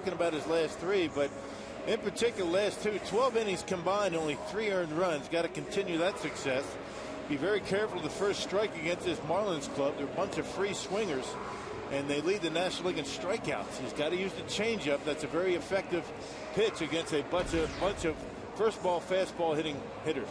talking about his last 3, but in particular, last 2, 12 innings combined, only 3 earned runs. Got to continue that success. Be very careful of the first strike against this Marlins club. They're a bunch of free swingers, and they lead the National League in strikeouts. He's got to use the changeup. That's a very effective pitch against a bunch of first ball, fastball hitting hitters.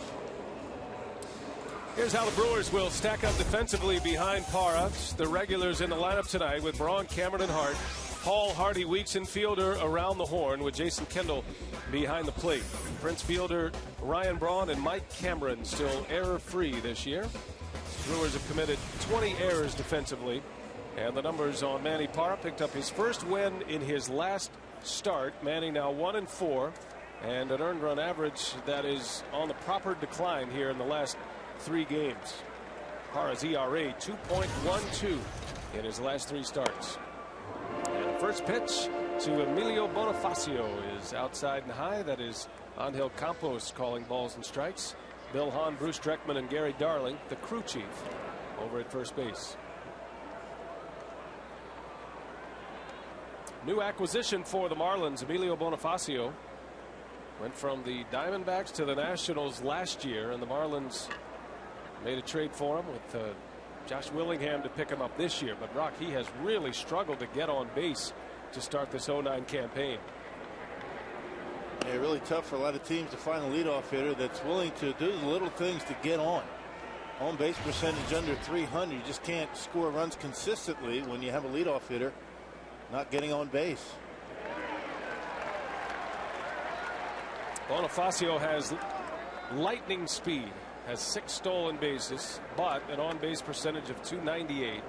Here's how the Brewers will stack up defensively behind Parra. The regulars in the lineup tonight with Braun, Cameron, and Hart. Paul, Hardy, Weeks, and Fielder around the horn with Jason Kendall behind the plate. Prince Fielder, Ryan Braun, and Mike Cameron still error-free this year. Brewers have committed 20 errors defensively. And the numbers on Manny Parra. Picked up his first win in his last start. Manny now 1-4. And an earned run average that is on the proper decline here in the last 3 games. Parra's ERA 2.12 in his last 3 starts. And the first pitch to Emilio Bonifacio is outside and high. That is Angel Campos calling balls and strikes. Bill Hahn, Bruce Dreckman, and Gary Darling, the crew chief, over at first base. New acquisition for the Marlins, Emilio Bonifacio. Went from the Diamondbacks to the Nationals last year, and the Marlins made a trade for him with Josh Willingham to pick him up this year. But Rock, he has really struggled to get on base to start this 09 campaign. Yeah, really tough for a lot of teams to find a leadoff hitter that's willing to do the little things to get on. On base percentage under 300. You just can't score runs consistently when you have a leadoff hitter not getting on base. Bonifacio has lightning speed, has 6 stolen bases, but an on-base percentage of .298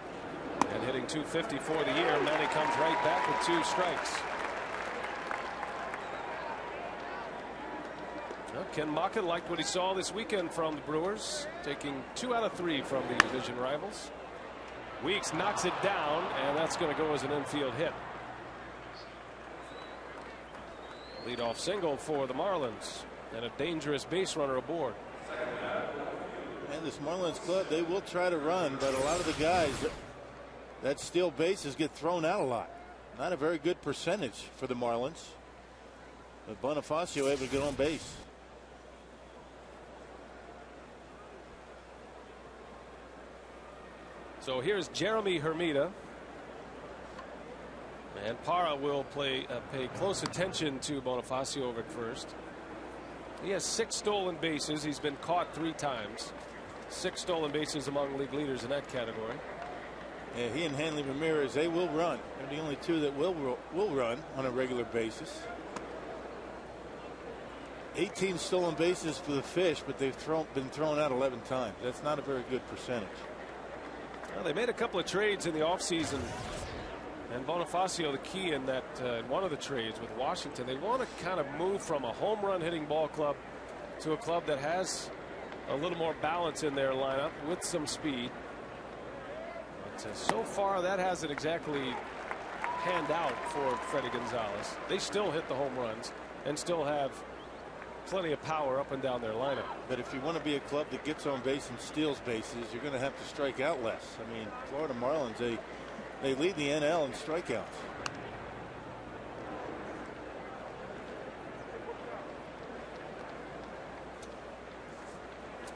and hitting .250 for the year. And then he comes right back with 2 strikes. Well, Ken Maka liked what he saw this weekend from the Brewers, taking 2 out of 3 from the division rivals. Weeks knocks it down, and that's going to go as an infield hit. Leadoff single for the Marlins, and a dangerous base runner aboard. And this Marlins club, they will try to run, but a lot of the guys that steal bases get thrown out a lot. Not a very good percentage for the Marlins. But Bonifacio able to get on base. So here's Jeremy Hermida. And Parra will pay close attention to Bonifacio over at first. He has 6 stolen bases. He's been caught 3 times. 6 stolen bases among league leaders in that category. Yeah, he and Hanley Ramirez, they will run. They're the only 2 that will run on a regular basis. 18 stolen bases for the Fish, but they've been thrown out 11 times. That's not a very good percentage. Well, they made a couple of trades in the offseason, and Bonifacio the key in that one of the trades with Washington. They want to kind of move from a home run hitting ball club to a club that has a little more balance in their lineup with some speed. But so far that hasn't exactly panned out for Freddie Gonzalez. They still hit the home runs and still have plenty of power up and down their lineup. But if you want to be a club that gets on base and steals bases, you're going to have to strike out less. I mean, Florida Marlins, they lead the NL in strikeouts.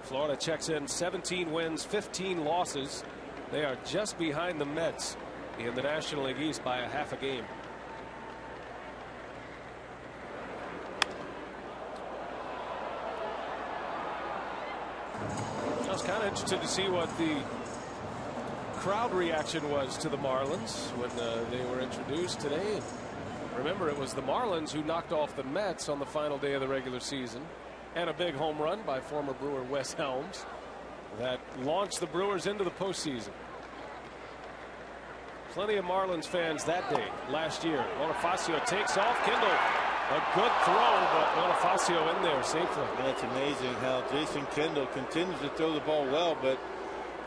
Florida checks in 17 wins, 15 losses. They are just behind the Mets in the National League East by a half a game. I was kind of interested to see what the crowd reaction was to the Marlins when they were introduced today. Remember, it was the Marlins who knocked off the Mets on the final day of the regular season, and a big home run by former Brewer Wes Helms that launched the Brewers into the postseason. Plenty of Marlins fans that day last year. Bonifacio takes off. Kendall, a good throw, but Bonifacio in there safely. That's amazing how Jason Kendall continues to throw the ball well, but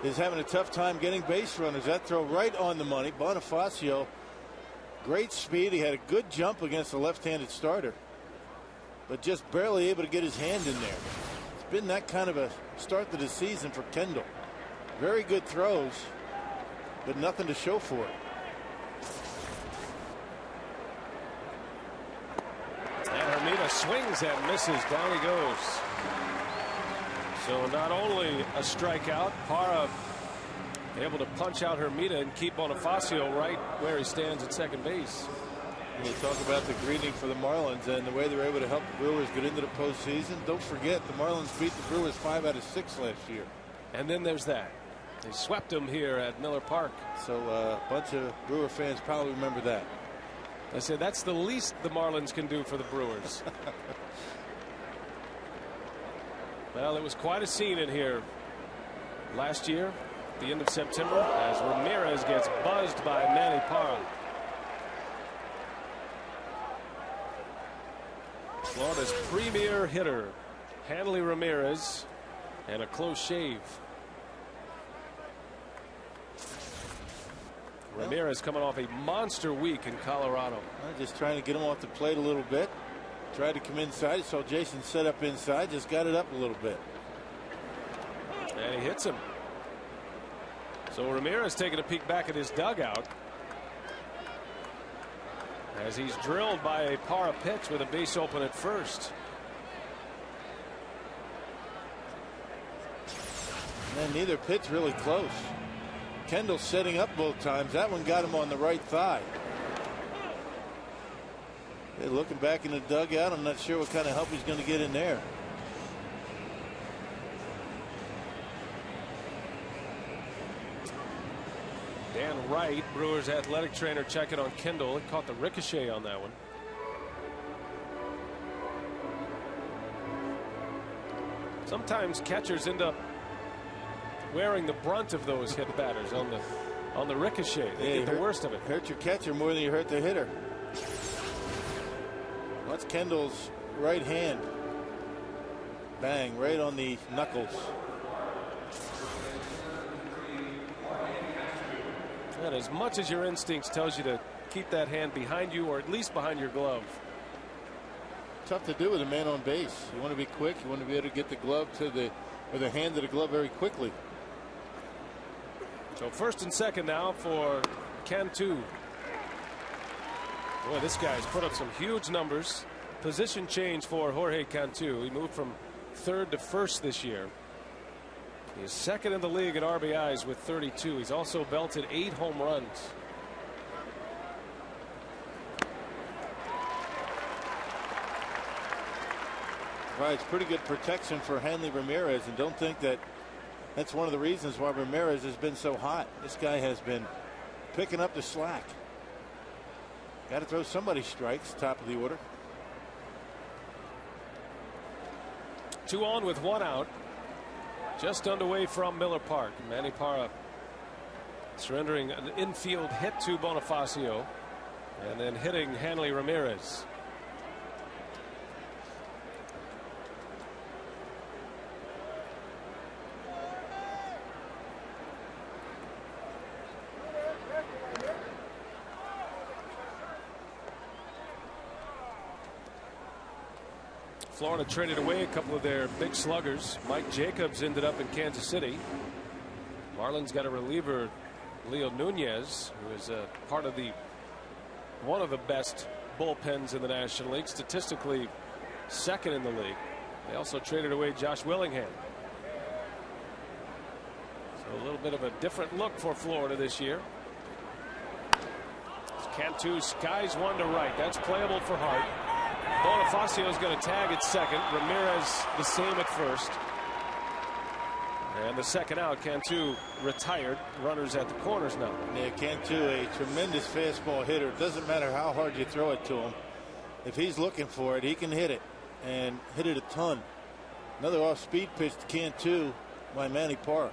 is having a tough time getting base runners. That throw right on the money. Bonifacio, great speed. He had a good jump against the left-handed starter, but just barely able to get his hand in there. It's been that kind of a start to the season for Kendall. Very good throws, but nothing to show for it. Ramirez swings and misses. Down he goes. So not only a strikeout, Parra able to punch out Hermida and keep Bonifacio right where he stands at second base. You talk about the greeting for the Marlins and the way they were able to help the Brewers get into the postseason. Don't forget, the Marlins beat the Brewers 5 out of 6 last year. And then there's that. They swept them here at Miller Park. So a bunch of Brewer fans probably remember that. I said that's the least the Marlins can do for the Brewers. Well, it was quite a scene in here last year at the end of September as Ramirez gets buzzed by Manny Parra. Florida's premier hitter, Hanley Ramirez, and a close shave. Ramirez coming off a monster week in Colorado. Just trying to get him off the plate a little bit. Tried to come inside. He saw Jason set up inside. Just got it up a little bit. And he hits him. So Ramirez taking a peek back at his dugout as he's drilled by a Parra pitch with a base open at first. And neither pitch really close. Kendall setting up both times. That one got him on the right thigh. They're looking back in the dugout. I'm not sure what kind of help he's going to get in there. Dan Wright, Brewers athletic trainer, checking on Kendall. He caught the ricochet on that one. Sometimes catchers end up wearing the brunt of those hit batters on the ricochet. They get the worst of it. Hurt your catcher more than you hurt the hitter. That's Kendall's right hand. Bang, right on the knuckles. And as much as your instincts tells you to keep that hand behind you or at least behind your glove. Tough to do with a man on base. You want to be quick. You want to be able to get the glove to the hand to the glove very quickly. So first and second now for Cantu. Boy, this guy's put up some huge numbers. Position change for Jorge Cantu. He moved from third to first this year. He's second in the league in RBIs with 32. He's also belted 8 home runs. Provides pretty good protection for Hanley Ramirez, and don't think that that's one of the reasons why Ramirez has been so hot. This guy has been picking up the slack. Got to throw somebody strikes, top of the order. 2 on with 1 out. Just underway from Miller Park. Manny Parra surrendering an infield hit to Bonifacio and then hitting Hanley Ramirez. Florida traded away a couple of their big sluggers. Mike Jacobs ended up in Kansas City. Marlins got a reliever, Leo Nunez, who is a part of one of the best bullpens in the National League, statistically second in the league. They also traded away Josh Willingham. So a little bit of a different look for Florida this year. Cantu skies one to right. That's playable for Hart. Bonifacio is going to tag at second. Ramirez the same at first. And the second out, Cantu retired. Runners at the corners now. Yeah, Cantu, a tremendous fastball hitter. It doesn't matter how hard you throw it to him. If he's looking for it, he can hit it, and hit it a ton. Another off-speed pitch to Cantu by Manny Parra.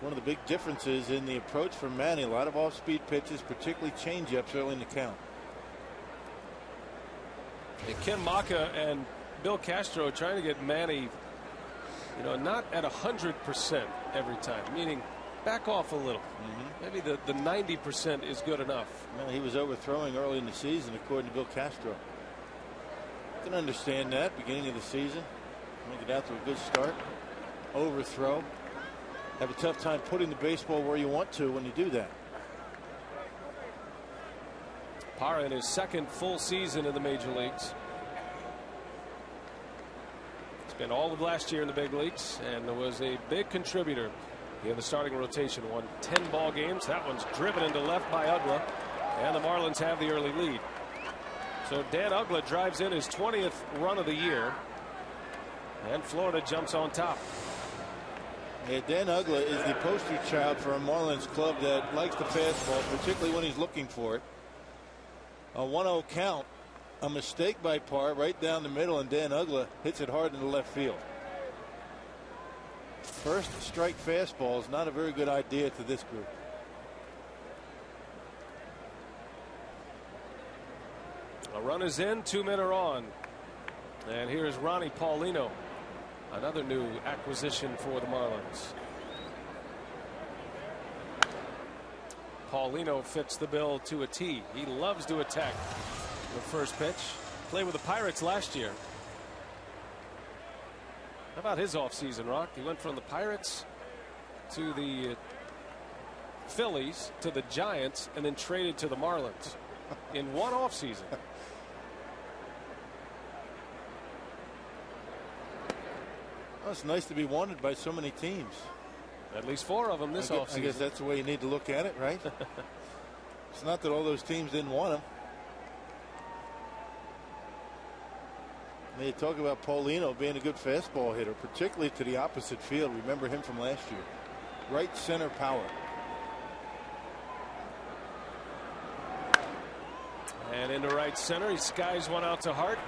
One of the big differences in the approach from Manny. A lot of off-speed pitches, particularly change-ups early in the count. And Ken Maka and Bill Castro trying to get Manny, not at 100% every time, meaning back off a little. Maybe the 90% is good enough. Well, he was overthrowing early in the season, according to Bill Castro. I can understand that. Beginning of the season, make it out to a good start. Overthrow. Have a tough time putting the baseball where you want to when you do that. Parra in his second full season in the major leagues. Spent all of last year in the big leagues and was a big contributor in the starting rotation. Won 10 ball games. That one's driven into left by Ugla, and the Marlins have the early lead. So Dan Ugla drives in his 20th run of the year, and Florida jumps on top. Yeah, Dan Ugla is the poster child for a Marlins club that likes the fastball, particularly when he's looking for it. A 1-0 count, a mistake by Parr right down the middle, and Dan Ugla hits it hard into left field. First strike fastball is not a very good idea to this group. A run is in, 2 men are on. And here's Ronnie Paulino, another new acquisition for the Marlins. Paulino fits the bill to a T. He loves to attack the first pitch. Played with the Pirates last year. How about his offseason, Rock? He went from the Pirates to the Phillies to the Giants and then traded to the Marlins in one offseason. Well, it's nice to be wanted by so many teams. At least 4 of them this offseason. I guess that's the way you need to look at it, right? It's not that all those teams didn't want him. They talk about Paulino being a good fastball hitter, particularly to the opposite field. Remember him from last year. Right center power. And into right center, he skies one out to Hart.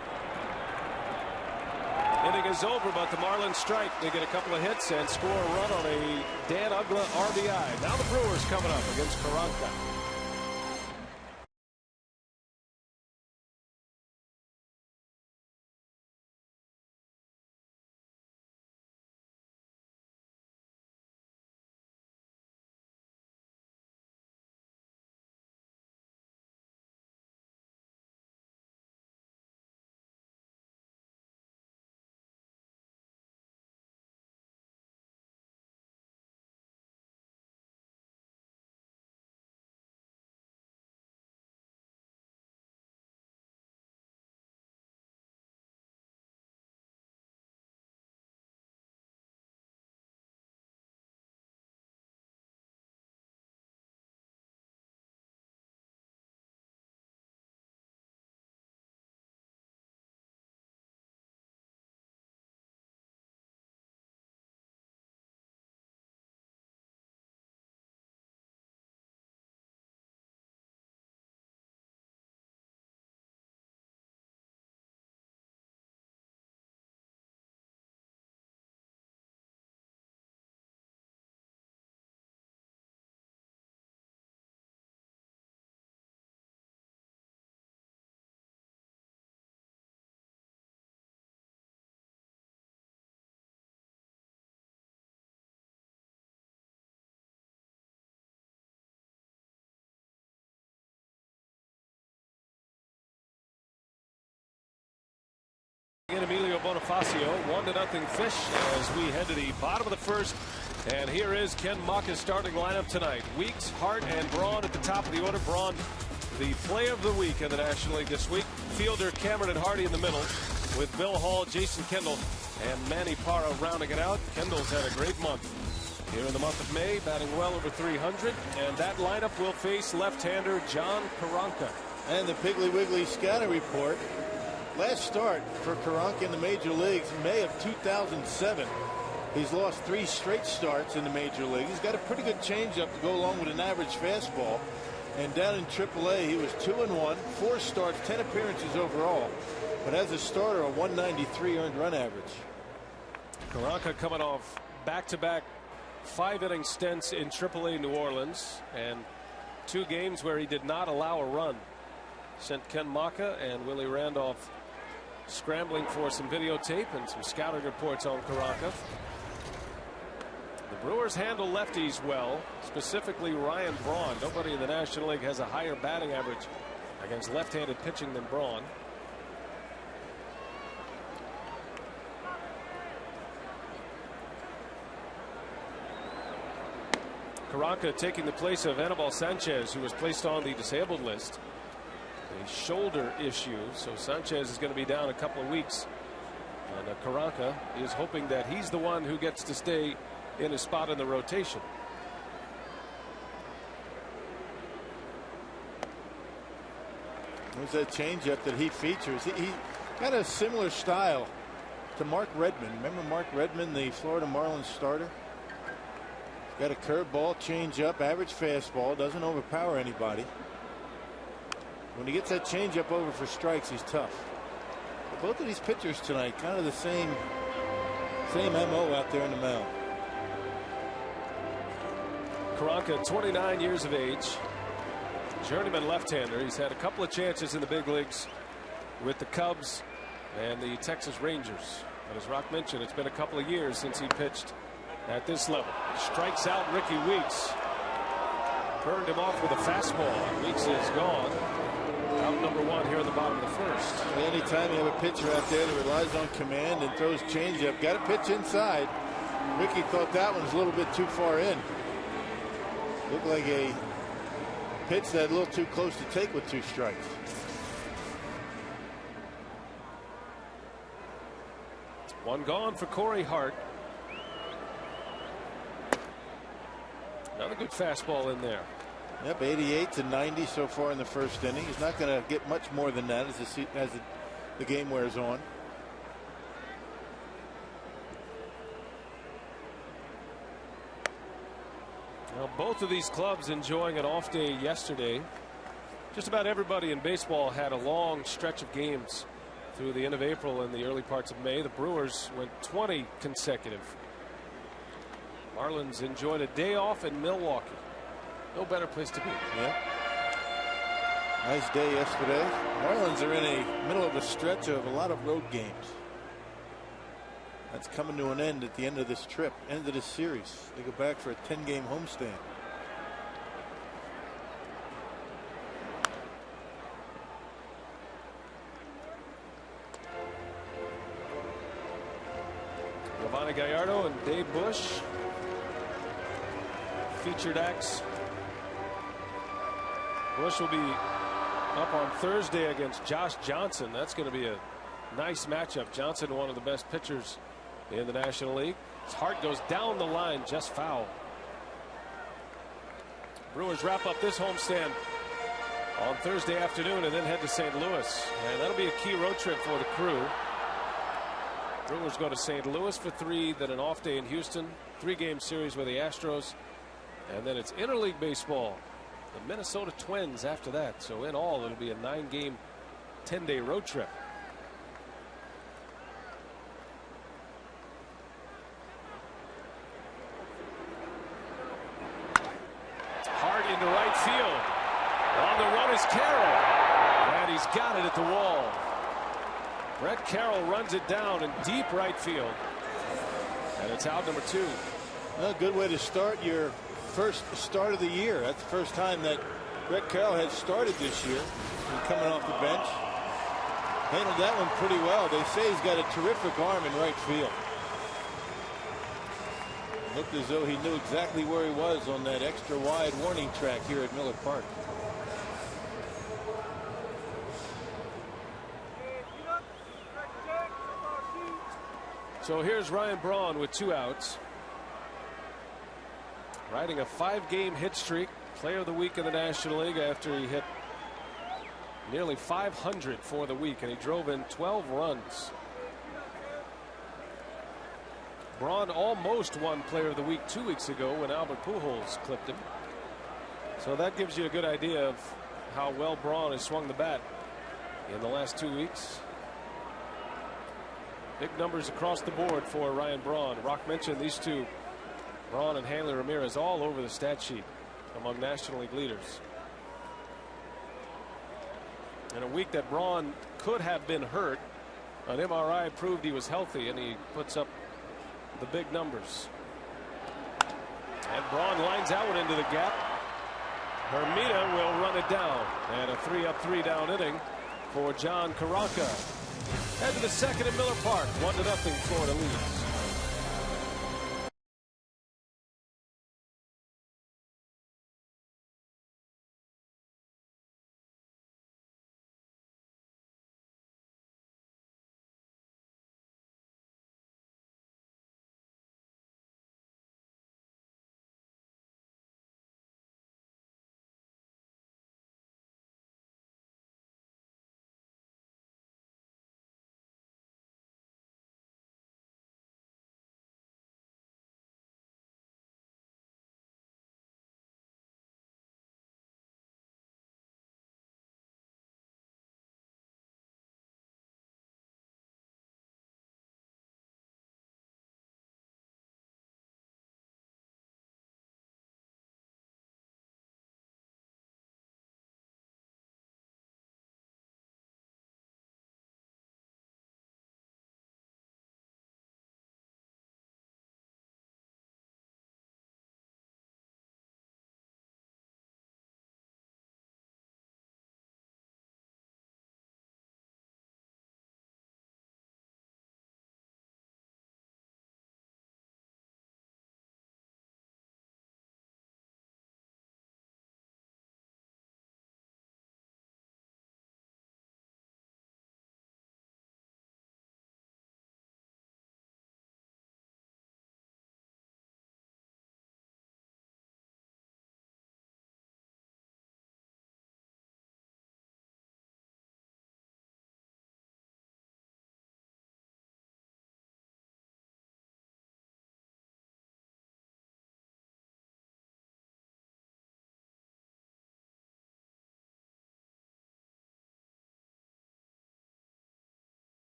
Inning is over, but the Marlins strike. They get a couple of hits and score a run on a Dan Ugla RBI. Now the Brewers coming up against Karanka. Emilio Bonifacio, 1-0 Fish as we head to the bottom of the first. And here is Ken Maka's starting lineup tonight. Weeks, Hart, and Braun at the top of the order. Braun, the play of the week in the National League this week. Fielder Cameron and Hardy in the middle, with Bill Hall, Jason Kendall, and Manny Parra rounding it out. Kendall's had a great month here in the month of May, batting well over 300. And that lineup will face left-hander John Karanka. And the Piggly Wiggly scouting report. Last start for Karanka in the major leagues, May of 2007. He's lost 3 straight starts in the major league. He's got a pretty good changeup to go along with an average fastball. And down in AAA, he was 2-1, 4 starts, 10 appearances overall. But as a starter, a 193 earned run average. Karanka coming off back-to-back 5-inning stints in AAA New Orleans, and 2 games where he did not allow a run. Sent Ken Maka and Willie Randolph scrambling for some videotape and some scouting reports on Karanka. The Brewers handle lefties well, specifically Ryan Braun. Nobody in the National League has a higher batting average against left-handed pitching than Braun. Karanka taking the place of Anibal Sanchez, who was placed on the disabled list. A shoulder issue, so Sanchez is going to be down a couple of weeks And Karanka is hoping that he's the one who gets to stay in his spot in the rotation. There's that changeup that he features. He got a similar style to Mark Redmond. Remember Mark Redmond, the Florida Marlins starter? Got a curveball, changeup, average fastball, doesn't overpower anybody. When he gets that changeup over for strikes, he's tough. But both of these pitchers tonight, kind of the same MO out there in the mound. Karanka, 29 years of age, journeyman left-hander. He's had a couple of chances in the big leagues with the Cubs and the Texas Rangers. And as Rock mentioned, it's been a couple of years since he pitched at this level. Strikes out Ricky Weeks. Burned him off with a fastball. Weeks is gone. Out number one here in the bottom of the first. Anytime you have a pitcher out there that relies on command and throws changeup, got to pitch inside. Ricky thought that one was a little bit too far in. Looked like a pitch that a little too close to take with 2 strikes. One gone for Corey Hart. Another good fastball in there. Yep, 88 to 90 so far in the first inning. He's not going to get much more than that as the game wears on. Well, both of these clubs enjoying an off day yesterday. Just about everybody in baseball had a long stretch of games through the end of April and the early parts of May. The Brewers went 20 consecutive. Marlins enjoyed a day off in Milwaukee. No better place to be. Yeah. Nice day yesterday. Marlins are in the middle of a stretch of a lot of road games. That's coming to an end at the end of this trip, end of this series. They go back for a 10-game homestand. Giovanni Gallardo and Dave Bush, featured acts. Bush will be up on Thursday against Josh Johnson. That's going to be a nice matchup. Johnson, one of the best pitchers in the National League. His heart goes down the line, just foul. Brewers wrap up this homestand on Thursday afternoon and then head to St. Louis. And that'll be a key road trip for the Crew. Brewers go to St. Louis for 3, then an off day in Houston, 3-game series with the Astros, and then it's interleague baseball. The Minnesota Twins after that. So in all, it'll be a 9-game, 10-day road trip. Hard into right field. On the run is Carroll. And he's got it at the wall. Brett Carroll runs it down in deep right field. And it's out number 2. A good way to start your first start of the year. That's the first time that Brett Carroll has started this year. And coming off the bench. Handled that one pretty well. They say he's got a terrific arm in right field. Looked as though he knew exactly where he was on that extra wide warning track here at Miller Park. So here's Ryan Braun with 2 outs. Riding a 5-game hit streak. Player of the week in the National League after he hit nearly 500 for the week, and he drove in 12 runs. Braun almost won Player of the Week 2 weeks ago when Albert Pujols clipped him. So that gives you a good idea of how well Braun has swung the bat in the last 2 weeks. Big numbers across the board for Ryan Braun. Rock mentioned these two, Braun and Hanley Ramirez, all over the stat sheet among National League leaders. In a week that Braun could have been hurt, an MRI proved he was healthy, and he puts up the big numbers. And Braun lines out one into the gap. Hermida will run it down, and a 3-up, 3-down inning for John Karanka. Head to the second at Miller Park. 1-0 Florida leads.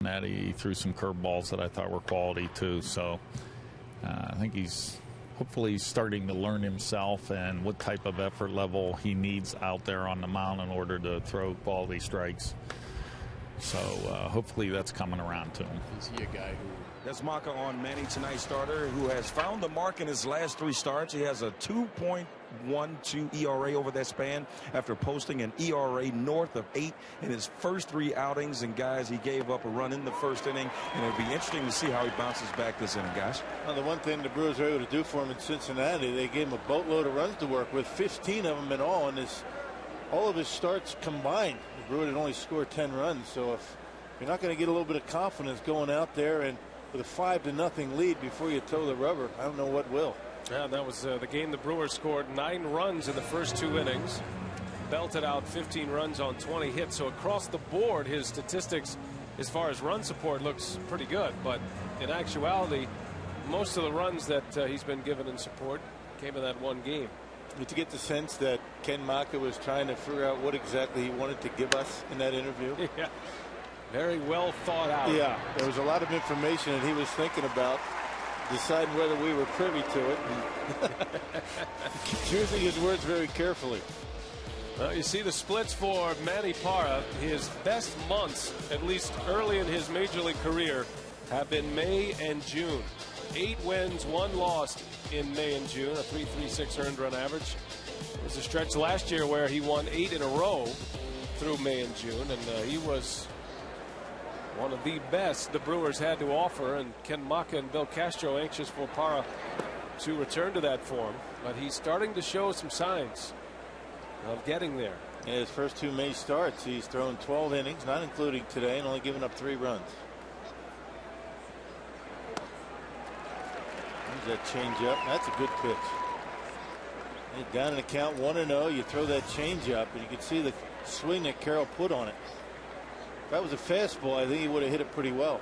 That he threw some curveballs that I thought were quality too. So I think he's hopefully starting to learn himself and what type of effort level he needs out there on the mound in order to throw quality strikes. So hopefully that's coming around to him. Is he a guy who... That's Maka on Manny tonight's starter, who has found the mark in his last 3 starts. He has a 2.12 ERA over that span after posting an ERA north of 8 in his first 3 outings. And guys, he gave up a run in the first inning, and it'll be interesting to see how he bounces back this inning, guys. Well, the one thing the Brewers were able to do for him in Cincinnati, they gave him a boatload of runs to work with, 15 of them in all, and all of his starts combined, the Brewers had only scored 10 runs. So if you're not going to get a little bit of confidence going out there and with a 5-0 lead before you toe the rubber, I don't know what will. Yeah, that was the game. The Brewers scored 9 runs in the first 2 innings, belted out 15 runs on 20 hits. So across the board, his statistics as far as run support looks pretty good. But in actuality, most of the runs that he's been given in support came in that one game. Did you get the sense that Ken Maka was trying to figure out what exactly he wanted to give us in that interview? Yeah. Very well thought out. Yeah, there was a lot of information that he was thinking about, deciding whether we were privy to it. Choosing his words very carefully. Well, you see the splits for Manny Parra. His best months, at least early in his major league career, have been May and June. 8 wins, 1 loss in May and June, a 3.36 earned run average. There was a stretch last year where he won 8 in a row through May and June, and he was one of the best the Brewers had to offer, and Ken Maka and Bill Castro anxious for Parra to return to that form. But he's starting to show some signs of getting there. In his first 2 May starts, he's thrown 12 innings, not including today, and only given up 3 runs. There's that changeup. That's a good pitch. And down in the count 1-0, you throw that changeup, and you can see the swing that Carroll put on it. If that was a fastball, I think he would have hit it pretty well.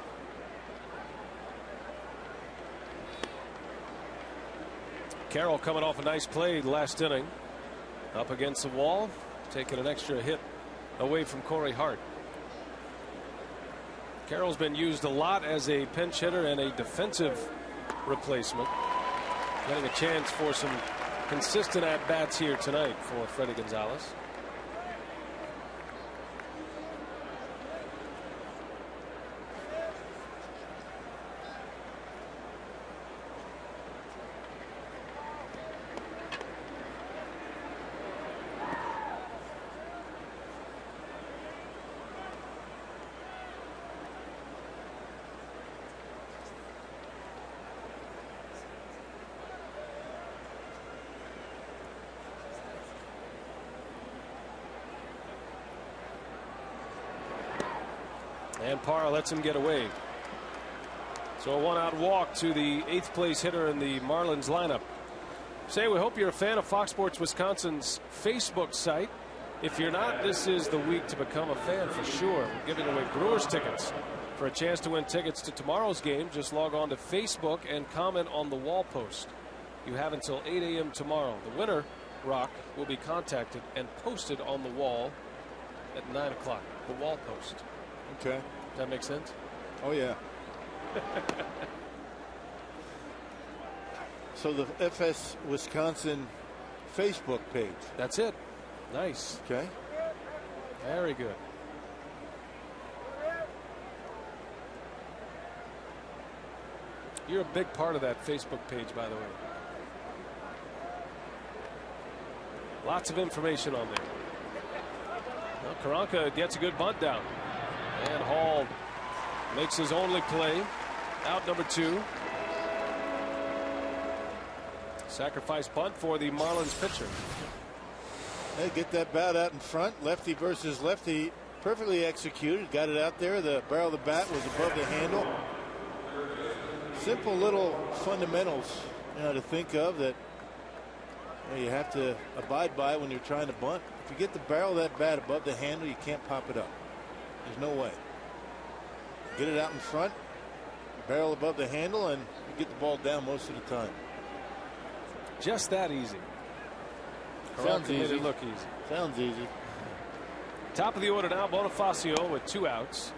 Carroll coming off a nice play last inning. Up against the wall, taking an extra hit away from Corey Hart. Carroll's been used a lot as a pinch hitter and a defensive replacement. Getting a chance for some consistent at-bats here tonight for Freddie Gonzalez. And Parra lets him get away. So a 1-out walk to the 8th place hitter in the Marlins lineup. Say, we hope you're a fan of Fox Sports Wisconsin's Facebook site. If you're not, this is the week to become a fan for sure. We're giving away Brewers tickets. For a chance to win tickets to tomorrow's game, just log on to Facebook and comment on the wall post. You have until 8 a.m. tomorrow. The winner, Rock, will be contacted and posted on the wall at 9 o'clock. The wall post. Okay. Does that make sense? Oh, yeah. So the FS Wisconsin Facebook page. That's it. Nice. Okay. Very good. You're a big part of that Facebook page, by the way. Lots of information on there. Well, Karanka gets a good bunt down. And Hall makes his only play. Out number 2. Sacrifice bunt for the Marlins pitcher. They get that bat out in front. Lefty versus lefty. Perfectly executed. Got it out there. The barrel of the bat was above the handle. Simple little fundamentals, to think of that you have to abide by when you're trying to bunt. If you get the barrel of that bat above the handle, you can't pop it up. There's no way. Get it out in front, barrel above the handle, and you get the ball down most of the time. Just that easy. Sounds easy. Made it look easy. Sounds easy. Top of the order now, Bonifacio with 2 outs.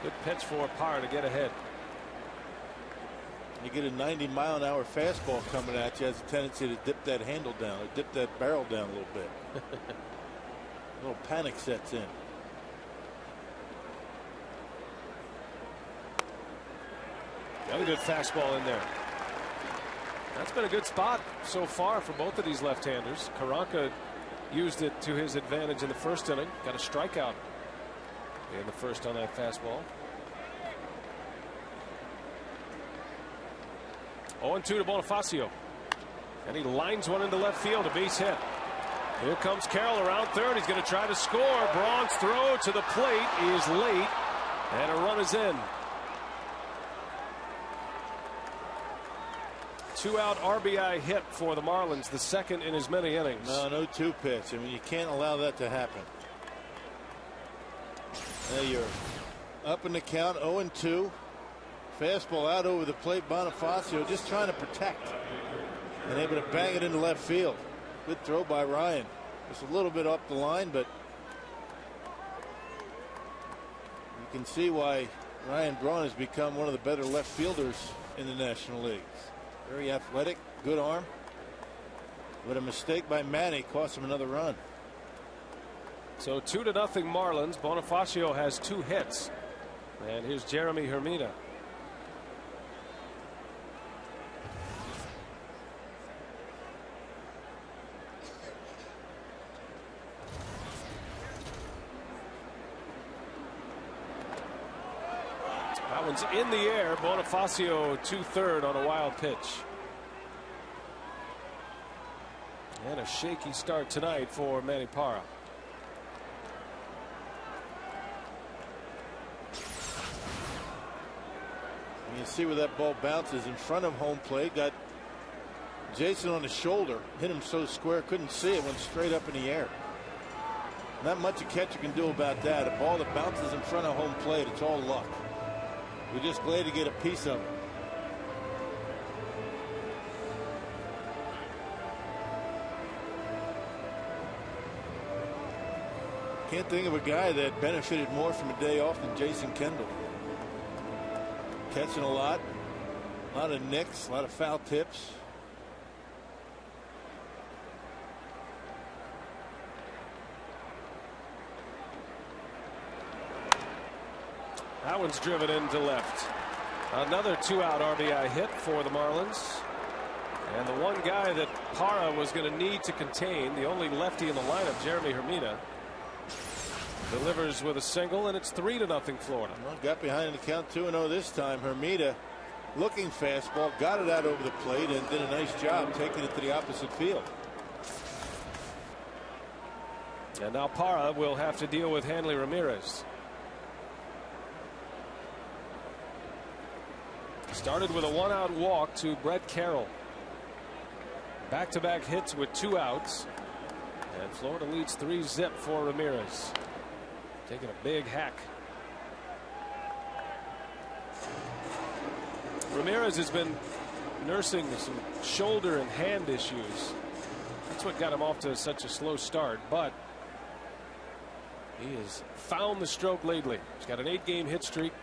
Good pitch for Parra to get ahead. You get a 90-mile-an-hour fastball coming at you, has a tendency to dip that handle down, or dip that barrel down a little bit. A little panic sets in. Got a good fastball in there. That's been a good spot so far for both of these left-handers. Karanka used it to his advantage in the first inning. Got a strikeout in the first on that fastball. 0-2 to Bonifacio. And he lines one into left field, a base hit. Here comes Carroll around third. He's going to try to score. Braun's throw to the plate is late, and a run is in. 2-out RBI hit for the Marlins, the second in as many innings. No 2 pitch. I mean, you can't allow that to happen. Now you're up in the count, 0-2. Fastball out over the plate. Bonifacio just trying to protect and able to bang it into left field. Good throw by Ryan. Just a little bit up the line, but you can see why Ryan Braun has become one of the better left fielders in the National Leagues. Very athletic, good arm, but a mistake by Manny cost him another run. So 2-0 Marlins. Bonifacio has 2 hits, and here's Jeremy Hermida. That one's in the air. Bonifacio 2-3rd on a wild pitch. And a shaky start tonight for Manny Parra. You can see where that ball bounces in front of home plate. Got Jason on the shoulder. Hit him so square, couldn't see it. Went straight up in the air. Not much a catcher can do about that. A ball that bounces in front of home plate, it's all luck. We're just glad to get a piece of it. Can't think of a guy that benefited more from a day off than Jason Kendall. Catching a lot of nicks, a lot of foul tips. That one's driven into left. Another 2-out RBI hit for the Marlins. And the one guy that Parra was going to need to contain, the only lefty in the lineup, Jeremy Hermida, delivers with a single, and it's 3-0 Florida. Well, got behind in the count 2-0 this time. Hermida looking fastball, got it out over the plate, and did a nice job taking it to the opposite field. And now Parra will have to deal with Hanley Ramirez. Started with a 1-out walk to Brett Carroll. Back-to-back hits with 2 outs. And Florida leads 3-0 for Ramirez. Taking a big hack. Ramirez has been nursing some shoulder and hand issues. That's what got him off to such a slow start, but he has found the stroke lately. He's got an 8-game hit streak.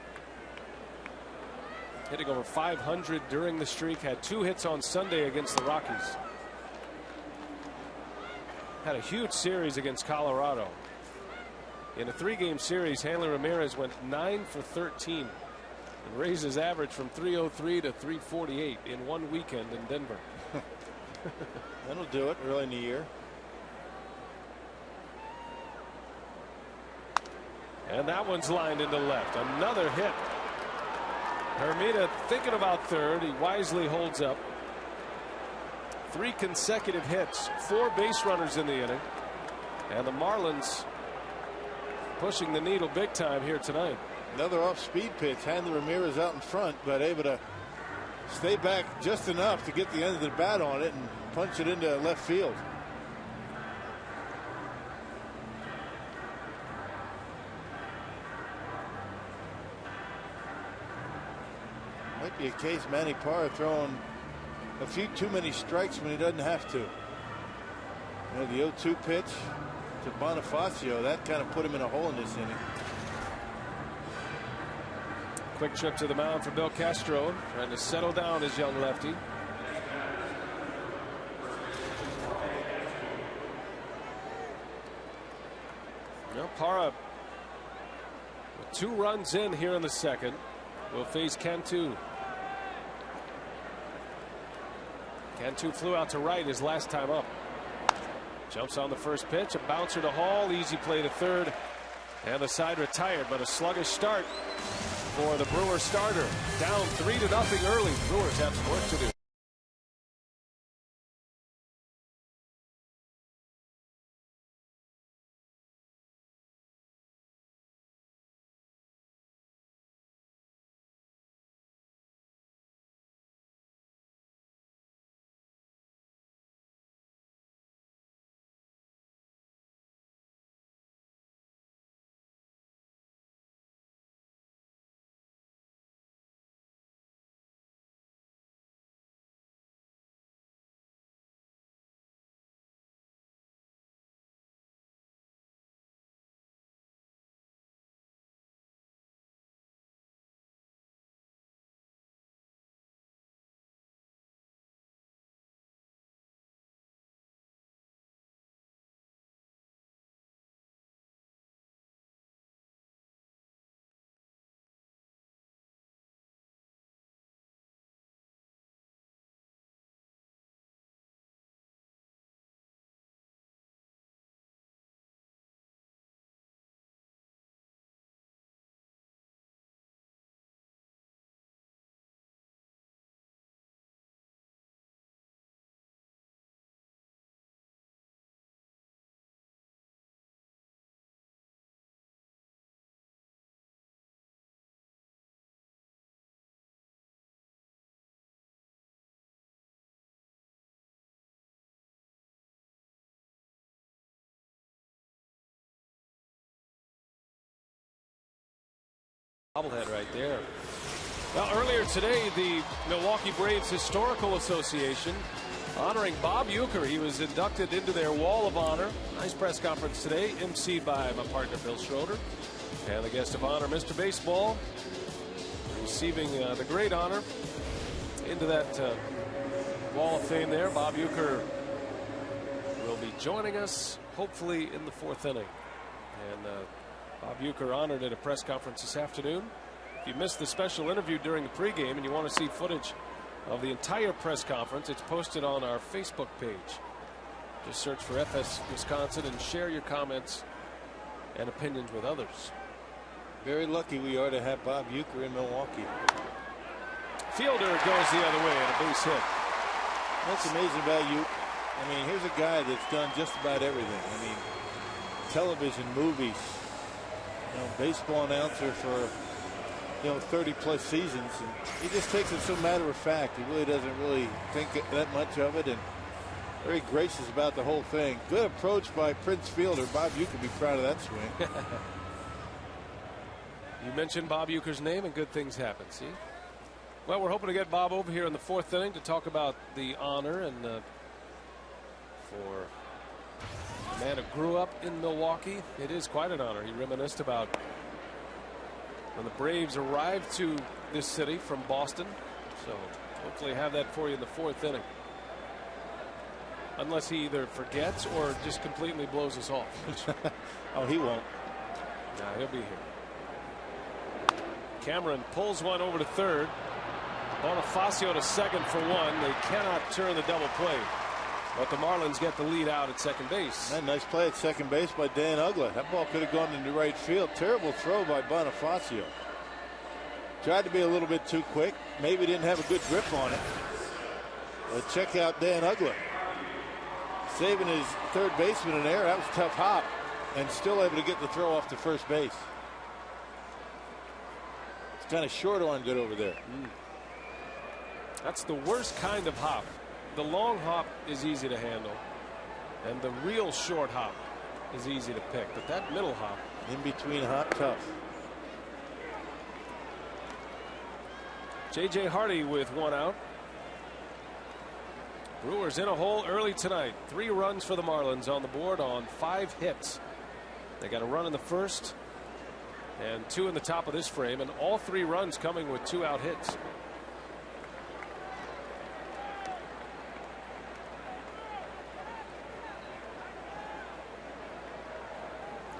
Hitting over 500 during the streak. Had 2 hits on Sunday against the Rockies. Had a huge series against Colorado. In a 3-game series, Hanley Ramirez went 9 for 13 and raised his average from 303 to 348 in one weekend in Denver. That'll do it early in the year. And that one's lined into left. Another hit. Hermida thinking about third. He wisely holds up. 3 consecutive hits, 4 base runners in the inning, and the Marlins pushing the needle big time here tonight. Another off-speed pitch. Hanley Ramirez out in front, but able to stay back just enough to get the end of the bat on it and punch it into left field. Might be a case Manny Parra throwing a few too many strikes when he doesn't have to. You know, the 0-2 pitch to Bonifacio, that kind of put him in a hole in this inning. Quick trip to the mound for Bill Castro, trying to settle down his young lefty. Well, Parra with 2 runs in here in the second will face Cantu. Cantu flew out to right his last time up. Jumps on the first pitch, a bouncer to Hall, easy play to third, and the side retired, but a sluggish start for the Brewers starter. Down 3-0 early. Brewers have some work to do. Bobblehead right there. Well, earlier today, the Milwaukee Braves Historical Association honoring Bob Uecker. He was inducted into their Wall of Honor. Nice press conference today, emceed by my partner Bill Schroeder, and the guest of honor, Mr. Baseball, receiving the great honor into that Wall of Fame there. Bob Uecker will be joining us hopefully in the 4th inning, and Bob Uecker honored at a press conference this afternoon. If you missed the special interview during the pregame and you want to see footage of the entire press conference, it's posted on our Facebook page. Just search for FS Wisconsin and share your comments and opinions with others. Very lucky we are to have Bob Uecker in Milwaukee. Fielder goes the other way and a base hit. What's amazing about Uecker, I mean, here's a guy that's done just about everything. I mean, television, movies, baseball announcer for 30+ seasons, and he just takes it so matter of fact. He really doesn't really think that much of it, and very gracious about the whole thing. Good approach by Prince Fielder. Bob Uecker could be proud of that swing. You mentioned Bob Uecker's name and good things happen. See, well, we're hoping to get Bob over here in the 4th inning to talk about the honor, and for a man who grew up in Milwaukee, it is quite an honor. He reminisced about when the Braves arrived to this city from Boston. So hopefully have that for you in the 4th inning. Unless he either forgets or just completely blows us off. Oh, he won't. Nah, he'll be here. Cameron pulls one over to third. Bonifacio to second for one. They cannot turn the double play, but the Marlins get the lead out at second base. And nice play at second base by Dan Uggla. That ball could have gone into right field. Terrible throw by Bonifacio. Tried to be a little bit too quick. Maybe didn't have a good grip on it. But check out Dan Uggla. Saving his third baseman an error. That was a tough hop. And still able to get the throw off to first base. It's kind of short-armed it over there. That's the worst kind of hop. The long hop is easy to handle, and the real short hop is easy to pick, but that middle hop, in between hop, tough. J.J. Hardy with one out. Brewers in a hole early tonight. 3 runs for the Marlins on the board on 5 hits. They got a run in the first, and 2 in the top of this frame, and all 3 runs coming with 2 out hits.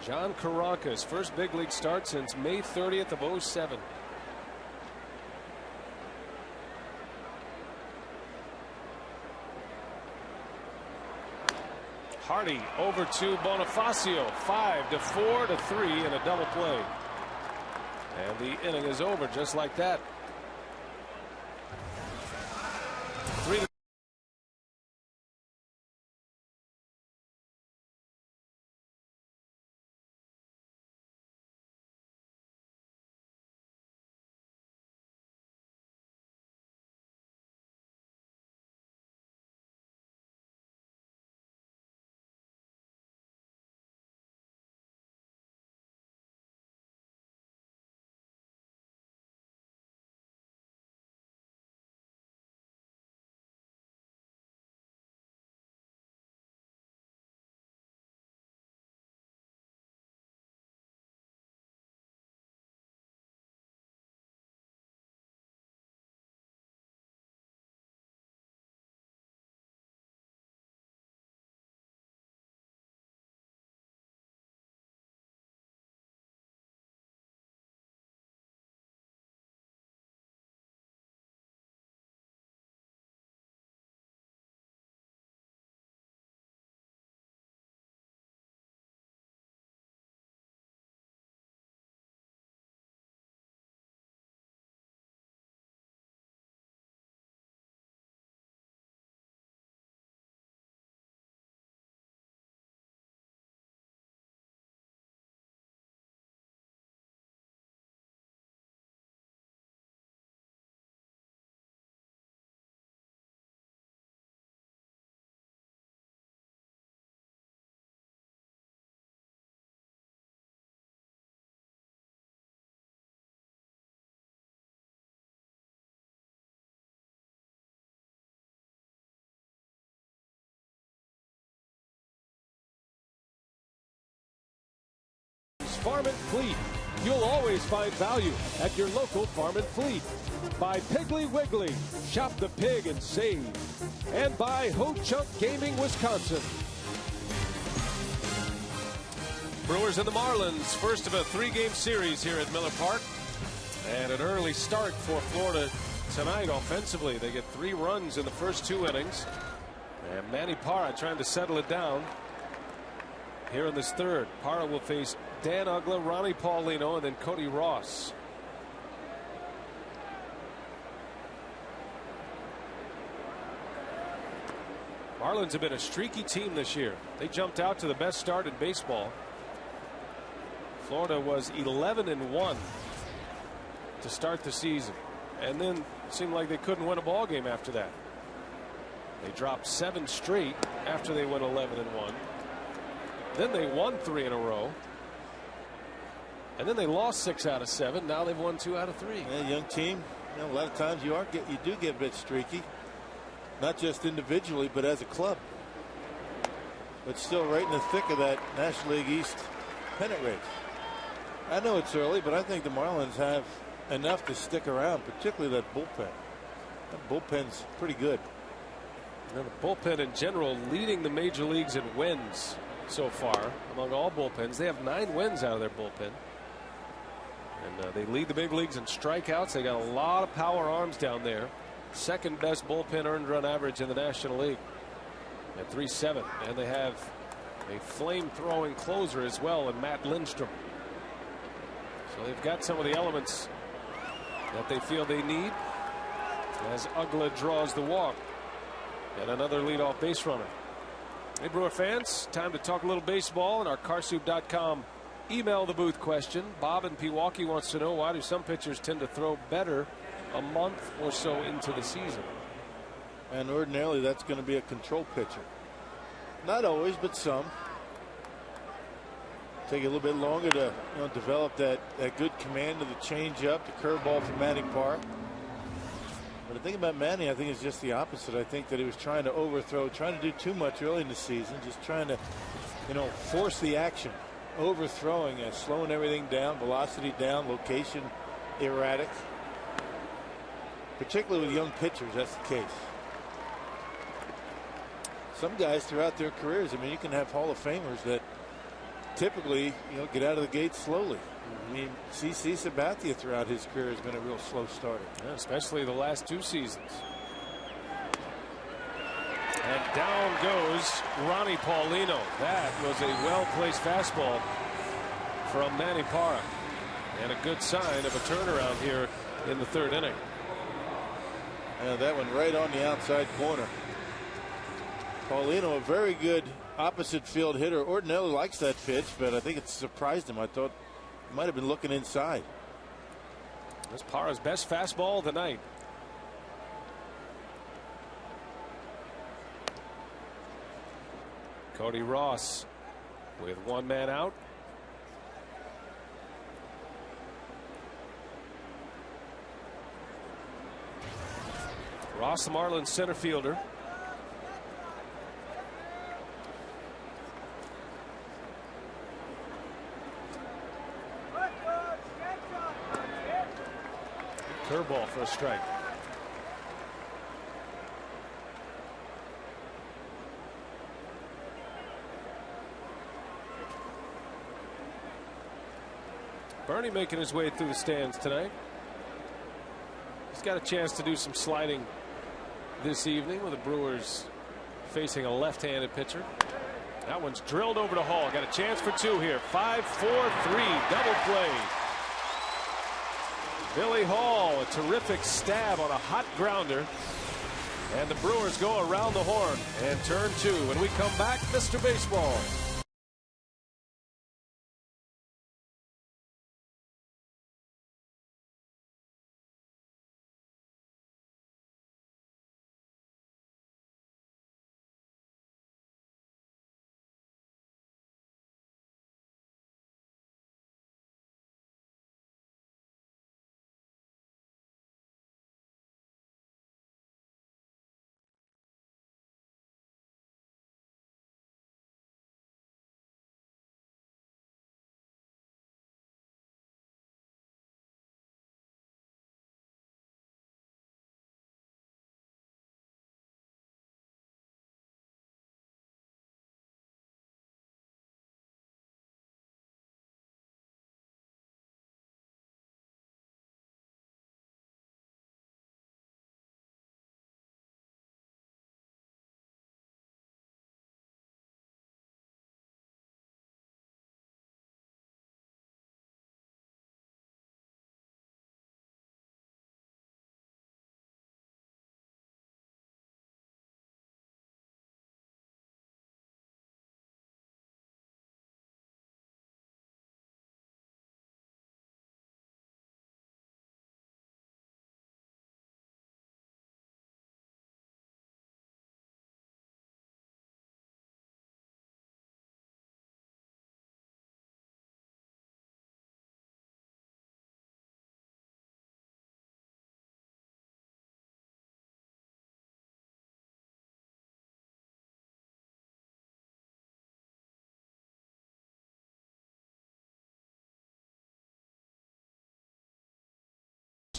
John Karanka's first big league start since May 30th of 07. Hardy over to Bonifacio, 5-4 to 3 in a double play. And the inning is over just like that. 3 Farm and Fleet. You'll always find value at your local Farm and Fleet. By Piggly Wiggly. Shop the pig and save. And by Ho Chunk Gaming, Wisconsin. Brewers and the Marlins, first of a 3-game series here at Miller Park. And an early start for Florida tonight offensively. They get 3 runs in the first 2 innings. And Manny Parra trying to settle it down here in this third. Parra will face Dan Uggla, Ronnie Paulino, and then Cody Ross. Marlins have been a streaky team this year. They jumped out to the best start in baseball. Florida was 11-1 to start the season, and then it seemed like they couldn't win a ball game after that. They dropped 7 straight after they went 11-1. Then they won 3 in a row. And then they lost 6 out of 7. Now they've won 2 out of 3. Yeah, young team. You know, a lot of times you do get a bit streaky, not just individually, but as a club. But still right in the thick of that National League East pennant race. I know it's early, but I think the Marlins have enough to stick around, particularly that bullpen. That bullpen's pretty good. And the bullpen in general leading the major leagues in wins so far among all bullpens. They have 9 wins out of their bullpen. And they lead the big leagues in strikeouts. They got a lot of power arms down there. Second best bullpen earned run average in the National League at 3.7. And they have a flame throwing closer as well in Matt Lindstrom. So they've got some of the elements that they feel they need as Uggla draws the walk. And another leadoff base runner. Hey, Brewer fans, time to talk a little baseball. And our carsoup.com email the booth question. Bob in Pewaukee wants to know, why do some pitchers tend to throw better a month or so into the season? And ordinarily that's going to be a control pitcher. Not always, but some. Take a little bit longer to develop that good command of the changeup, the curveball from Manny Parra. But the thing about Manny, I think, is just the opposite. I think that he was trying to overthrow, trying to do too much early in the season, just trying to, force the action. overthrowing, slowing everything down, velocity down, location erratic. Particularly with young pitchers, that's the case. Some guys throughout their careers, I mean, you can have Hall of Famers that typically, get out of the gate slowly. I mean, CC Sabathia throughout his career has been a real slow starter. Yeah, especially the last 2 seasons. And down goes Ronnie Paulino. That was a well-placed fastball from Manny Parra. And a good sign of a turnaround here in the 3rd inning. That one right on the outside corner. Paulino, a very good opposite field hitter. Ordinarily likes that pitch, but I think it surprised him. I thought he might have been looking inside. That's Parra's best fastball of the night. Cody Ross with 1 man out. Ross, the Marlins center fielder. Curveball for a strike. Bernie making his way through the stands tonight. He's got a chance to do some sliding this evening with the Brewers facing a left-handed pitcher. That one's drilled over to Hall. Got a chance for 2 here. 5-4-3 double play. Billy Hall, a terrific stab on a hot grounder. And the Brewers go around the horn and turn 2. When we come back, Mr. Baseball.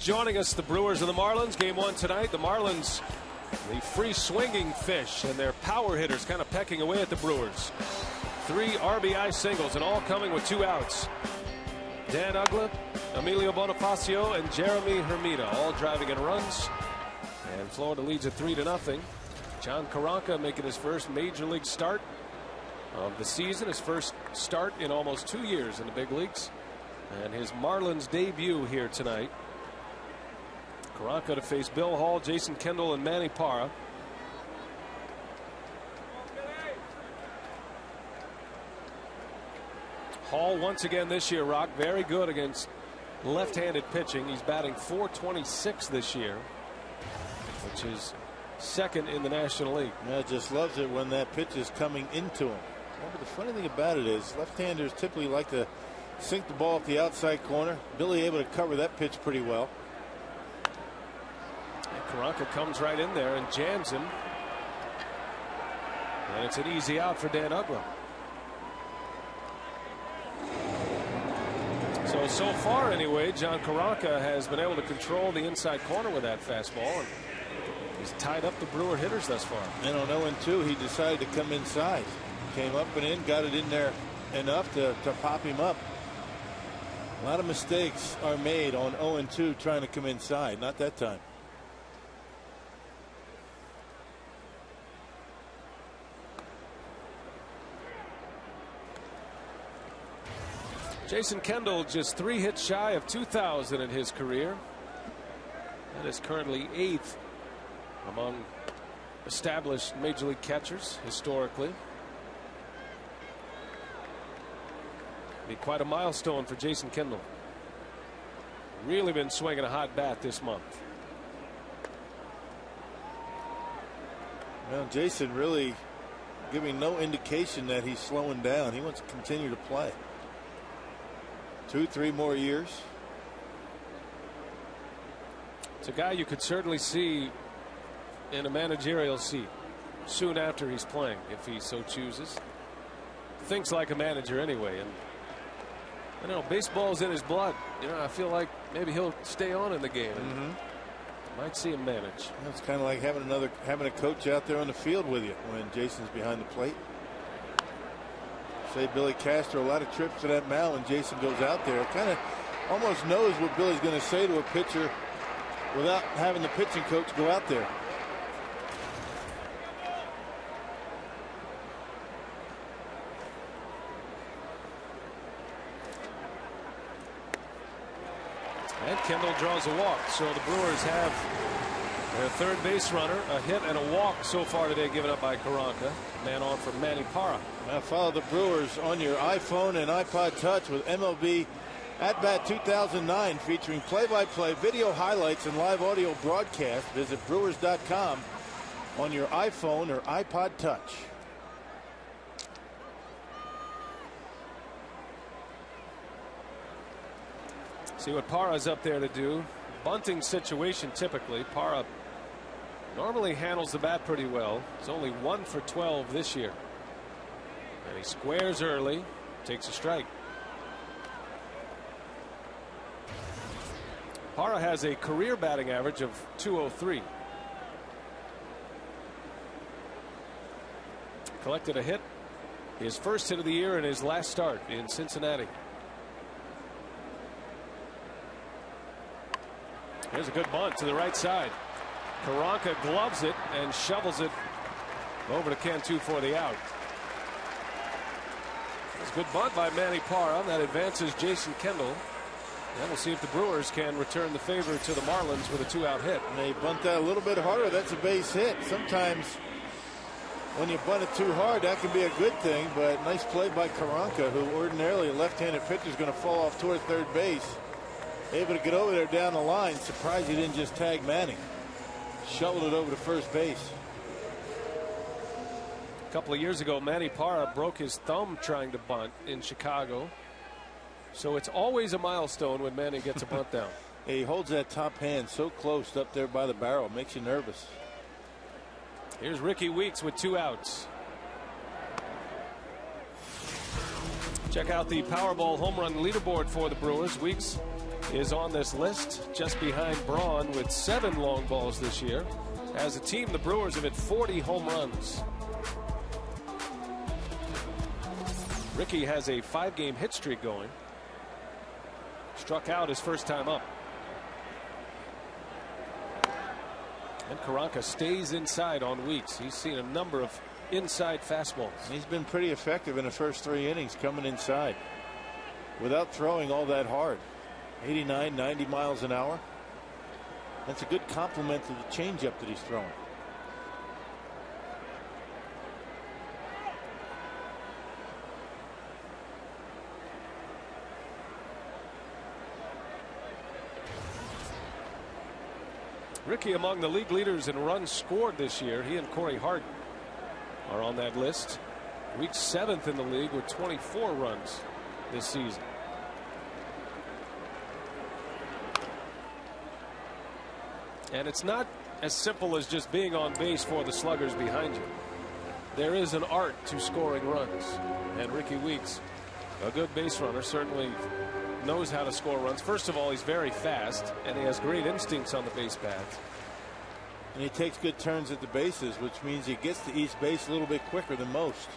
Joining us, the Brewers and the Marlins. Game 1 tonight. The Marlins, the free swinging fish, and their power hitters kind of pecking away at the Brewers. 3 RBI singles, and all coming with 2 outs. Dan Uggla, Emilio Bonifacio, and Jeremy Hermida all driving in runs. And Florida leads at 3-0. John Karanka making his first major league start of the season, his first start in almost 2 years in the big leagues, and his Marlins debut here tonight. Karanka to face Bill Hall, Jason Kendall, and Manny Parra. Hall once again this year, Rock, very good against left-handed pitching. He's batting .426 this year, which is 2nd in the National League. Yeah, just loves it when that pitch is coming into him. Yeah, but the funny thing about it is left-handers typically like to sink the ball up the outside corner. Billy able to cover that pitch pretty well. Karanka comes right in there and jams him. And it's an easy out for Dan Uggla. So far anyway, John Karanka has been able to control the inside corner with that fastball, and he's tied up the Brewer hitters thus far. And on 0-2, he decided to come inside. Came up and in, got it in there enough to pop him up. A lot of mistakes are made on 0-2 trying to come inside. Not that time. Jason Kendall just 3 hits shy of 2,000 in his career. That is currently 8th among established major league catchers historically. Be quite a milestone for Jason Kendall. Really been swinging a hot bat this month. Well, Jason really giving no indication that he's slowing down. He wants to continue to play. 2-3 more years. It's a guy you could certainly see in a managerial seat soon after he's playing, if he so chooses. Thinks like a manager anyway, and I don't know, baseball's in his blood. You know, I feel like maybe he'll stay on in the game. And might see him manage. It's kind of like having a coach out there on the field with you when Jason's behind the plate. Say Billy Castro, a lot of trips to that mound when Jason goes out there. Kind of almost knows what Billy's going to say to a pitcher without having the pitching coach go out there. And Kendall draws a walk, so the Brewers have their third base runner, a hit and a walk so far today given up by Karanka. Man on for Manny Parra. Now follow the Brewers on your iPhone and iPod Touch with MLB At Bat 2009, featuring play-by-play video highlights and live audio broadcast. Visit Brewers.com on your iPhone or iPod Touch. See what Parra's up there to do. Bunting situation typically. Parra normally handles the bat pretty well. He's only 1 for 12 this year. And he squares early, takes a strike. Parra has a career batting average of .203. Collected a hit, his first hit of the year in his last start in Cincinnati. Here's a good bunt to the right side. Karanka gloves it and shovels it over to Cantu for the out. It's a good bunt by Manny Parra. That advances Jason Kendall. And we'll see if the Brewers can return the favor to the Marlins with a 2-out hit. And they bunt that a little bit harder. That's a base hit. Sometimes when you bunt it too hard, that can be a good thing. But nice play by Karanka, who ordinarily a left-handed pitcher is going to fall off toward third base. Able to get over there down the line. Surprised he didn't just tag Manning. Shoveled it over to first base. A couple of years ago, Manny Parra broke his thumb trying to bunt in Chicago. So it's always a milestone when Manny gets a bunt down. He holds that top hand so close up there by the barrel. Makes you nervous. Here's Ricky Weeks with 2 outs. Check out the Powerball home run leaderboard for the Brewers. Weeks is on this list just behind Braun with 7 long balls this year. As a team, the Brewers have hit 40 home runs. Ricky has a 5-game hit streak going. Struck out his first time up. And Karanka stays inside on Weeks. He's seen a number of inside fastballs. He's been pretty effective in the first 3 innings coming inside without throwing all that hard. 89, 90 miles an hour. That's a good compliment to the changeup that he's throwing. Ricky among the league leaders in runs scored this year. He and Corey Hart are on that list. Weeks 7th in the league with 24 runs this season. And it's not as simple as just being on base for the sluggers behind you. There is an art to scoring runs. And Ricky Weeks, a good base runner, certainly knows how to score runs. First of all, he's very fast, and he has great instincts on the base paths. And he takes good turns at the bases, which means he gets to each base a little bit quicker than most.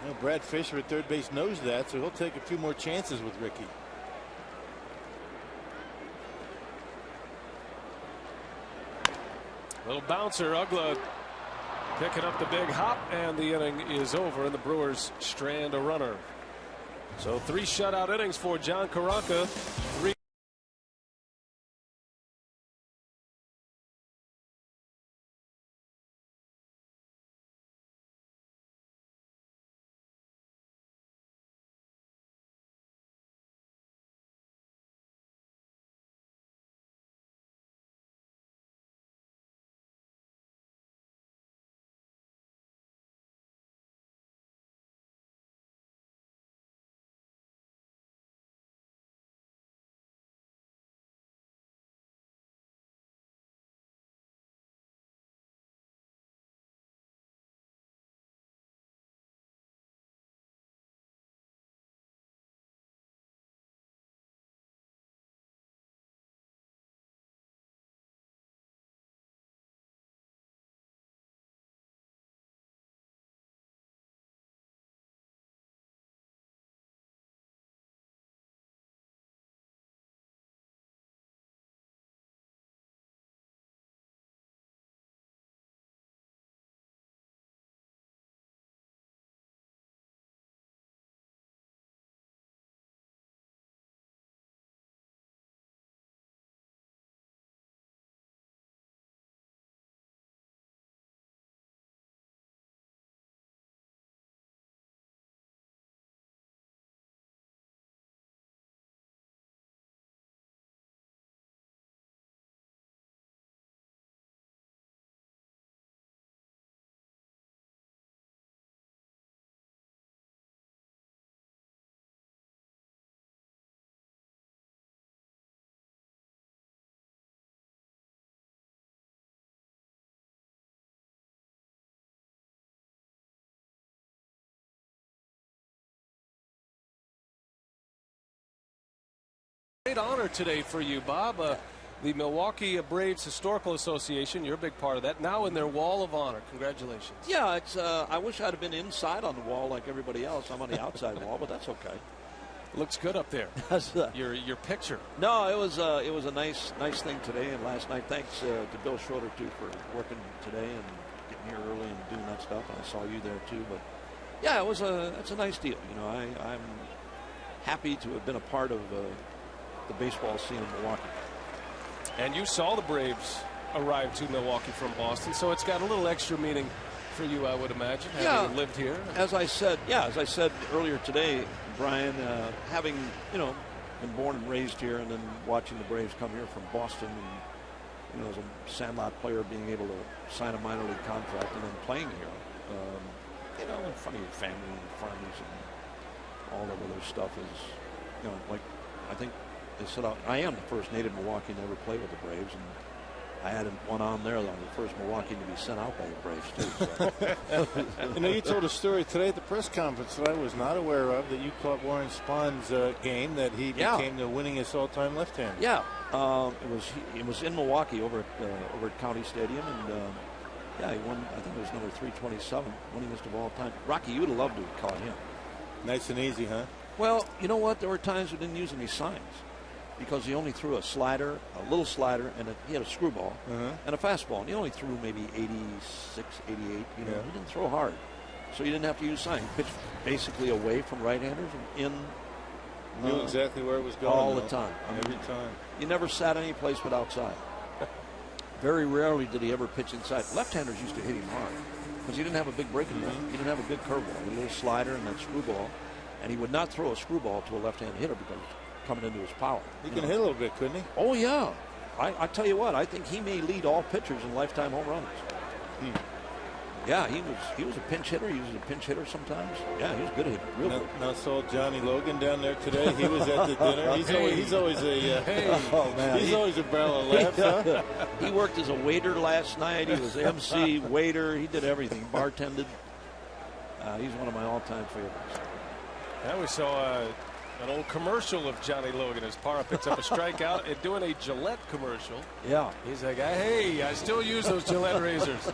You know, Brad Fisher at third base knows that, so he'll take a few more chances with Ricky. Little bouncer, Ugla picking up the big hop, and the inning is over, and the Brewers strand a runner. So 3 shutout innings for John Karanka. 3. Great honor today for you, Bob. The Milwaukee Braves Historical Association, you're a big part of that, now in their wall of honor. Congratulations. Yeah, it's. I wish I'd have been inside on the wall like everybody else. I'm on the outside wall, but that's okay. Looks good up there. Your picture. No, it was a nice thing today and last night. Thanks to Bill Schroeder too for working today and getting here early and doing that stuff. And I saw you there too. But yeah, it's a nice deal. You know, I'm happy to have been a part of the baseball scene in Milwaukee. And you saw the Braves arrive to Milwaukee from Boston, so it's got a little extra meaning for you, I would imagine, having lived here. As I said earlier today, Brian, having been born and raised here, and then watching the Braves come here from Boston, and as a Sandlot player, being able to sign a minor league contract and then playing here, in front of your family and friends and all that other stuff is, like I think. They said I am the first native Milwaukeean to ever play with the Braves, and I had one on there. I'm the first Milwaukeean to be sent out by the Braves too. So. You told a story today at the press conference that I was not aware of, that you caught Warren Spahn's game, that he became the winningest all-time left-hander. Yeah, it was in Milwaukee over at County Stadium, and he won. I think it was number 327, winningest of all time. Rocky, you would have loved to have caught him. Nice and easy, huh? Well, you know what? There were times we didn't use any signs, because he only threw a slider, a little slider, and he had a screwball and a fastball. And he only threw maybe 86, 88. He didn't throw hard. So you didn't have to use sign. He pitched basically away from right-handers and in. Knew exactly where it was going. All the time. Every time. You never sat any place but outside. Very rarely did he ever pitch inside. Left-handers used to hit him hard because he didn't have a big breaking ball. He didn't have a big curveball. A little slider and that screwball. And he would not throw a screwball to a left-handed hitter because coming into his power. He can hit a little bit, couldn't he? Oh, yeah. I tell you what, I think he may lead all pitchers in lifetime home runs. Yeah, he was a pinch hitter. He was a pinch hitter sometimes. Yeah, he was good at real good. Now saw Johnny Logan down there today. He was at the dinner. He's always a barrel of laughs. Huh? He worked as a waiter last night. He was MC, waiter. He did everything. Bartended. He's one of my all-time favorites. Now we saw an old commercial of Johnny Logan as Parra picks up a strikeout and doing a Gillette commercial. Yeah. He's like, hey, I still use those Gillette razors.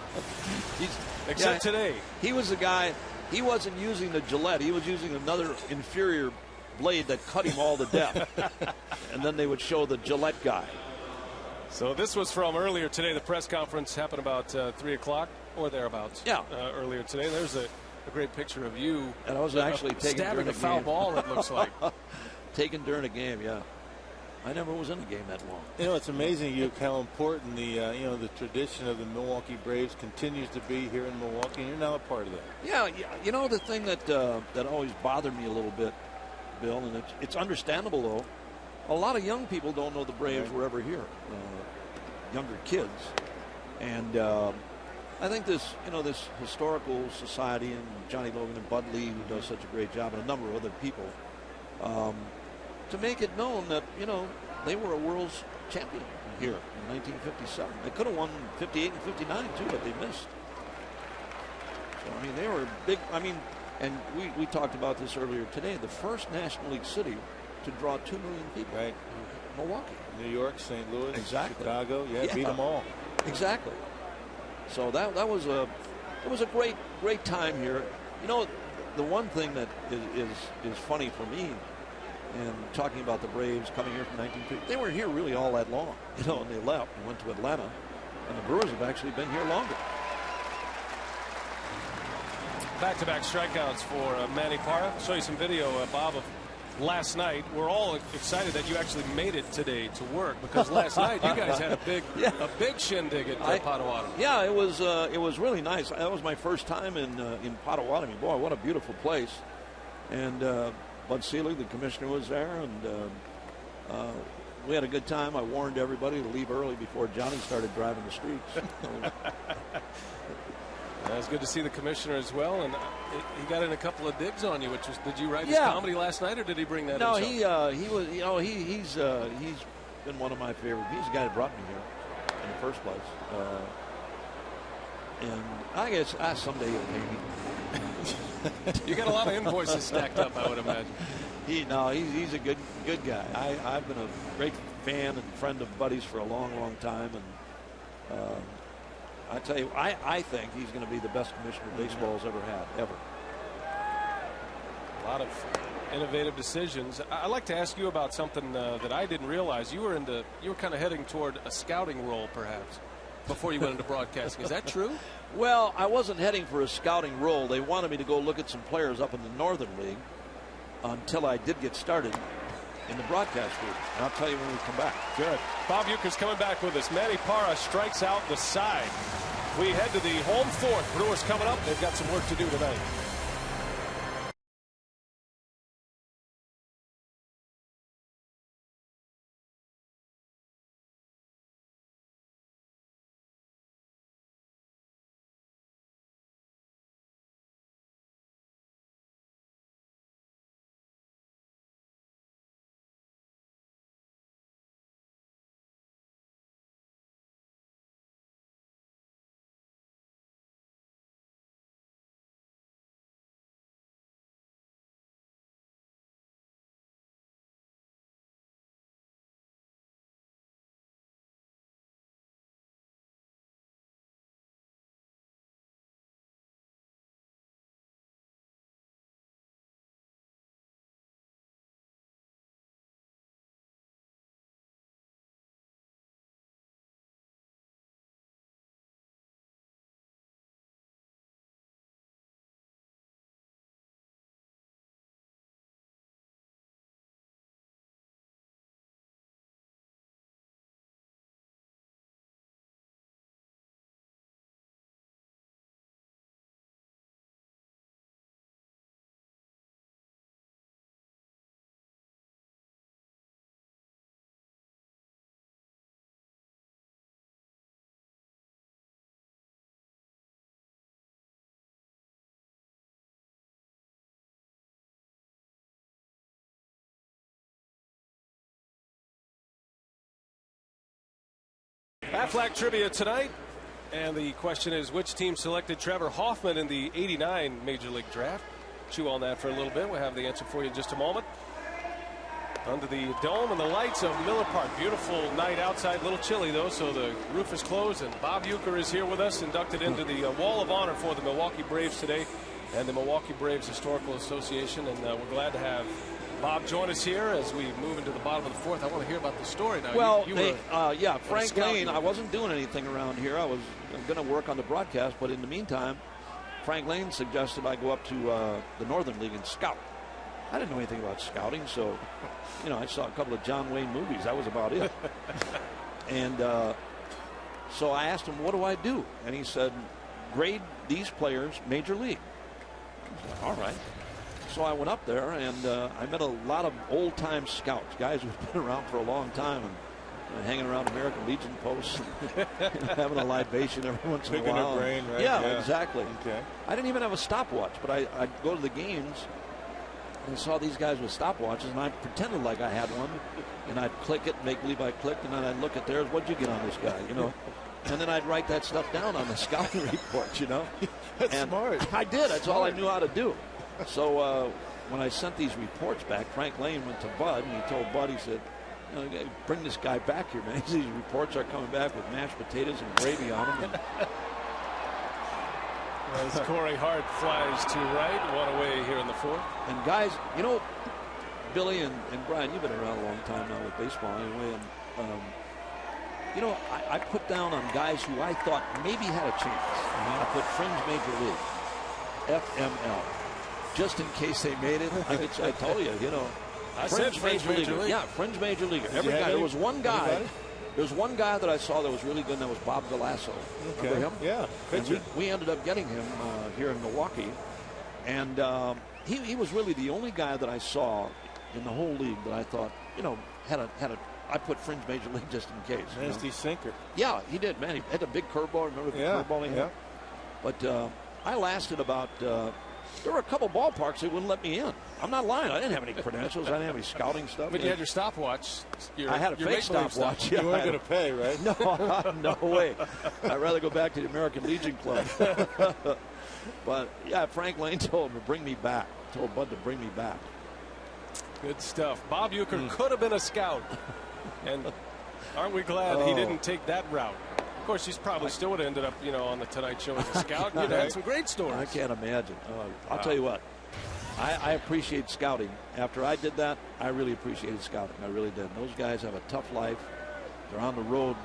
Except today. He was the guy, he wasn't using the Gillette. He was using another inferior blade that cut him all to death. And then they would show the Gillette guy. So this was from earlier today. The press conference happened about 3 o'clock or thereabouts. Yeah. Earlier today. There's a great picture of you. And I was actually taking stabbing a foul ball, it looks like. Taken during a game, yeah. I never was in a game that long. You know, it's amazing, Luke, how important the the tradition of the Milwaukee Braves continues to be here in Milwaukee, and you're now a part of that. Yeah, you know, the thing that always bothered me a little bit, Bill, and it's understandable though. A lot of young people don't know the Braves were ever here, younger kids, and I think this historical society and Johnny Logan and Bud Lee, who does such a great job, and a number of other people, to make it known that they were a world's champion here in 1957. They could have won 58 and 59 too, but they missed. So I mean, they were big. I mean, and we talked about this earlier today. The first National League city to draw 2 million people. Right. Milwaukee. New York, St. Louis, exactly. Chicago, beat them all. Exactly. So that was a great time here. You know, the one thing that is funny for me, and talking about the Braves coming here from 1950, they weren't here really all that long, and they left and went to Atlanta, and the Brewers have actually been here longer. Back-to-back strikeouts for Manny Parra. Show you some video, Bob, of last night. We're all excited that you actually made it today to work, because last night you guys had a big shindig at Potawatomi. Yeah, it was really nice. That was my first time in Potawatomi. Boy, what a beautiful place. And Bud Selig, the commissioner, was there, and we had a good time. I warned everybody to leave early before Johnny started driving the streets. It was good to see the commissioner as well, and he got in a couple of digs on you. Did you write his comedy last night, or did he bring that? No, himself? he was. He's been one of my favorite. He's the guy that brought me here in the first place. And I guess someday he'll pay me. You got a lot of invoices stacked up, I would imagine. He's a good guy. I've been a great fan and friend of Buddy's for a long time, and I tell you, I think he's going to be the best commissioner baseball's ever had, ever. A lot of innovative decisions. I'd like to ask you about something that I didn't realize. You were kind of heading toward a scouting role, perhaps, before you went into broadcasting. Is that true? Well, I wasn't heading for a scouting role. They wanted me to go look at some players up in the Northern League until I did get started in the broadcast group. And I'll tell you when we come back. Good. Bob Uecker's coming back with us. Manny Parra strikes out the side. We head to the home fourth. Brewers coming up. They've got some work to do tonight. Aflac trivia tonight, and the question is, which team selected Trevor Hoffman in the '89 Major League Draft? chew on that for a little bit. We'll have the answer for you in just a moment. Under the dome and the lights of Miller Park. Beautiful night outside. A little chilly, though, so the roof is closed. And Bob Uecker is here with us, inducted into the Wall of Honor for the Milwaukee Braves today and the Milwaukee Braves Historical Association. And we're glad to have Bob join us here as we move into the bottom of the fourth. I want to hear about the story now. Well, Frank Lane, I wasn't doing anything around here. I was going to work on the broadcast, but in the meantime, Frank Lane suggested I go up to the Northern League and scout. I didn't know anything about scouting, so, I saw a couple of John Wayne movies. That was about it. And so I asked him, what do I do? And he said, grade these players Major League. I said, all right. So I went up there, and I met a lot of old-time scouts, guys who've been around for a long time and hanging around American Legion posts and having a libation every once in a while. Picking their brain, right? Yeah, exactly. Okay. I didn't even have a stopwatch, but I'd go to the games and I saw these guys with stopwatches, and I pretended like I had one, and I'd click it, make believe I clicked, and then I'd look at theirs. What'd you get on this guy? And then I'd write that stuff down on the scouting report. That's smart. I did. That's all I knew how to do. So when I sent these reports back, Frank Lane went to Bud, and he told Bud, he said, bring this guy back here, man. These reports are coming back with mashed potatoes and gravy on them. As Corey Hart flies to right, one away here in the fourth. And guys, Billy and Brian, you've been around a long time now with baseball anyway. And, I put down on guys who I thought maybe had a chance. I put fringe major league, FML, just in case they made it. I told you, I said fringe major league. Yeah, fringe major league. Every guy. There was one guy. Anybody? There's one guy that I saw that was really good, and that was Bob Galasso. Okay. Remember him? Yeah. And we ended up getting him here in Milwaukee. And he was really the only guy that I saw in the whole league that I thought, I put fringe major league just in case. Nasty sinker. Yeah, he did, man. He had a big curveball. Remember the curveball he had? Yeah. But I lasted about there were a couple ballparks that wouldn't let me in. I'm not lying. I didn't have any credentials. I didn't have any scouting stuff. But you had your stopwatch. I had a fake stopwatch. Yeah, you weren't going to pay, right? No way. I'd rather go back to the American Legion Club. But, yeah, Frank Lane told him to bring me back. Told Bud to bring me back. Good stuff. Bob Uecker could have been a scout. And aren't we glad he didn't take that route? Of course, he's probably still would have ended up, on the Tonight Show as a scout. You'd have had some great stories. I can't imagine. I'll tell you what. I appreciate scouting. After I did that, I really appreciated scouting. I really did. Those guys have a tough life. They're on the road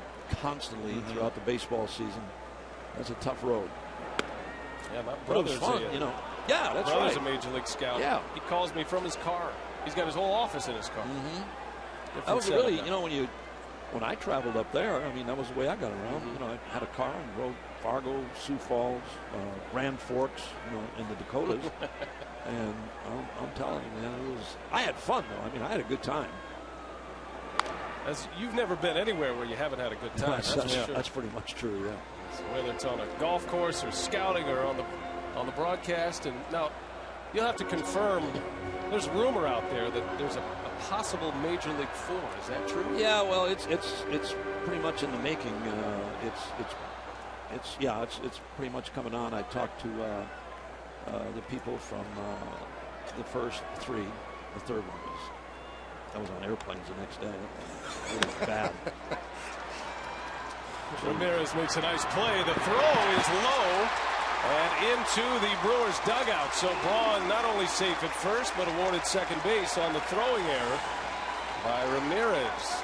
constantly throughout the baseball season. That's a tough road. Yeah, my But it was brother's fun, Yeah, that's brother's right. a major league scout. Yeah. He calls me from his car. He's got his whole office in his car. That was really, when I traveled up there, that was the way I got around. I had a car and rode Fargo, Sioux Falls, Grand Forks, in the Dakotas. And I'm telling you, man, I had fun, though. I had a good time. You've never been anywhere where you haven't had a good time. That's pretty much true, yeah. So whether it's on a golf course or scouting or on the broadcast. And now, you'll have to confirm, there's rumor out there that there's a possible Major League 4. Is that true? Yeah, well, it's pretty much in the making. It's pretty much coming on. I talked to the people from the first three. The third one was on airplanes the next day. It was bad. Ramirez makes a nice play. The throw is low and into the Brewers dugout. So Braun not only safe at first, but awarded second base on the throwing error by Ramirez.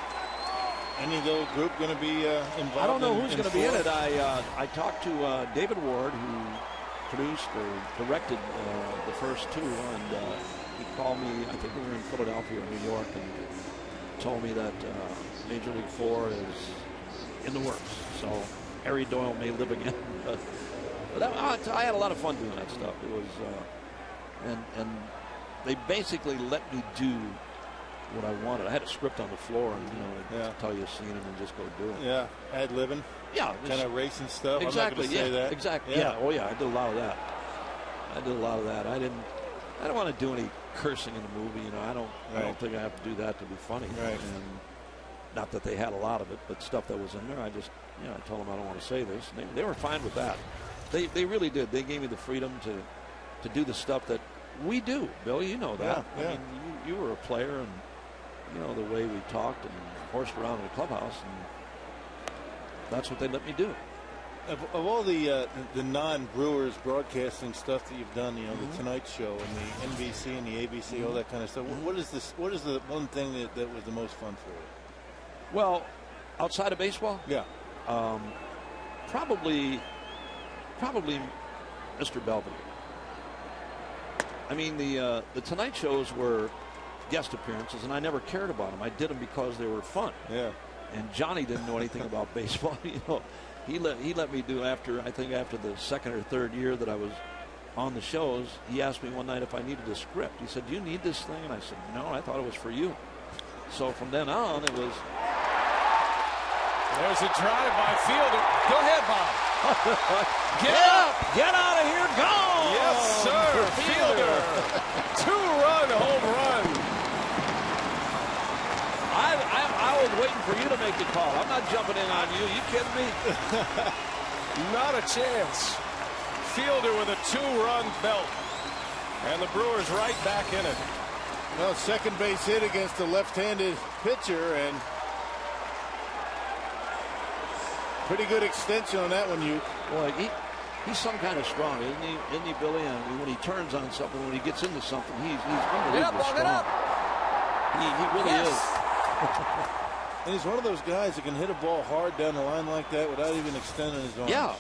Any little group going to be involved? I don't know who's going to be in it. I talked to David Ward, who produced or directed the first two, and he called me. I think we were in Philadelphia or New York, and told me that Major League 4 is in the works. So Harry Doyle may live again. But I had a lot of fun doing that stuff. It was, and they basically let me do what I wanted. I had a script on the floor, and tell you a scene and then just go do it. Yeah, ad-libbing. Yeah, kind of racing stuff. Exactly. I'm not gonna say that. Exactly. Yeah. Oh yeah, I did a lot of that. I don't want to do any cursing in the movie. I don't think I have to do that to be funny. Right. And not that they had a lot of it, but stuff that was in there, I just, I told them I don't want to say this. And they were fine with that. They really did. They gave me the freedom to do the stuff that We do, Bill. You know that. Yeah. I mean, you were a player, and you know the way we talked and horsed around in the clubhouse, and that's what they let me do. Of all the non-Brewers broadcasting stuff that you've done, you know, the Tonight Show and the NBC and the ABC, all that kind of stuff. What is this? What is the one thing that was the most fun for you? Well, outside of baseball, yeah, probably Mr. Belvedere. I mean, the Tonight Shows were guest appearances, and I never cared about them. I did them because they were fun. Yeah. And Johnny didn't know anything about baseball. You know, he let me do after the second or third year that I was on the shows. He asked me one night if I needed a script. He said, "Do you need this thing?" And I said, "No, I thought it was for you." So from then on, it was. There's a drive by Fielder. Go ahead, Bob. Get up! Get out of here! Go! Yes, sir. Fielder. 2-run home run. I was waiting for you to make the call. I'm not jumping in on you. You kidding me? Not a chance. Fielder with a 2-run belt. And the Brewers right back in it. Well, second base hit against a left-handed pitcher, and pretty good extension on that one, you. Boy, he's some kind of strong, isn't he, Billy? And when he turns on something, when he gets into something, he's unbelievably strong. He really is. And he's one of those guys that can hit a ball hard down the line like that without even extending his arms. Yeah,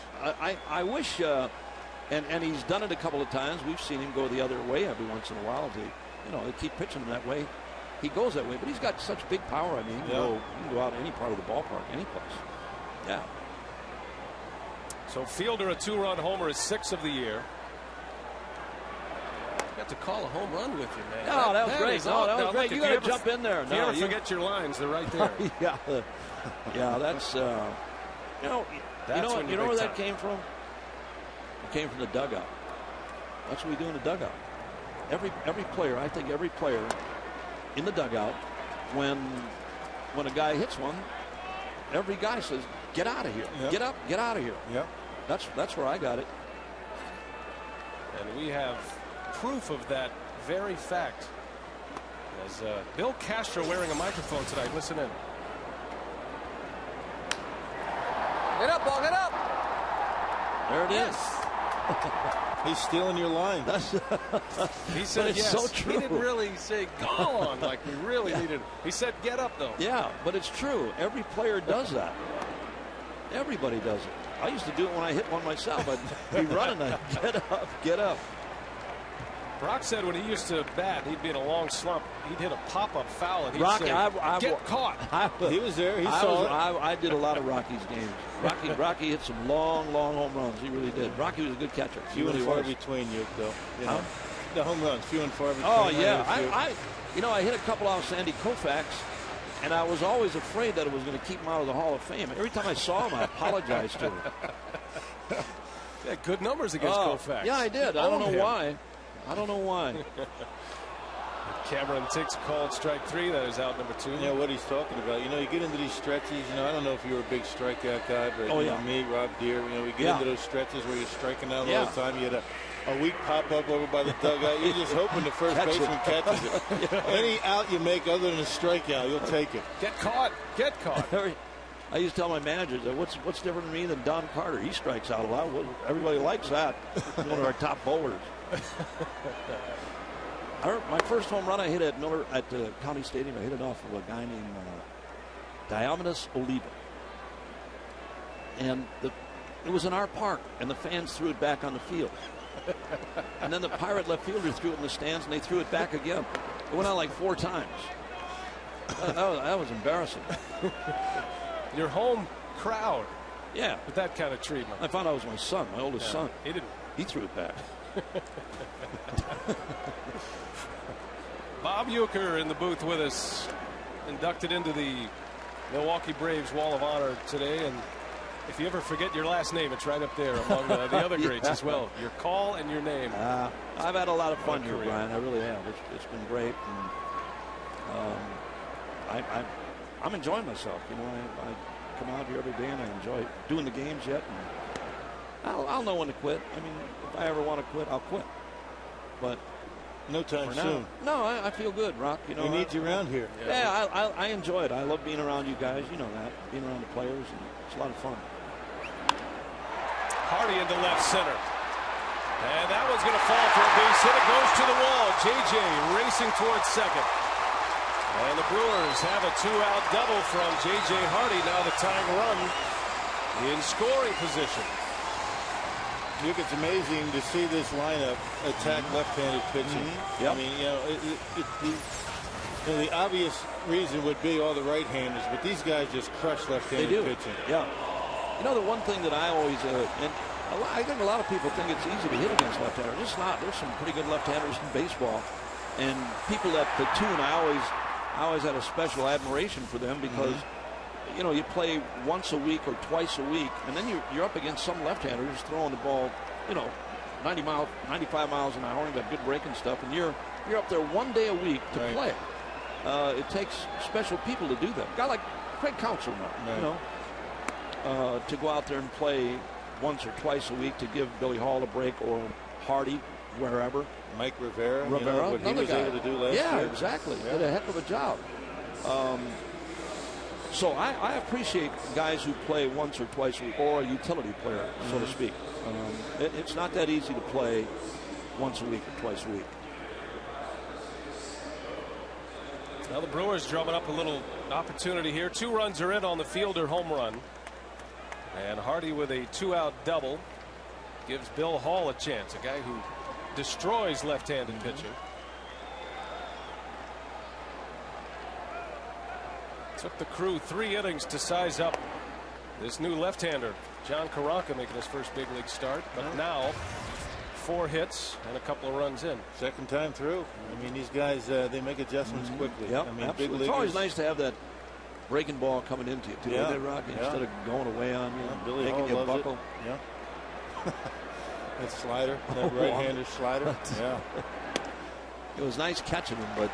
I wish, and he's done it a couple of times. We've seen him go the other way every once in a while. They keep pitching him that way. He goes that way, but he's got such big power. I mean, you can go out any part of the ballpark, any place. Yeah. So Fielder, a 2-run homer, is 6th of the year. You got to call a home run with you, man. No, that was great. No, that was great. You got to jump in there. If you ever forget your lines, they're right there. Yeah, that's you know where that came from? It came from the dugout. That's what we do in the dugout. Every player, I think every player in the dugout, when a guy hits one, every guy says, "Get out of here! Yep. Get up! Get out of here!" Yep. That's where I got it. And we have proof of that very fact. As Bill Castro wearing a microphone tonight. Listen in. Get up, ball! Get up! There it is. He's stealing your line. He said yes. So true. He didn't really say go on like we really needed. He said get up though. Yeah, but it's true. Every player does that. Everybody does it. I used to do it when I hit one myself. I'd be running. I'd get up, get up. Brock said when he used to bat, he'd be in a long slump. He'd hit a pop-up foul, and he'd Rocky, say, get caught. He was there. He saw it. I did a lot of Rocky's games. Rocky hit some long home runs. He really did. Rocky was a good catcher. Few and far between, you though. You know, the home runs, few and far between. Oh yeah, I hit a couple off Sandy Koufax, and I was always afraid that it was going to keep him out of the Hall of Fame. Every time I saw him, I apologized to him. Yeah, good numbers against Koufax. Yeah, I did. I don't know why. Cameron takes a called strike 3. That is out number 2. Yeah, what he's talking about. You know, you get into these stretches. You know, I don't know if you're a big strikeout guy, but me, Rob Deere, you know, we get into those stretches where you're striking out all the time. You had a weak pop up over by the dugout. You're just hoping the first baseman catches it. Any out you make other than a strikeout, you'll take it. Get caught. Get caught. I used to tell my managers, what's different than me than Don Carter? He strikes out a lot. Well, everybody likes that. He's one of our top bowlers. My first home run I hit at Miller at the County Stadium. I hit it off of a guy named Diomedes Oliva, and it was in our park, and the fans threw it back on the field. And then the Pirate left fielder threw it in the stands, and they threw it back again. It went out like 4 times. That was embarrassing. Your home crowd. Yeah, with that kind of treatment. I found out it was my son, my oldest son. He threw it back. Bob Uecker in the booth with us, inducted into the Milwaukee Braves Wall of Honor today. And if you ever forget your last name, it's right up there among the other greats as well. Your call and your name. I've had a lot of fun here, Brian. I really have. It's been great. And I'm enjoying myself. You know, I come out here every day and I enjoy doing the games yet. And I'll know when to quit. I mean, if I ever want to quit, I'll quit. But No time soon. No, I feel good, Rock. You know, we need you around here. Yeah, I enjoy it. I love being around you guys. You know that. Being around the players, and it's a lot of fun. Hardy into left center. And that one's going to fall for a base hit. It goes to the wall. J.J. racing towards second. And the Brewers have a 2-out double from J.J. Hardy. Now the tying run in scoring position. Look, it's amazing to see this lineup attack left-handed pitching. Yep. I mean, you know, the obvious reason would be all the right-handers, but these guys just crush left-handed pitching. Yeah. You know, the one thing that I always I think a lot of people think it's easy to hit against left-handers. It's not. There's some pretty good left-handers in baseball, and people that platoon, I always had a special admiration for them because. You know, you play once a week or twice a week, and then you're up against some left-hander who's throwing the ball, you know, 95 miles an hour, and got good breaking stuff, and you're up there one day a week to play. It takes special people to do that. A guy like Craig Counsell, you know, to go out there and play once or twice a week to give Billy Hall a break or Hardy, wherever. Mike Rivera, you know, what he was able to do last year. Yeah, exactly. Did a heck of a job. So I appreciate guys who play once or twice a week, or a utility player, so to speak. It's not that easy to play once a week or twice a week. Now the Brewers drumming up a little opportunity here. 2 runs are in on the Fielder home run. And Hardy with a 2-out double gives Bill Hall a chance, a guy who destroys left-handed pitching. Took the Crew 3 innings to size up this new left-hander. John Karanka making his first big league start, but now 4 hits and a couple of runs in. Second time through. I mean, these guys, they make adjustments quickly. Yep, I mean, big leaguers. It's always nice to have that breaking ball coming into you, too. Yeah. Rock, instead of going away on you, Billy making Hall you buckle. Yeah. That slider, that right-hander slider. Yeah. It was nice catching him, but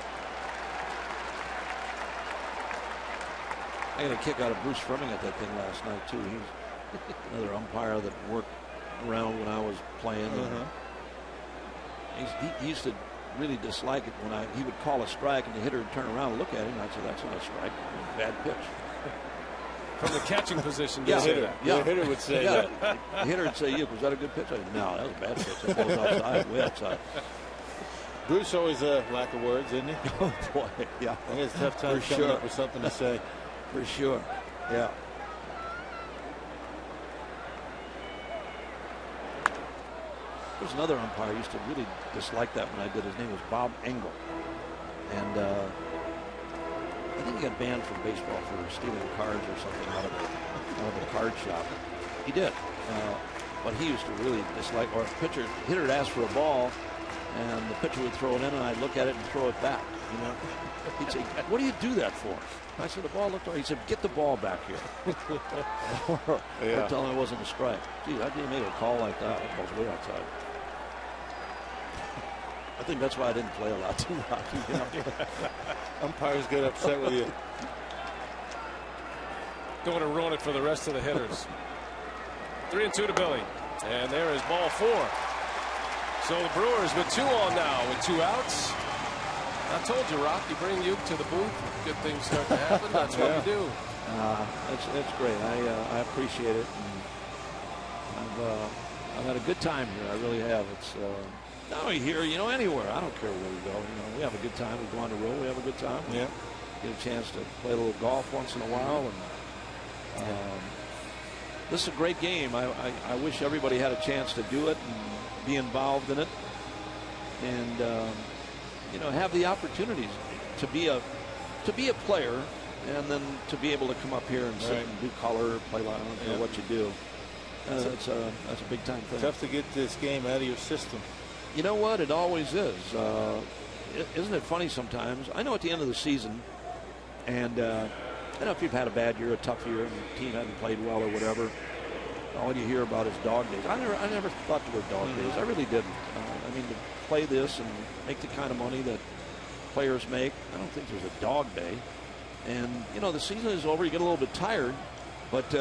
I got a kick out of Bruce Fleming at that thing last night, too. He's another umpire that worked around when I was playing. He used to really dislike it when he would call a strike and the hitter would turn around and look at him. And I'd say, that's not a strike. Bad pitch. From the catching position, the hitter would say that. The hitter would say, was that a good pitch? I said, no, that was a bad pitch. That goes outside, way outside. Bruce always a lack of words, isn't he? Oh, boy. Yeah. I guess tough time coming up with something to say. For sure. Yeah. There's another umpire I used to really dislike that when I did. His name was Bob Engel. And I think he got banned from baseball for stealing cards or something out of a card shop. He did. But he used to really dislike, or hitter would ask for a ball, and the pitcher would throw it in, and I'd look at it and throw it back. You know, he'd say, "What do you do that for?" I said, "The ball looked all right." He said, "Get the ball back here." Or tell him it wasn't a strike. Gee, I didn't make a call like that. That ball's way outside. I think that's why I didn't play a lot too much. You know? Umpires get upset with you. Don't want to ruin it for the rest of the hitters. 3-2 to Billy. And there is ball 4. So the Brewers with 2 on now with 2 outs. I told you, Rock, you bring Uke to the booth, good things start to happen. That's what you do. That's great. I appreciate it. And I've had a good time here. I really have. It's not only here, you know, anywhere. I don't care where we go. You know, we have a good time. We go on the road. We have a good time. Yeah. Get a chance to play a little golf once in a while. And this is a great game. I wish everybody had a chance to do it and be involved in it, and you know, have the opportunities to be a player, and then to be able to come up here and sit and do color, play. I don't care what you do. That's a big time thing. Tough to get this game out of your system. You know what? It always is. Isn't it funny sometimes? I know at the end of the season, and I know if you've had a bad year, a tough year, and the team hasn't played well or whatever, all you hear about is dog days. I never thought there were dog days. I really didn't. I mean, to play this and make the kind of money that players make, I don't think there's a dog day. And, you know, the season is over. You get a little bit tired, but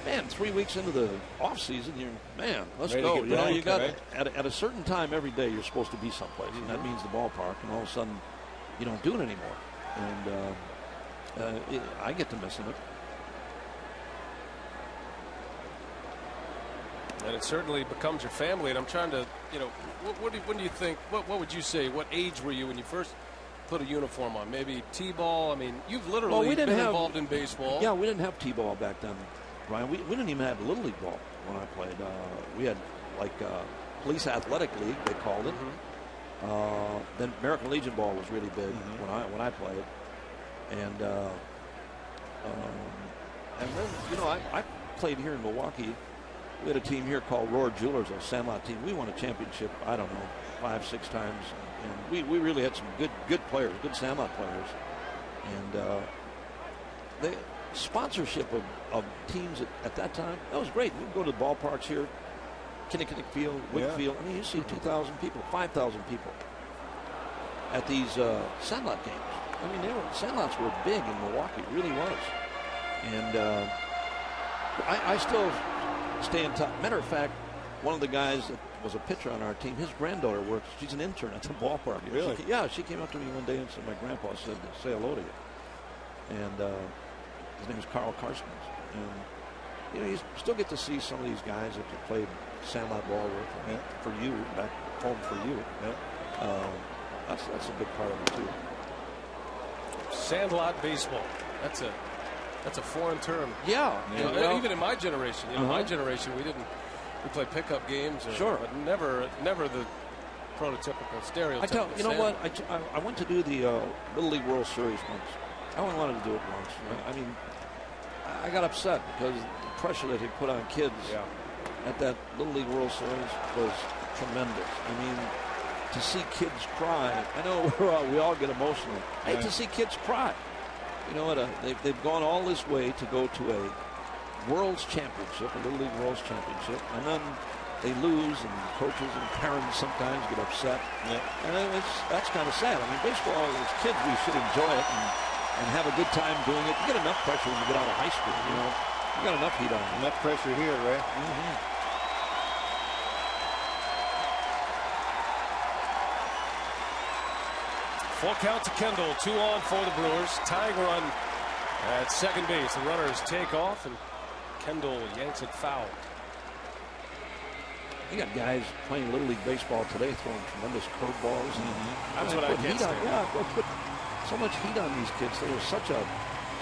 man, 3 weeks into the off season, let's Ready to go. get You know, back, you got right? at a certain time every day you're supposed to be someplace, and that means the ballpark. And all of a sudden, you don't do it anymore, and I get to missing it. And it certainly becomes your family. And I'm trying to, when do you think? What would you say? What age were you when you first put a uniform on? Maybe T-ball. I mean, you've literally been involved in baseball. Yeah, we didn't have T-ball back then, Brian. We didn't even have Little League ball when I played. We had Police Athletic League, they called it. Then American Legion ball was really big when I played, and then I played here in Milwaukee. We had a team here called Roar Jewelers, a Sandlot team. We won a championship, I don't know, 5-6 times. And we really had some good players, good Sandlot players. And the sponsorship of teams at that time, that was great. We'd go to the ballparks here, Kinnikinnick Field, Wickfield. I mean, you see 2,000 people, 5,000 people at these Sandlot games. I mean, Sandlots were big in Milwaukee, it really was. And I still stay in touch. Matter of fact, one of the guys that was a pitcher on our team, his granddaughter works. She's an intern at the ballpark. Really? She came up to me one day and said, "My grandpa said to say hello to you." And his name is Carl Carstens. And you still get to see some of these guys that you played Sandlot ball with for you, back home for you. That's a big part of it too. Sandlot baseball. That's a foreign term. Yeah. Even in my generation, my generation, we played pickup games. But never the prototypical stereotype. I went to do the Little League World Series once. I only wanted to do it once. I mean, I got upset because the pressure that he put on kids at that Little League World Series was tremendous. I mean, to see kids cry. I know we all get emotional. I hate to see kids cry. They've gone all this way to go to a World's Championship, a Little League World's Championship, and then they lose, and coaches and parents sometimes get upset. And that's kind of sad. I mean, baseball, as kids, we should enjoy it and have a good time doing it. You get enough pressure when you get out of high school. You got enough heat on you. Enough pressure here, right? Full count to Kendall, 2 on for the Brewers. Tying run at second base. The runners take off, and Kendall yanks it foul. You got guys playing Little League baseball today throwing tremendous curveballs. That's what I can't stand. Put so much heat on these kids. There was such a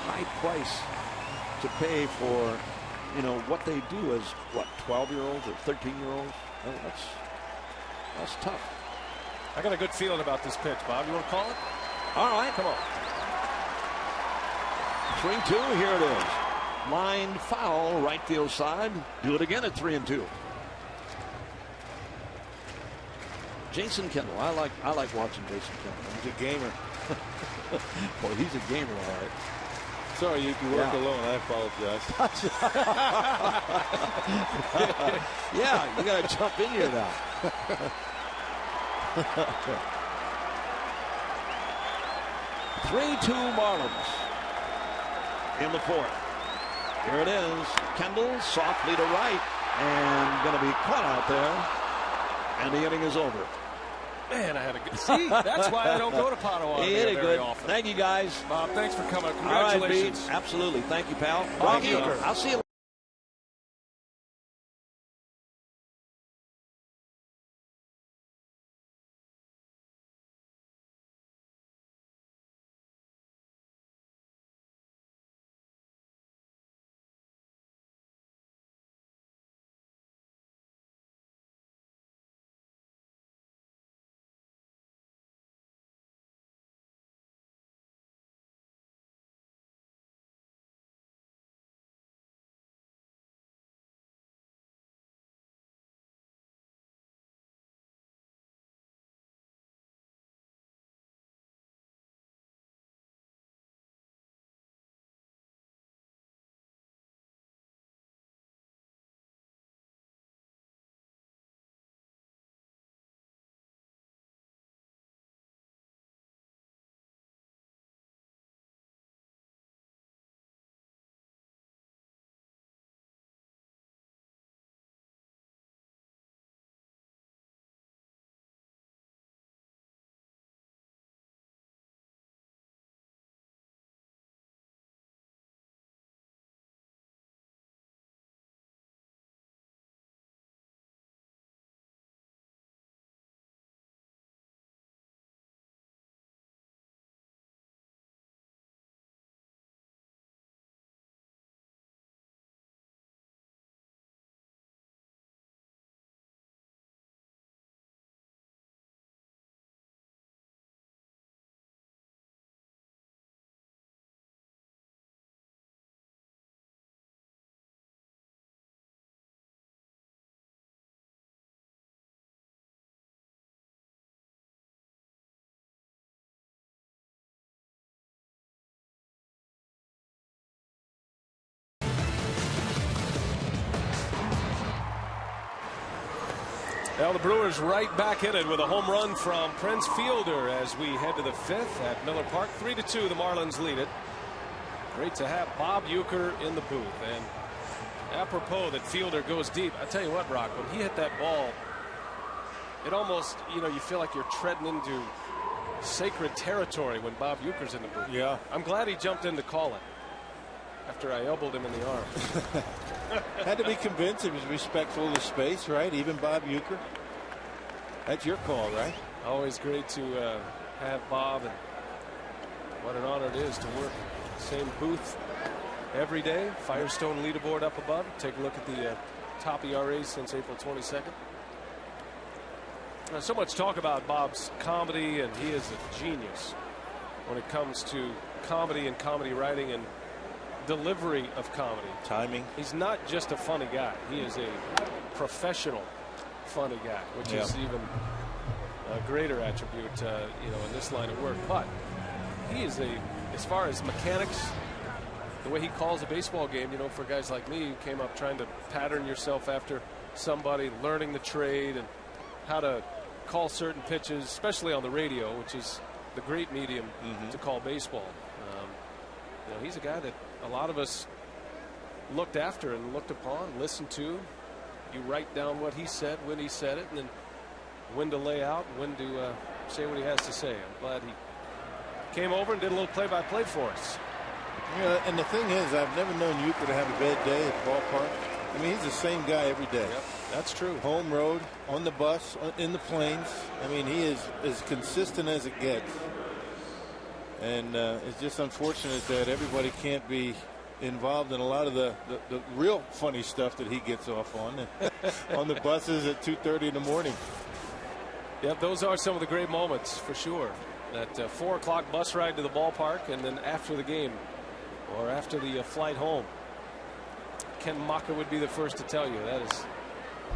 high price to pay for, what they do as 12-year-olds or 13-year-olds. That's tough. I got a good feeling about this pitch, Bob. You want to call it? All right. Come on. 3-2. Here it is. Line foul, right field side. Do it again at 3-2. Jason Kendall. I like watching Jason Kendall. He's a gamer. Boy, he's a gamer, all right. Sorry, you work alone. I apologize. Yeah, you got to jump in here now. 3-2 Marlins in the fourth. Here it is. Kendall softly to right and going to be caught out there. And the inning is over. Man, I had a good. See, that's why I don't go to Potawatomi very often. Thank you, guys. Bob, thanks for coming. Congratulations. All right, absolutely. Thank you, pal. Thank you. I'll see you. Well, the Brewers right back in it with a home run from Prince Fielder as we head to the 5th at Miller Park. 3-2, the Marlins lead it. Great to have Bob Uecker in the booth. And apropos that Fielder goes deep, I tell you what, Brock, when he hit that ball, it almost, you feel like you're treading into sacred territory when Bob Uecker's in the booth. Yeah. I'm glad he jumped in to call it after I elbowed him in the arm. Had to be convinced he was respectful of the space, right? Even Bob Uecker. That's your call, right? Always great to have Bob, and what an honor it is to work same booth every day. Firestone leaderboard up above. Take a look at the top ERAs since April 22nd. So much talk about Bob's comedy, and he is a genius when it comes to comedy and comedy writing and delivery of comedy. Timing. He's not just a funny guy. He is a professional funny guy, which is even a greater attribute, in this line of work. But he is as far as mechanics, the way he calls a baseball game, for guys like me who came up trying to pattern yourself after somebody, learning the trade and how to call certain pitches, especially on the radio, which is the great medium to call baseball. He's a guy that a lot of us looked after and looked upon, listened to. You write down what he said, when he said it, and then when to lay out, when to say what he has to say. I'm glad he came over and did a little play-by-play for us. And the thing is, I've never known Uecker to have a bad day at the ballpark. I mean, he's the same guy every day. Yep, that's true. Home road, on the bus, in the planes. I mean, he is as consistent as it gets. And it's just unfortunate that everybody can't be involved in a lot of the real funny stuff that he gets off on the buses at 2:30 in the morning. Yep, those are some of the great moments for sure. That 4 o'clock bus ride to the ballpark, and then after the game or after the flight home. Ken Maka would be the first to tell you that is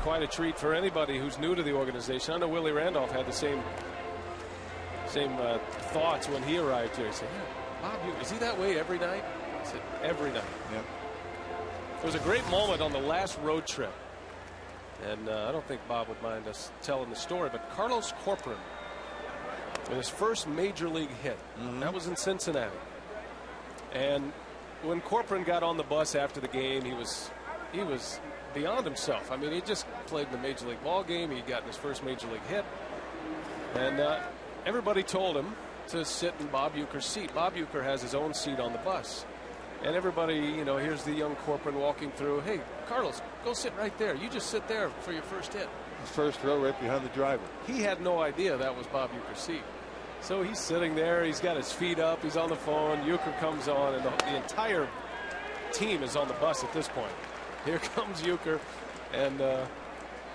quite a treat for anybody who's new to the organization. I know Willie Randolph had the same thoughts when he arrived here. He said, Bob, is he that way every night? I said, every night. Yeah. It was a great moment on the last road trip. And I don't think Bob would mind us telling the story, but Carlos Corcoran, in his first major league hit, that was in Cincinnati. And when Corcoran got on the bus after the game, he was beyond himself. I mean, he just played in the major league ball game. He'd gotten his first major league hit. And everybody told him to sit in Bob Uecker's seat. Bob Uecker has his own seat on the bus. And everybody, here's the young Corcoran walking through. Hey, Carlos, go sit right there. You just sit there for your first hit. The first row right behind the driver. He had no idea that was Bob Uecker's seat. So he's sitting there. He's got his feet up. He's on the phone. Uecker comes on, and the entire team is on the bus at this point. Here comes Uecker, and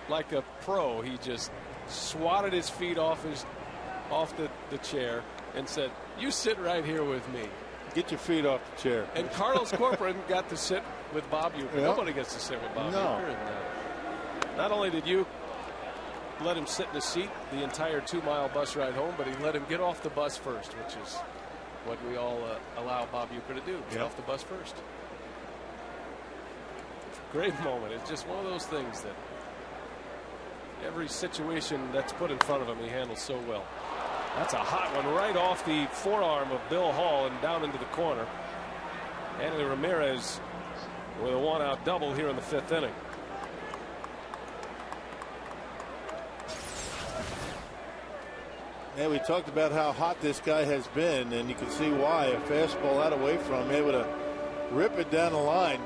like a pro, he just swatted his feet off the chair and said, "You sit right here with me. Get your feet off the chair." And Carlos Corcoran got to sit with Bob Uecker. Yep. Nobody gets to sit with Bob Uecker. And, not only did you let him sit in his seat the entire 2-mile bus ride home, but he let him get off the bus first, which is what we all allow Bob Uecker to do. Get off the bus first. Great moment. It's just one of those things that every situation that's put in front of him, he handles so well. That's a hot one right off the forearm of Bill Hall and down into the corner. Anthony Ramirez with a 1-out double here in the 5th inning. Yeah, we talked about how hot this guy has been, and you can see why. A fastball out away from him, able to rip it down the line.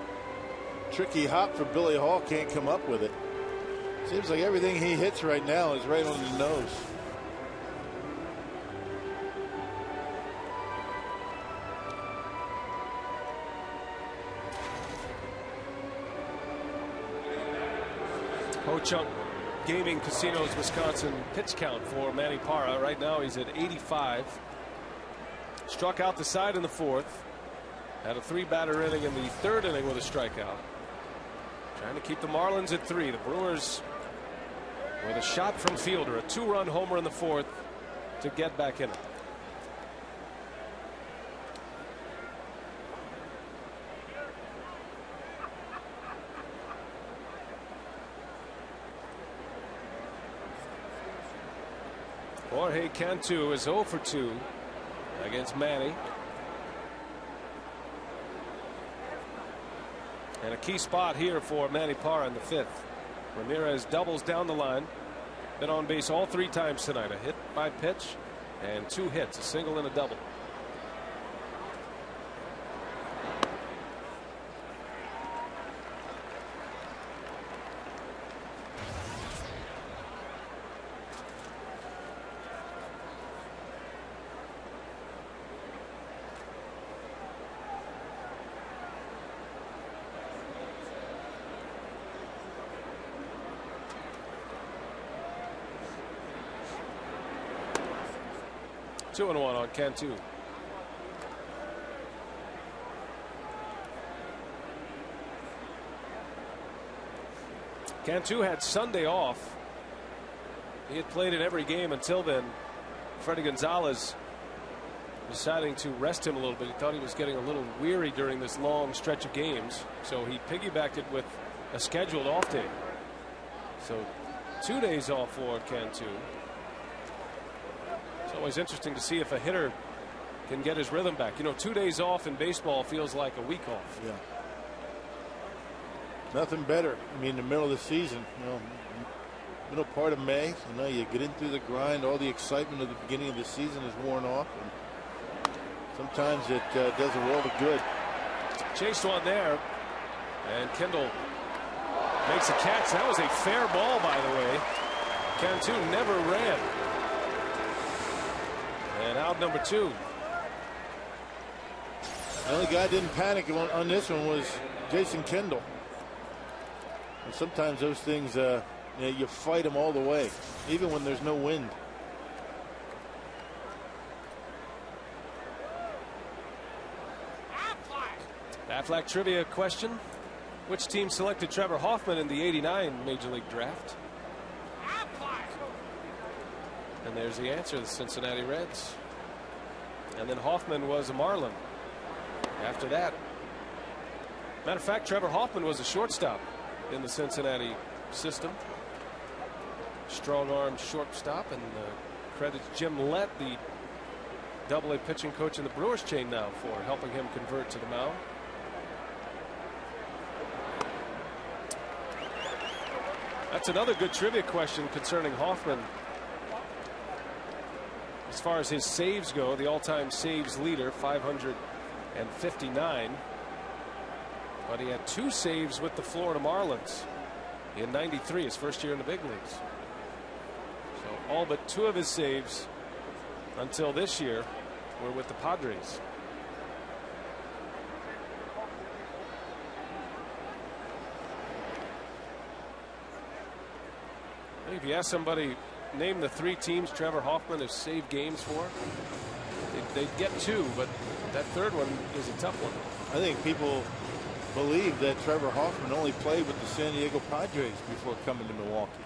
Tricky hop for Billy Hall, can't come up with it. Seems like everything he hits right now is right on the nose. Ho-Chunk Gaming Casinos Wisconsin pitch count for Manny Parra. Right now he's at 85. Struck out the side in the 4th. Had a 3-batter inning in the 3rd inning with a strikeout. Trying to keep the Marlins at 3. The Brewers with a shot from Fielder, a 2-run homer in the 4th to get back in it. Jorge Cantu is 0 for 2 against Manny. And a key spot here for Manny Parra in the 5th. Ramirez doubles down the line. Been on base all 3 times tonight. A hit by pitch and 2 hits, a single and a double. Two and 1 on Cantu. Cantu had Sunday off. He had played in every game until then. Freddie Gonzalez deciding to rest him a little bit. He thought he was getting a little weary during this long stretch of games, so he piggybacked it with a scheduled off day. So 2 days off for Cantu. It's always interesting to see if a hitter can get his rhythm back. You know, 2 days off in baseball feels like a week off. Yeah. Nothing better. I mean, in the middle of the season, you know, middle part of May, you know, you get into the grind, all the excitement of the beginning of the season is worn off. And sometimes it does a world of good. Chased one there, and Kendall makes a catch. That was a fair ball, by the way. Cantu never ran. And out number 2. The only guy didn't panic on this one was Jason Kendall. And sometimes those things, you know, you fight them all the way, even when there's no wind. Aflac trivia question. Which team selected Trevor Hoffman in the '89 Major League Draft? And there's the answer, the Cincinnati Reds. And then Hoffman was a Marlin after that. Matter of fact, Trevor Hoffman was a shortstop in the Cincinnati system. Strong-arm shortstop, and credits Jim Lett, the Double-A pitching coach in the Brewers chain now, for helping him convert to the mound. That's another good trivia question concerning Hoffman. As far as his saves go, the all-time saves leader, 559. But he had 2 saves with the Florida Marlins in '93, his first year in the big leagues. So all but 2 of his saves until this year were with the Padres. If you ask somebody, name the 3 teams Trevor Hoffman has saved games for, they'd get 2, but that third one is a tough one. I think people believe that Trevor Hoffman only played with the San Diego Padres before coming to Milwaukee.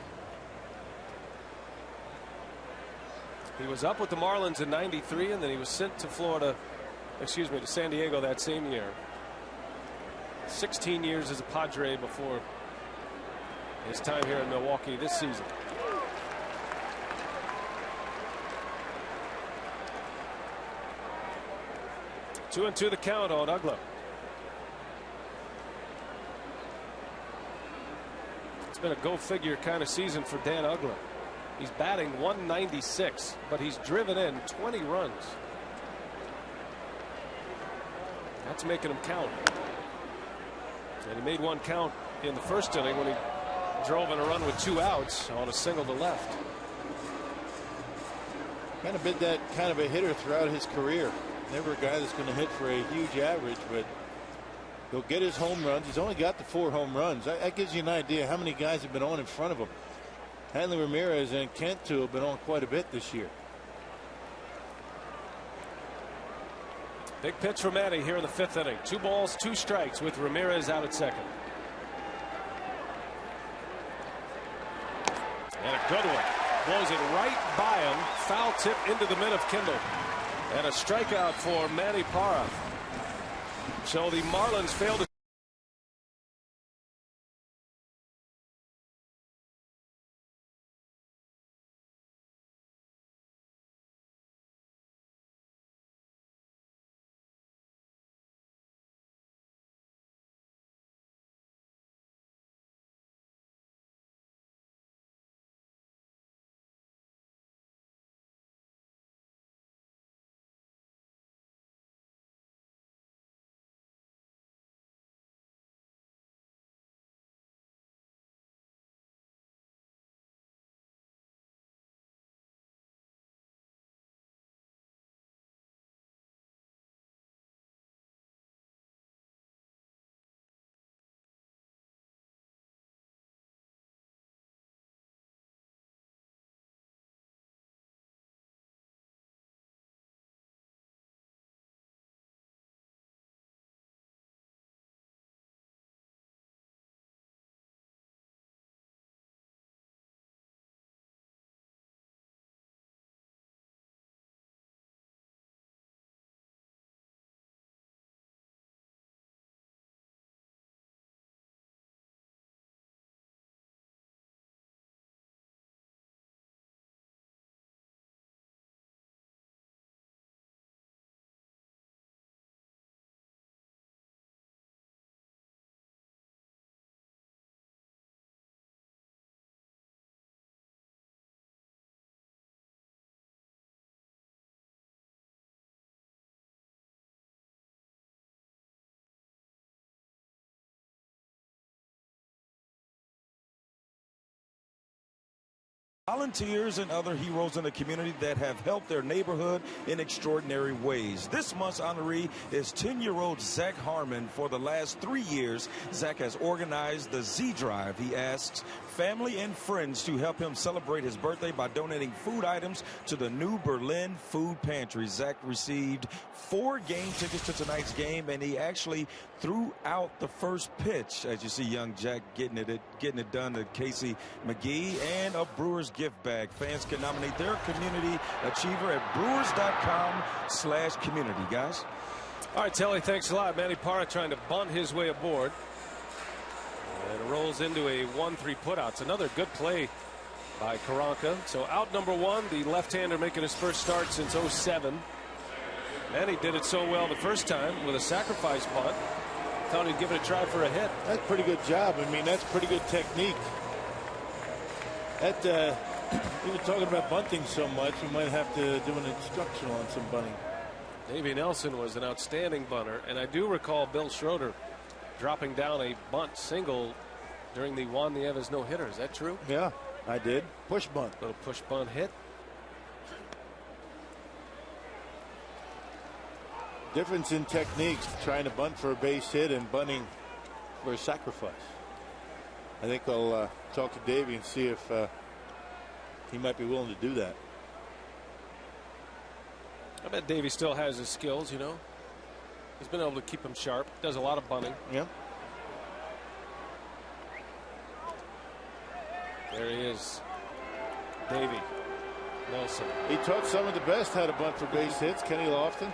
He was up with the Marlins in '93, and then he was sent to to San Diego that same year. 16 years as a Padre before his time here in Milwaukee this season. Two and 2 the count on Uggla. It's been a go figure kind of season for Dan Uggla. He's batting .196, but he's driven in 20 runs. That's making him count. And he made one count in the first inning when he drove in a run with 2 outs on a single to left. Kind of been that kind of a hitter throughout his career. Never a guy that's going to hit for a huge average, but he'll get his home runs. He's only got the 4 home runs. That gives you an idea how many guys have been on in front of him. Hanley Ramirez and Cantu have been on quite a bit this year. Big pitch for Manny here in the 5th inning. 2 balls, 2 strikes with Ramirez out at second. And a good one. Blows it right by him. Foul tip into the mid of Kendall. And a strikeout for Manny Parra. So the Marlins failed to volunteers and other heroes in the community that have helped their neighborhood in extraordinary ways. This month's honoree is 10-year-old Zach Harmon. For the last 3 years, Zach has organized the Z Drive. He asks family and friends to help him celebrate his birthday by donating food items to the New Berlin Food Pantry. Zach received 4 game tickets to tonight's game, and he actually threw out the first pitch. As you see, young Jack getting it done to Casey McGee, and a Brewers gift bag. Fans can nominate their community achiever at brewers.com/community, guys. All right, Telly, thanks a lot. Manny Parra trying to bunt his way aboard. And it rolls into a 1-3 putout. It's another good play by Karanka. So out number 1, the left-hander making his first start since 07. Manny did it so well the first time with a sacrifice bunt. Thought he'd give it a try for a hit. That's a pretty good job. I mean, that's pretty good technique. That we were talking about bunting so much, we might have to do an instructional on some bunting. Davey Nelson was an outstanding bunter, and I do recall Bill Schroeder dropping down a bunt single during the Juan Nieves no-hitter. Is that true? Yeah, I did. Push bunt. Little push bunt hit. Difference in techniques, trying to bunt for a base hit and bunting for a sacrifice. I think I'll talk to Davey and see if he might be willing to do that. I bet Davey still has his skills, you know. He's been able to keep him sharp. Does a lot of bunting. Yeah. There he is. Davey Nelson. He taught some of the best how to bunt for base hits. Kenny Lofton,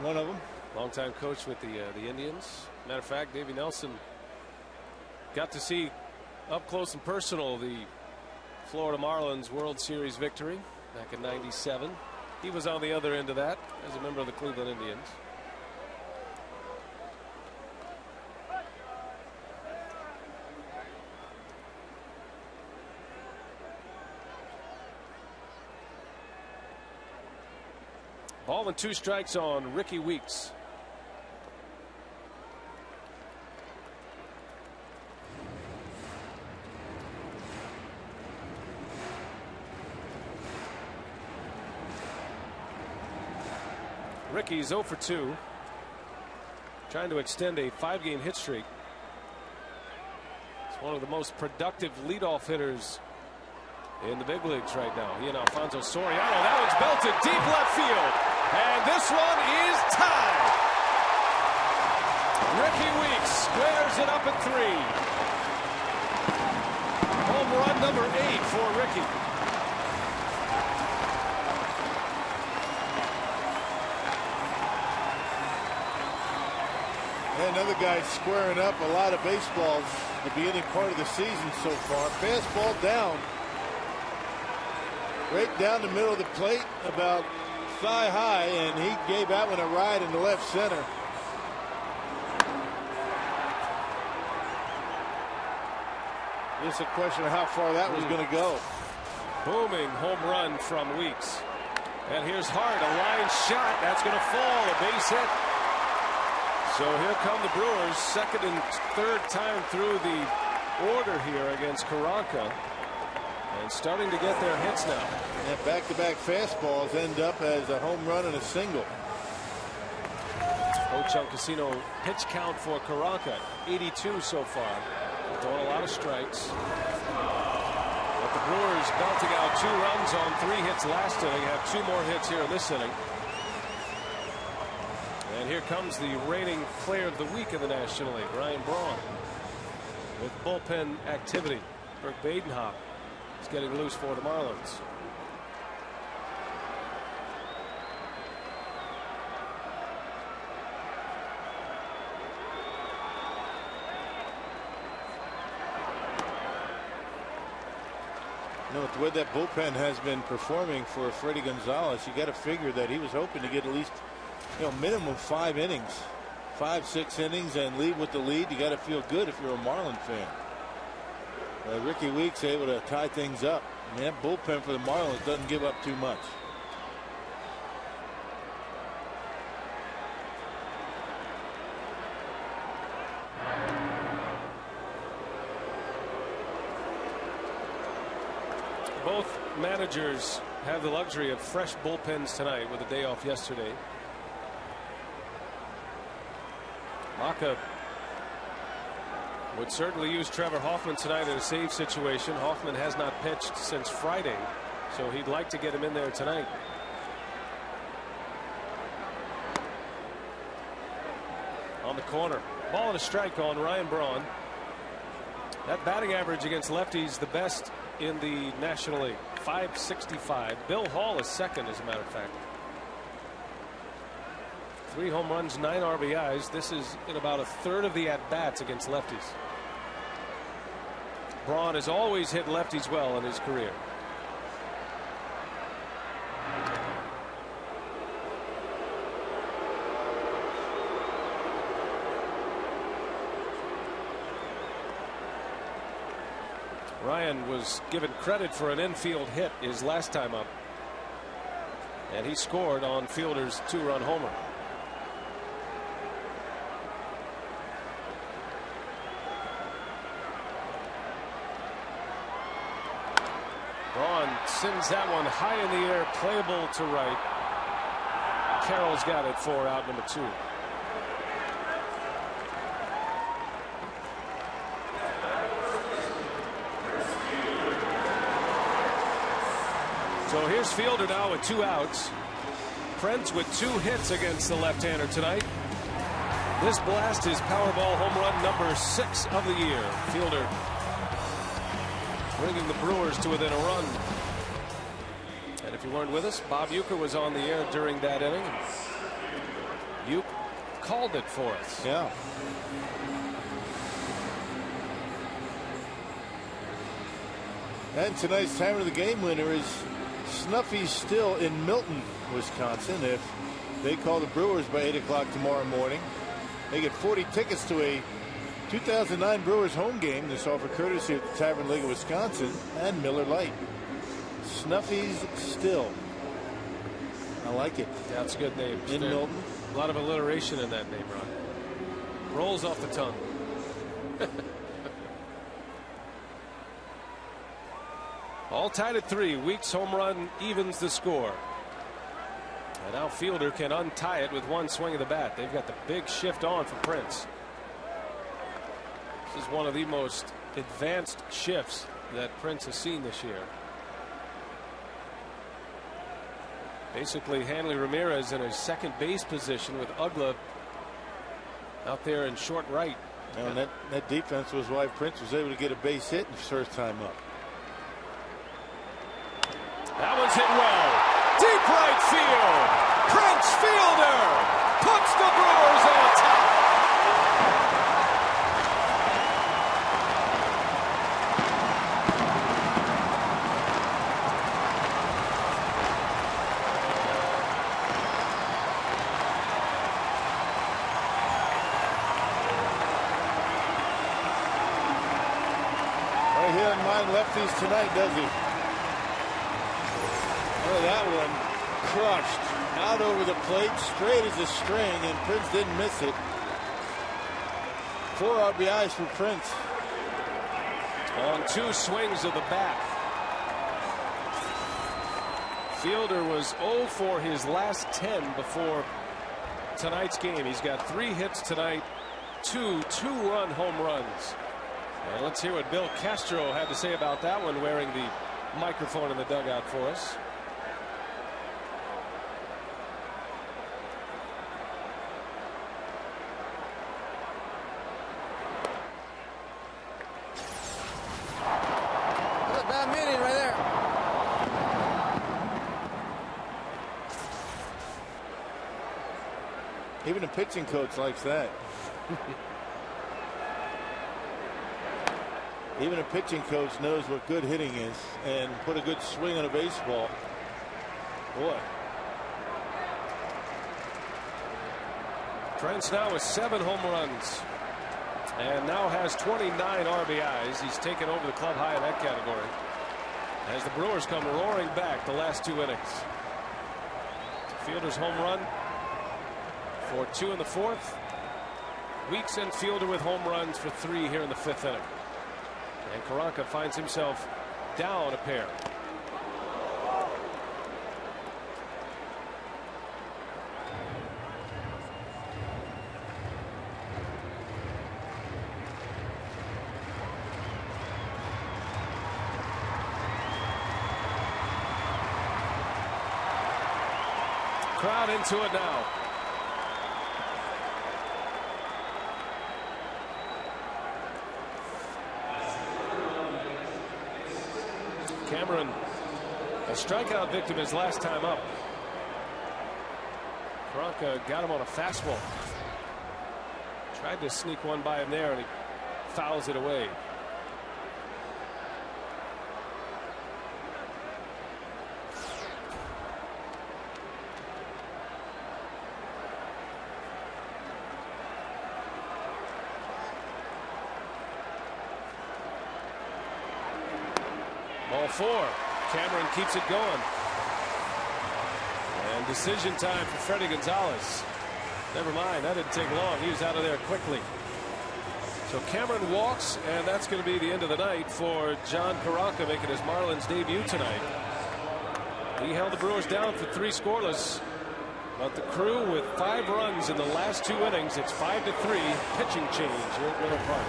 one of them. Longtime coach with the Indians. Matter of fact, Davey Nelson got to see up close and personal the Florida Marlins World Series victory back in '97. He was on the other end of that as a member of the Cleveland Indians. Ball and 2 strikes on Ricky Weeks. Ricky's 0 for 2. Trying to extend a 5-game hit streak. He's one of the most productive leadoff hitters in the big leagues right now. He and Alfonso Soriano. That one's belted deep left field. And this one is tied. Ricky Weeks squares it up at 3. Home run number 8 for Ricky. Another guy squaring up a lot of baseballs the beginning part of the season so far. Fastball down. Right down the middle of the plate, about thigh high, and he gave that one a ride in the left center. Just a question of how far that was going to go. Booming home run from Weeks. And here's Hart, a line shot. That's going to fall, a base hit. So here come the Brewers, second and third time through the order here against Karanka, and starting to get their hits now. And back-to-back fastballs end up as a home run and a single. Ho-Chunk Casino pitch count for Karanka, 82 so far. Throwing a lot of strikes. But the Brewers belting out 2 runs on 3 hits last inning. Have 2 more hits here in this inning. And here comes the reigning player of the week in the National League, Ryan Braun, with bullpen activity. Burke Badenhop is getting loose for the Marlins. You know, with the way that bullpen has been performing for Freddie Gonzalez, you got to figure that he was hoping to get at least, you know, minimum 5 innings, 5-6 innings, and leave with the lead. You got to feel good if you're a Marlin fan. Ricky Weeks able to tie things up. I mean, that bullpen for the Marlins doesn't give up too much. Both managers have the luxury of fresh bullpens tonight with a day off yesterday. Maka would certainly use Trevor Hoffman tonight in a save situation. Hoffman has not pitched since Friday, so he'd like to get him in there tonight. On the corner, ball and a strike on Ryan Braun. That batting average against lefties, the best in the National League, .565. Bill Hall is second, as a matter of fact. 3 home runs, 9 RBIs. This is in about a third of the at-bats against lefties. Braun has always hit lefties well in his career. Ryan was given credit for an infield hit his last time up, and he scored on Fielder's 2-run homer. Braun sends that one high in the air, playable to right. Carroll's got it for out number 2. So here's Fielder now with 2 outs. Prince with 2 hits against the left-hander tonight. This blast is Powerball home run number 6 of the year. Fielder bringing the Brewers to within a run. And if you weren't with us, Bob Uecker was on the air during that inning. Uecker called it for us. Yeah. And tonight's time of the game winner is Snuffy Still in Milton, Wisconsin. If they call the Brewers by 8 o'clock tomorrow morning, they get 40 tickets to a 2009 Brewers home game. This offer courtesy of the Tavern League of Wisconsin and Miller Lite. Snuffy's Still. I like it. That's a good name. In Milton. A lot of alliteration in that name, Ron. Rolls off the tongue. All tied at 3. Weeks home run evens the score. And now Fielder can untie it with 1 swing of the bat. They've got the big shift on for Prince. This is one of the most advanced shifts that Prince has seen this year. Basically, Hanley Ramirez in a second base position with Ugla out there in short right. And that defense was why Prince was able to get a base hit in his first time up. That one's hit well. Deep right field. Prince Fielder puts the Brewers on top. Right here in mind lefties tonight, does he? Oh, that one crushed out over the plate, straight as a string, and Prince didn't miss it. 4 RBIs for Prince. On 2 swings of the bat. Fielder was 0 for his last 10 before tonight's game. He's got 3 hits tonight, 2 2-run home runs. And let's hear what Bill Castro had to say about that one, wearing the microphone in the dugout for us. Even a pitching coach likes that. Even a pitching coach knows what good hitting is and put a good swing on a baseball. Boy. Prince now with 7 home runs and now has 29 RBIs. He's taken over the club high in that category as the Brewers come roaring back the last 2 innings. Fielder's home run for 2 in the 4th. Weeks and Fielder with home runs for 3 here in the 5th inning. And Karanka finds himself down a pair. crowd into it now. Cameron, a strikeout victim his last time up. Karanka got him on a fastball. Tried to sneak one by him there, and he fouls it away. Ball 4. Cameron keeps it going. And decision time for Freddie Gonzalez. Never mind, that didn't take long. He was out of there quickly. So Cameron walks, and that's going to be the end of the night for John Karanka, making his Marlins debut tonight. He held the Brewers down for 3 scoreless. But the Crew with 5 runs in the last 2 innings. It's 5-3. Pitching change here at Miller Park.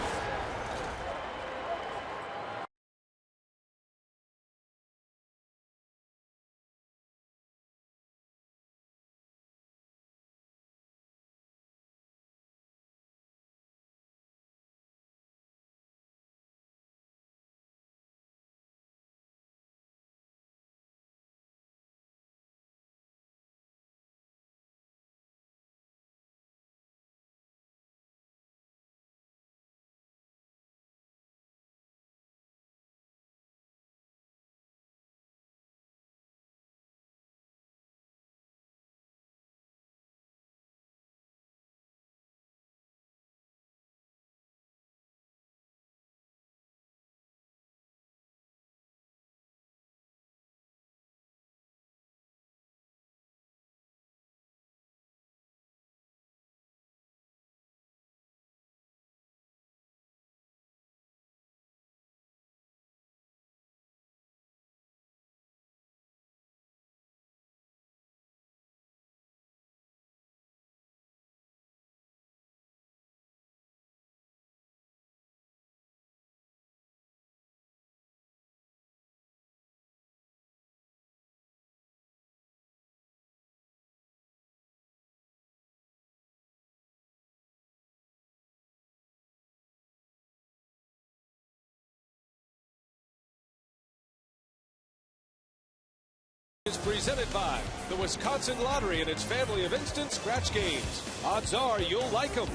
Is presented by the Wisconsin Lottery and its family of instant scratch games. Odds are you'll like them.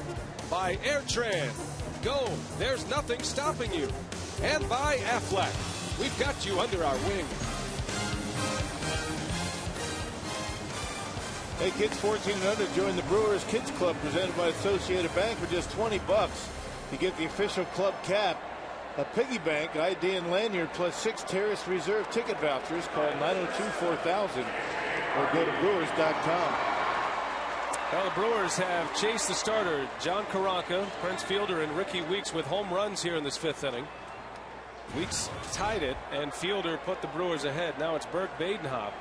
By Airtran. Go. There's nothing stopping you. And by Aflac. We've got you under our wing. Hey kids 14 and under, join the Brewers Kids Club presented by Associated Bank for just $20. You get the official club cap, a piggy bank, ID and lanyard, plus 6 Terrace Reserve ticket vouchers. Call 902-4000 or go to Brewers.com. Well, the Brewers have chased the starter, John Karanka, Prince Fielder, and Ricky Weeks with home runs here in this 5th inning. Weeks tied it, and Fielder put the Brewers ahead. Now it's Burke Badenhop.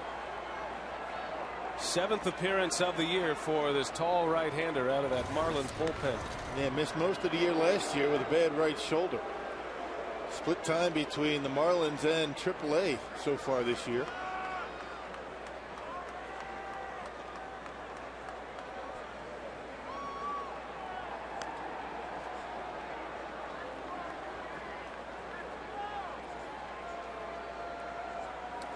7th appearance of the year for this tall right-hander out of that Marlins bullpen. Yeah, missed most of the year last year with a bad right shoulder. Split time between the Marlins and AAA so far this year.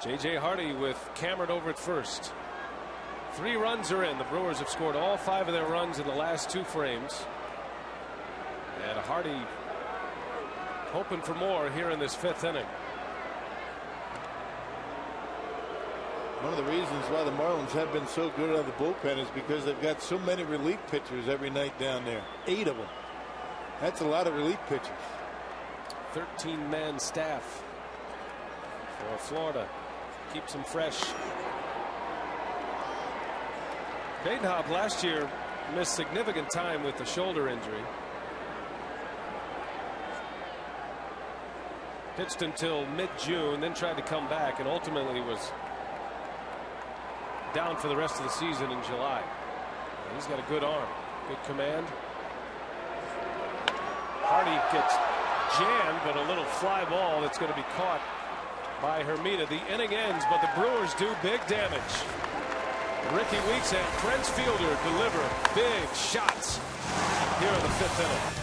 J.J. Hardy with Cameron over at first. 3 runs are in. The Brewers have scored all 5 of their runs in the last 2 frames. And Hardy hoping for more here in this 5th inning. One of the reasons why the Marlins have been so good out of the bullpen is because they've got so many relief pitchers every night down there. 8 of them. That's a lot of relief pitchers. 13-man staff for Florida. Keeps them fresh. Badenhop last year missed significant time with the shoulder injury. Pitched until mid-June, then tried to come back, and ultimately was down for the rest of the season in July. He's got a good arm, good command. Hardy gets jammed, but a little fly ball that's going to be caught by Hermida. The inning ends, but the Brewers do big damage. Ricky Weeks and Prince Fielder deliver big shots here in the 5th inning.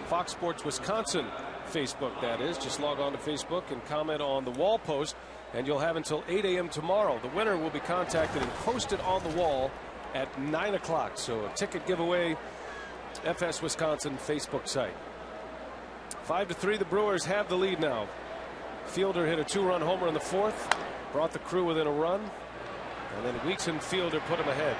Fox Sports Wisconsin Facebook, that is. Just log on to Facebook and comment on the wall post, and you'll have until 8 a.m. tomorrow. The winner will be contacted and posted on the wall at 9 o'clock. So a ticket giveaway, FS Wisconsin Facebook site. 5-3, the Brewers have the lead now. Fielder hit a 2-run homer in the 4th, brought the Crew within a run, and then Weeks and Fielder put him ahead.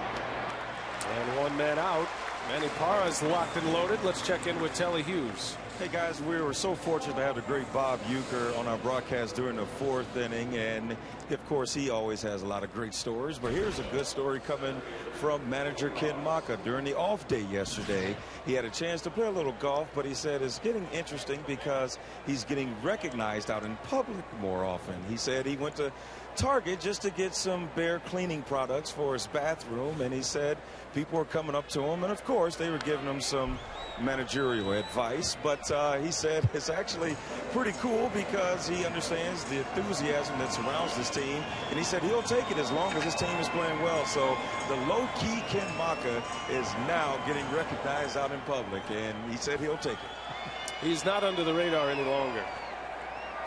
And 1 man out. Manny Parra is locked and loaded. Let's check in with Telly Hughes. Hey guys, we were so fortunate to have the great Bob Uecker on our broadcast during the 4th inning, and of course he always has a lot of great stories, but here's a good story coming from manager Ken Maka. During the off day yesterday, he had a chance to play a little golf, but he said it's getting interesting because he's getting recognized out in public more often. He said he went to Target just to get some bare cleaning products for his bathroom, and he said people were coming up to him, and of course they were giving him some managerial advice, but he said it's actually pretty cool because he understands the enthusiasm that surrounds this team, and he said he'll take it as long as his team is playing well. So the low-key Ken Maka is now getting recognized out in public, and he said he'll take it. He's not under the radar any longer.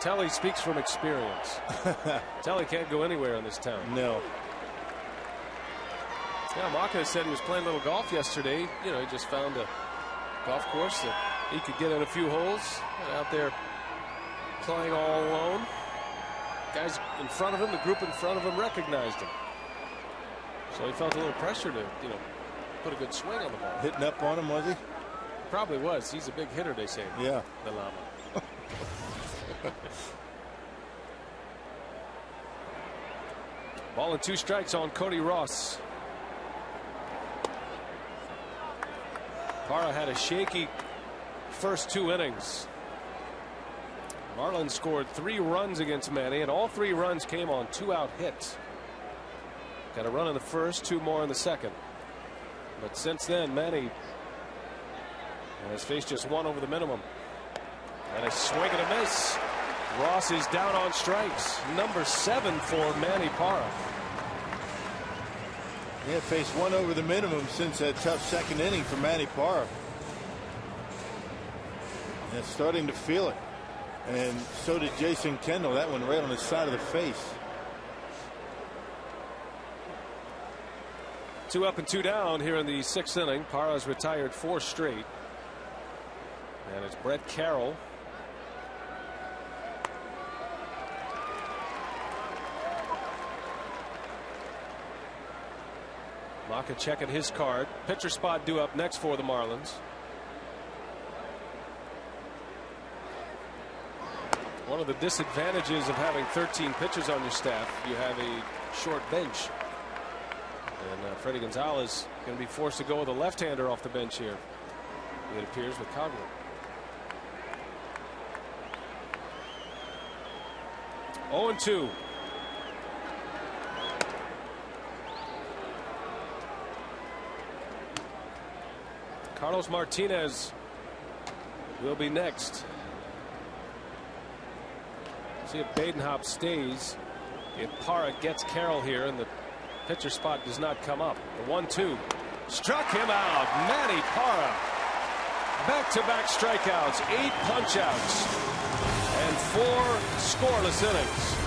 Telly speaks from experience. Telly can't go anywhere in this town. No. Yeah, Maka said he was playing a little golf yesterday. You know, he just found a golf course that he could get in a few holes. Out there playing all alone. Guys in front of him, the group in front of him recognized him. So he felt a little pressure to, you know, put a good swing on the ball. Hitting up on him, was he? Probably was. He's a big hitter, they say. Yeah. The Llama. Ball and 2 strikes on Cody Ross. Parra had a shaky first 2 innings. Marlins scored 3 runs against Manny, and all 3 runs came on 2-out hits. Got a run in the first, 2 more in the second. But since then, Manny has faced just 1 over the minimum. And a swing and a miss. Ross is down on strikes. Number 7 for Manny Parra. He had faced 1 over the minimum since that tough second inning for Manny Parra. And starting to feel it. And so did Jason Kendall. That one right on the side of the face. 2 up and 2 down here in the 6th inning. Parra's retired 4 straight. And it's Brett Carroll. Maka checking his card. Pitcher spot due up next for the Marlins. One of the disadvantages of having 13 pitchers on your staff, you have a short bench. And Freddie Gonzalez going to be forced to go with a left-hander off the bench here, it appears, with Cogman. 0-2. Carlos Martinez will be next. See if Badenhop stays. If Parra gets Carroll here and the pitcher spot does not come up. The 1-2 struck him out. Manny Parra. Back-to-back strikeouts, 8 punch-outs, and 4 scoreless innings.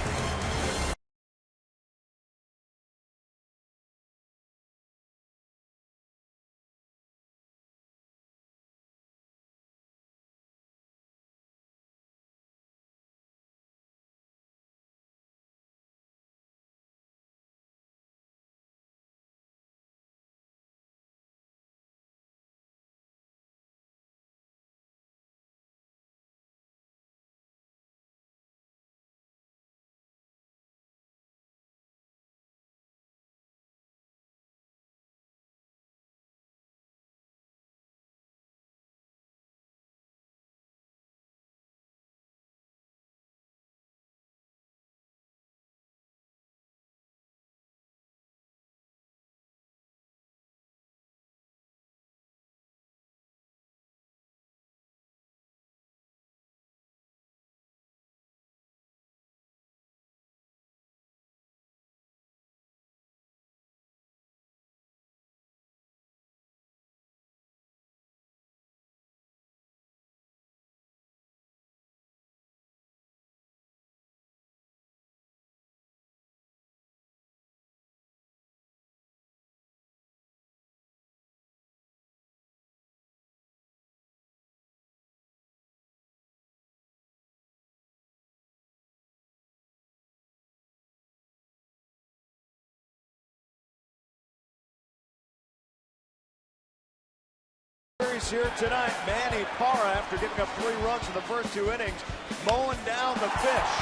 Here tonight, Manny Parra, after giving up 3 runs in the first 2 innings, mowing down the fish.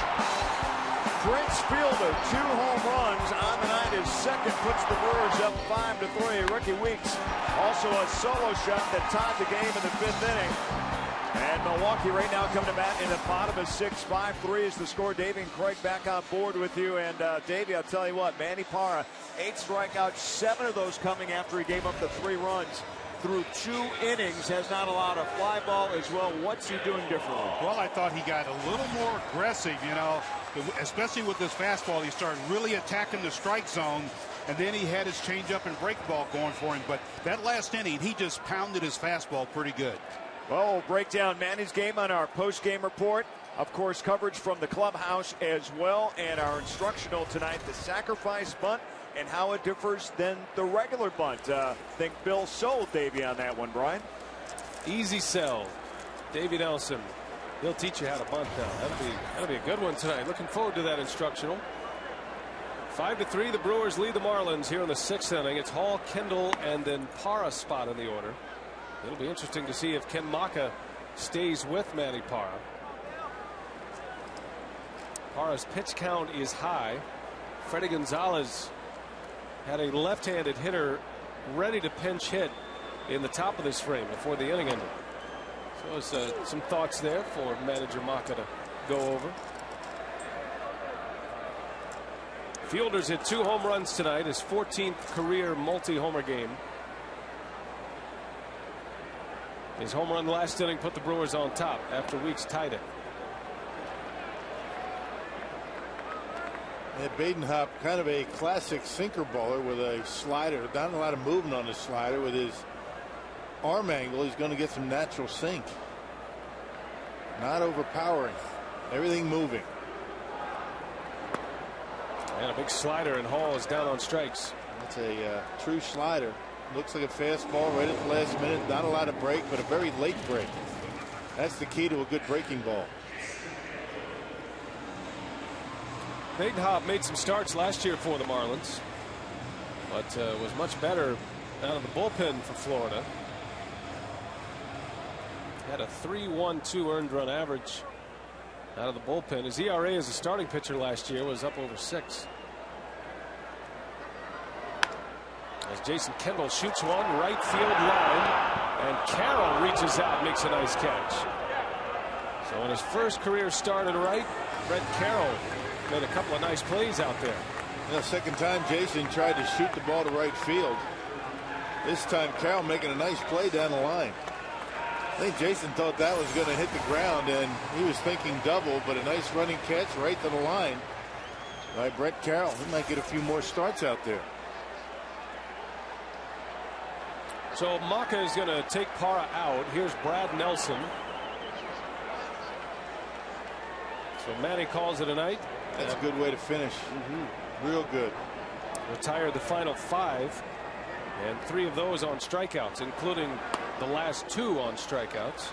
Prince Fielder, 2 home runs on the night. His second puts the Brewers up 5-3. Ricky Weeks also a solo shot that tied the game in the 5th inning. And Milwaukee right now coming to bat in the bottom of 6. 5-3 is the score. Davey and Craig back on board with you. And Davey, I'll tell you what, Manny Parra, 8 strikeouts, 7 of those coming after he gave up the 3 runs. Through 2 innings, has not allowed a fly ball as well. What's he doing differently? Well, I thought he got a little more aggressive, you know, especially with his fastball. He started really attacking the strike zone, and then he had his changeup and break ball going for him. But that last inning, he just pounded his fastball pretty good. Well, we'll break down Manny's game on our post-game report. Of course, coverage from the clubhouse as well, and our instructional tonight, the sacrifice bunt, and how it differs than the regular bunt. Think Bill sold Davey on that one, Brian. Easy sell. Davey Nelson. He'll teach you how to bunt now. That'll be a good one tonight. Looking forward to that instructional. 5-3, the Brewers lead the Marlins here in the 6th inning. It's Hall, Kendall, and then Parra spot in the order. It'll be interesting to see if Ken Maka stays with Manny Parra. Parra's pitch count is high. Freddie Gonzalez had a left-handed hitter ready to pinch hit in the top of this frame before the inning ended. So there's some thoughts there for manager Maka to go over. Fielder's hit 2 home runs tonight, his 14th career multi-homer game. His home run last inning put the Brewers on top after Weeks tied it. And Badenhop, kind of a classic sinker baller with a slider. Not a lot of movement on his slider. With his arm angle, he's going to get some natural sink. Not overpowering. Everything moving. And a big slider, and Hall is down on strikes. That's a true slider. Looks like a fastball right at the last minute. Not a lot of break, but a very late break. That's the key to a good breaking ball. Badenhop made some starts last year for the Marlins, but was much better out of the bullpen for Florida. Had a 3.12 earned run average out of the bullpen. His ERA as a starting pitcher last year was up over 6. As Jason Kendall shoots one right field line, and Carroll reaches out, makes a nice catch. So in his first career start at right, Brett Carroll made a couple of nice plays out there. The second time Jason tried to shoot the ball to right field. This time Carroll making a nice play down the line. I think Jason thought that was going to hit the ground, and he was thinking double, but a nice running catch right to the line by Brett Carroll. He might get a few more starts out there. So Maka is going to take Parra out. Here's Brad Nelson. So Manny calls it a night. That's a good way to finish. Real good. Retired the final 5, and 3 of those on strikeouts, including the last 2 on strikeouts.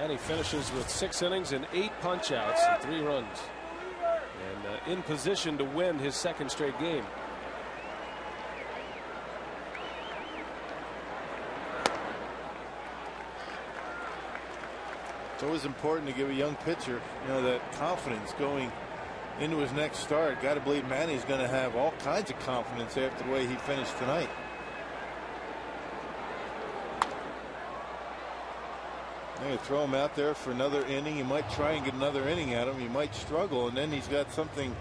And he finishes with 6 innings and 8 punch-outs and 3 runs, and in position to win his second straight game. It's always important to give a young pitcher, that confidence going into his next start. Got to believe Manny's going to have all kinds of confidence after the way he finished tonight. You throw him out there for another inning. You might try and get another inning at him. You might struggle, and then he's got something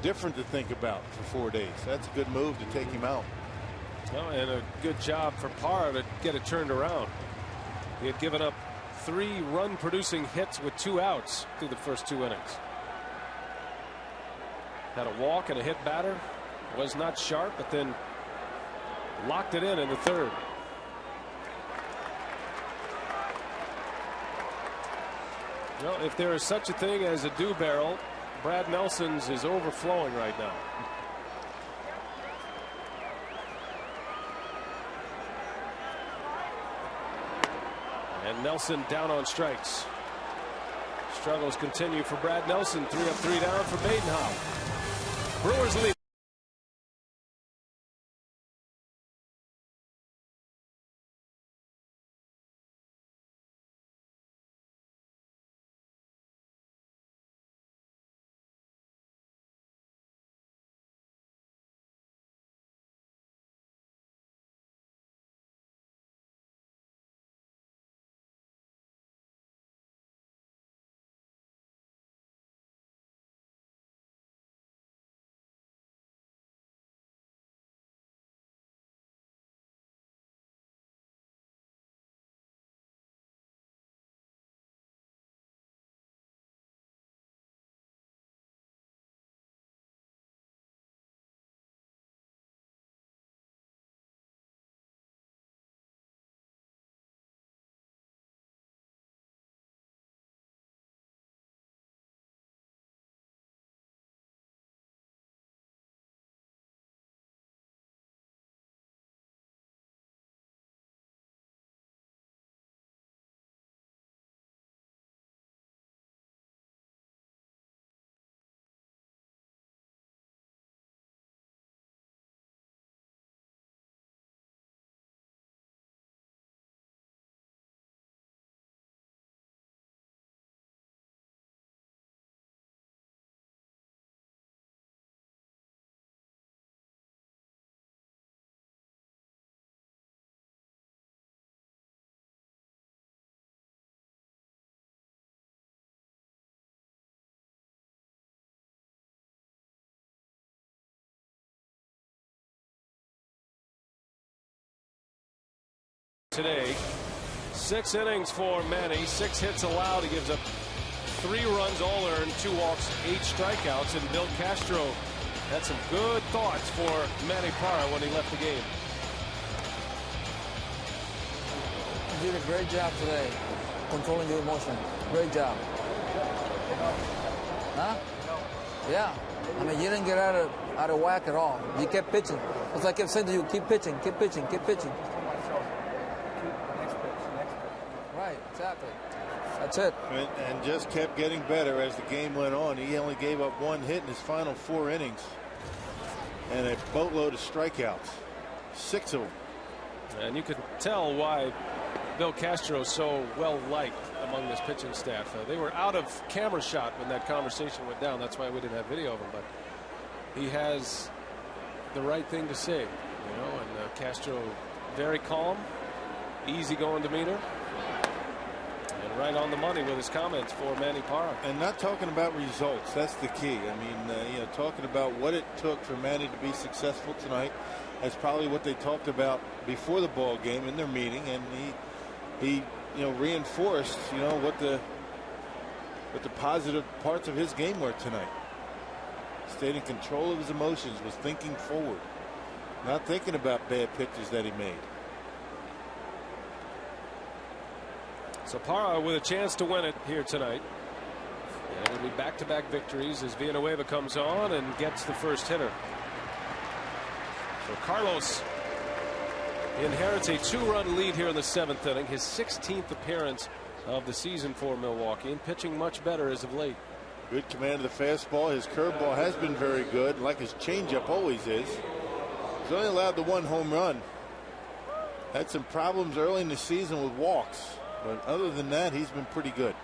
different to think about for 4 days. That's a good move to take him out. Well, and a good job for Parra to get it turned around. He had given up 3 run-producing hits with 2 outs through the first 2 innings. Had a walk and a hit batter. Was not sharp, but then locked it in the 3rd. Well, if there is such a thing as a dew barrel, Brad Nelson's is overflowing right now. And Nelson down on strikes. Struggles continue for Brad Nelson. 3 up, 3 down for Badenhaupt. Brewers lead. Today, 6 innings for Manny, 6 hits allowed. He gives up 3 runs, all earned, 2 walks, 8 strikeouts. And Bill Castro had some good thoughts for Manny Parra when he left the game. You did a great job today, controlling your emotion. Great job. Huh? Yeah. I mean, you didn't get out of whack at all. You kept pitching. As I kept saying to you, keep pitching, keep pitching, keep pitching. Right, exactly. That's it. And just kept getting better as the game went on. He only gave up 1 hit in his final 4 innings. And a boatload of strikeouts. 6 of them. And you could tell why Bill Castro is so well liked. I among this pitching staff. They were out of camera shot when that conversation went down. That's why we didn't have video of him. But he has the right thing to say, you know. And Castro, very calm, easygoing demeanor, and right on the money with his comments for Manny Parra. And not talking about results. That's the key. I mean, you know, talking about what it took for Manny to be successful tonight. That's probably what they talked about before the ball game in their meeting, and he you know, reinforced, you know, what the positive parts of his game were tonight. Stayed in control of his emotions, was thinking forward, not thinking about bad pitches that he made. So Parra with a chance to win it here tonight. And it will be back-to-back victories as Villanueva comes on and gets the first hitter. So Carlos inherits a 2-run lead here in the 7th inning, his 16th appearance of the season for Milwaukee, and pitching much better as of late. Good command of the fastball. His curveball has been very good, like his changeup always is. He's only allowed the 1 home run. Had some problems early in the season with walks, but other than that, he's been pretty good.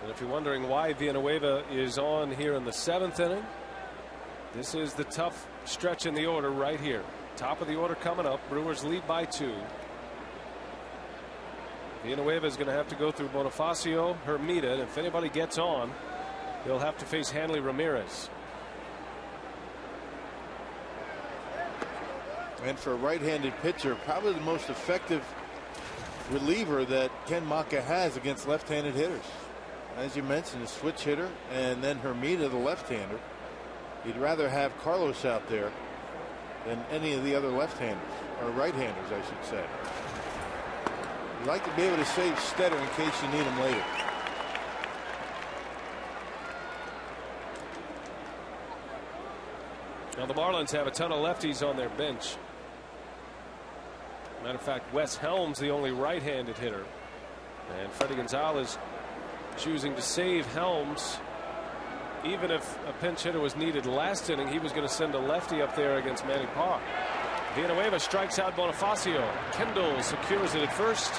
And if you're wondering why Villanueva is on here in the 7th inning, this is the tough stretch in the order right here. Top of the order coming up. Brewers lead by 2. Villanueva is going to have to go through Bonifacio, Hermida, and if anybody gets on, he'll have to face Hanley Ramirez. And for a right-handed pitcher, probably the most effective reliever that Ken Maka has against left-handed hitters. As you mentioned, a switch hitter, and then Hermida, the left-hander. You'd rather have Carlos out there than any of the other left-handers, or right-handers, I should say. You'd like to be able to save Stetter in case you need him later. Now the Marlins have a ton of lefties on their bench. Matter of fact, Wes Helms, the only right-handed hitter, and Freddie Gonzalez choosing to save Helms. Even if a pinch hitter was needed last inning, he was going to send a lefty up there against Manny Parra. Villanueva strikes out Bonifacio. Kendall secures it at first.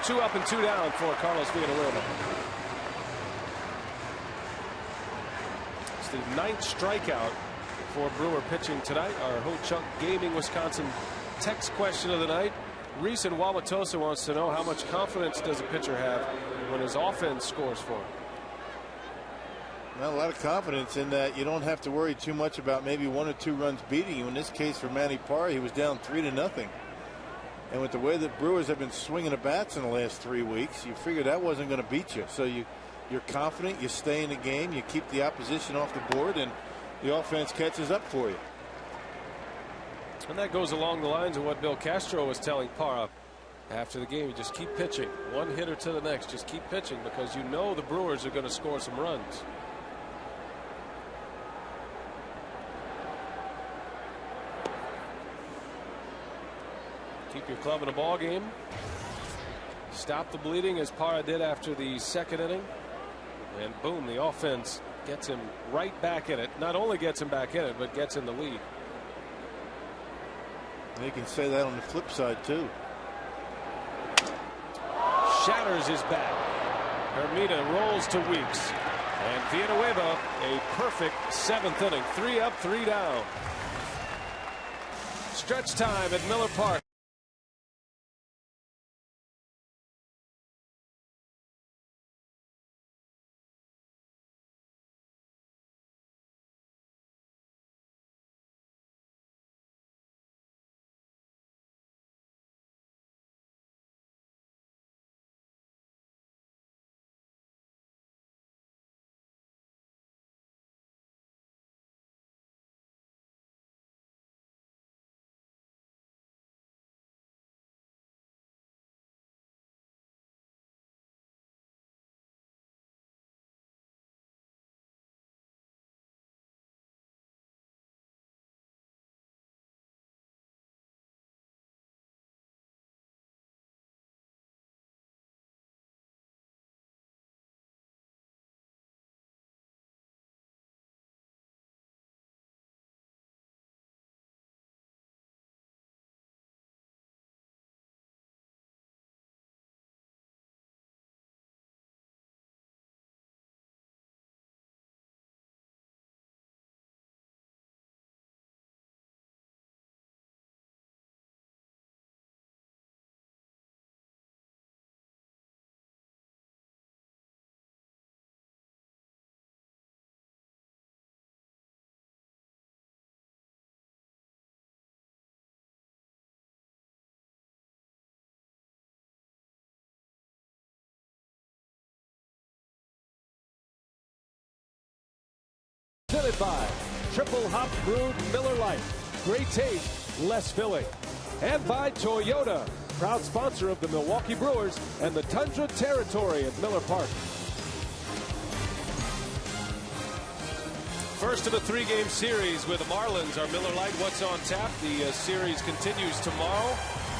2 up and 2 down for Carlos Villanueva. It's the 9th strikeout for Brewer pitching tonight. Our Ho-Chunk Gaming Wisconsin text question of the night. Reese in Wauwatosa wants to know, how much confidence does a pitcher have when his offense scores for him? Well, a lot of confidence in that you don't have to worry too much about maybe 1 or 2 runs beating you. In this case for Manny Parra, he was down 3-0. And with the way that Brewers have been swinging the bats in the last 3 weeks, you figure that wasn't going to beat you. So you're confident, you stay in the game, you keep the opposition off the board, and the offense catches up for you. And that goes along the lines of what Bill Castro was telling Parra after the game. You just keep pitching, one hitter to the next, just keep pitching, because you know the Brewers are going to score some runs. Keep your club in a ball game. Stop the bleeding as Parra did after the 2nd inning. And boom, the offense gets him right back in it. Not only gets him back in it, but gets in the lead. You can say that on the flip side too. Shatters his bat. Hermida rolls to Weeks. And Villanueva, a perfect 7th inning. 3 up, 3 down. Stretch time at Miller Park. presented by Triple Hop Brewed Miller Lite. Great taste, less filling. And by Toyota, proud sponsor of the Milwaukee Brewers and the Tundra Territory at Miller Park. First of a 3-game series with the Marlins. Our Miller Lite What's on Tap. The series continues tomorrow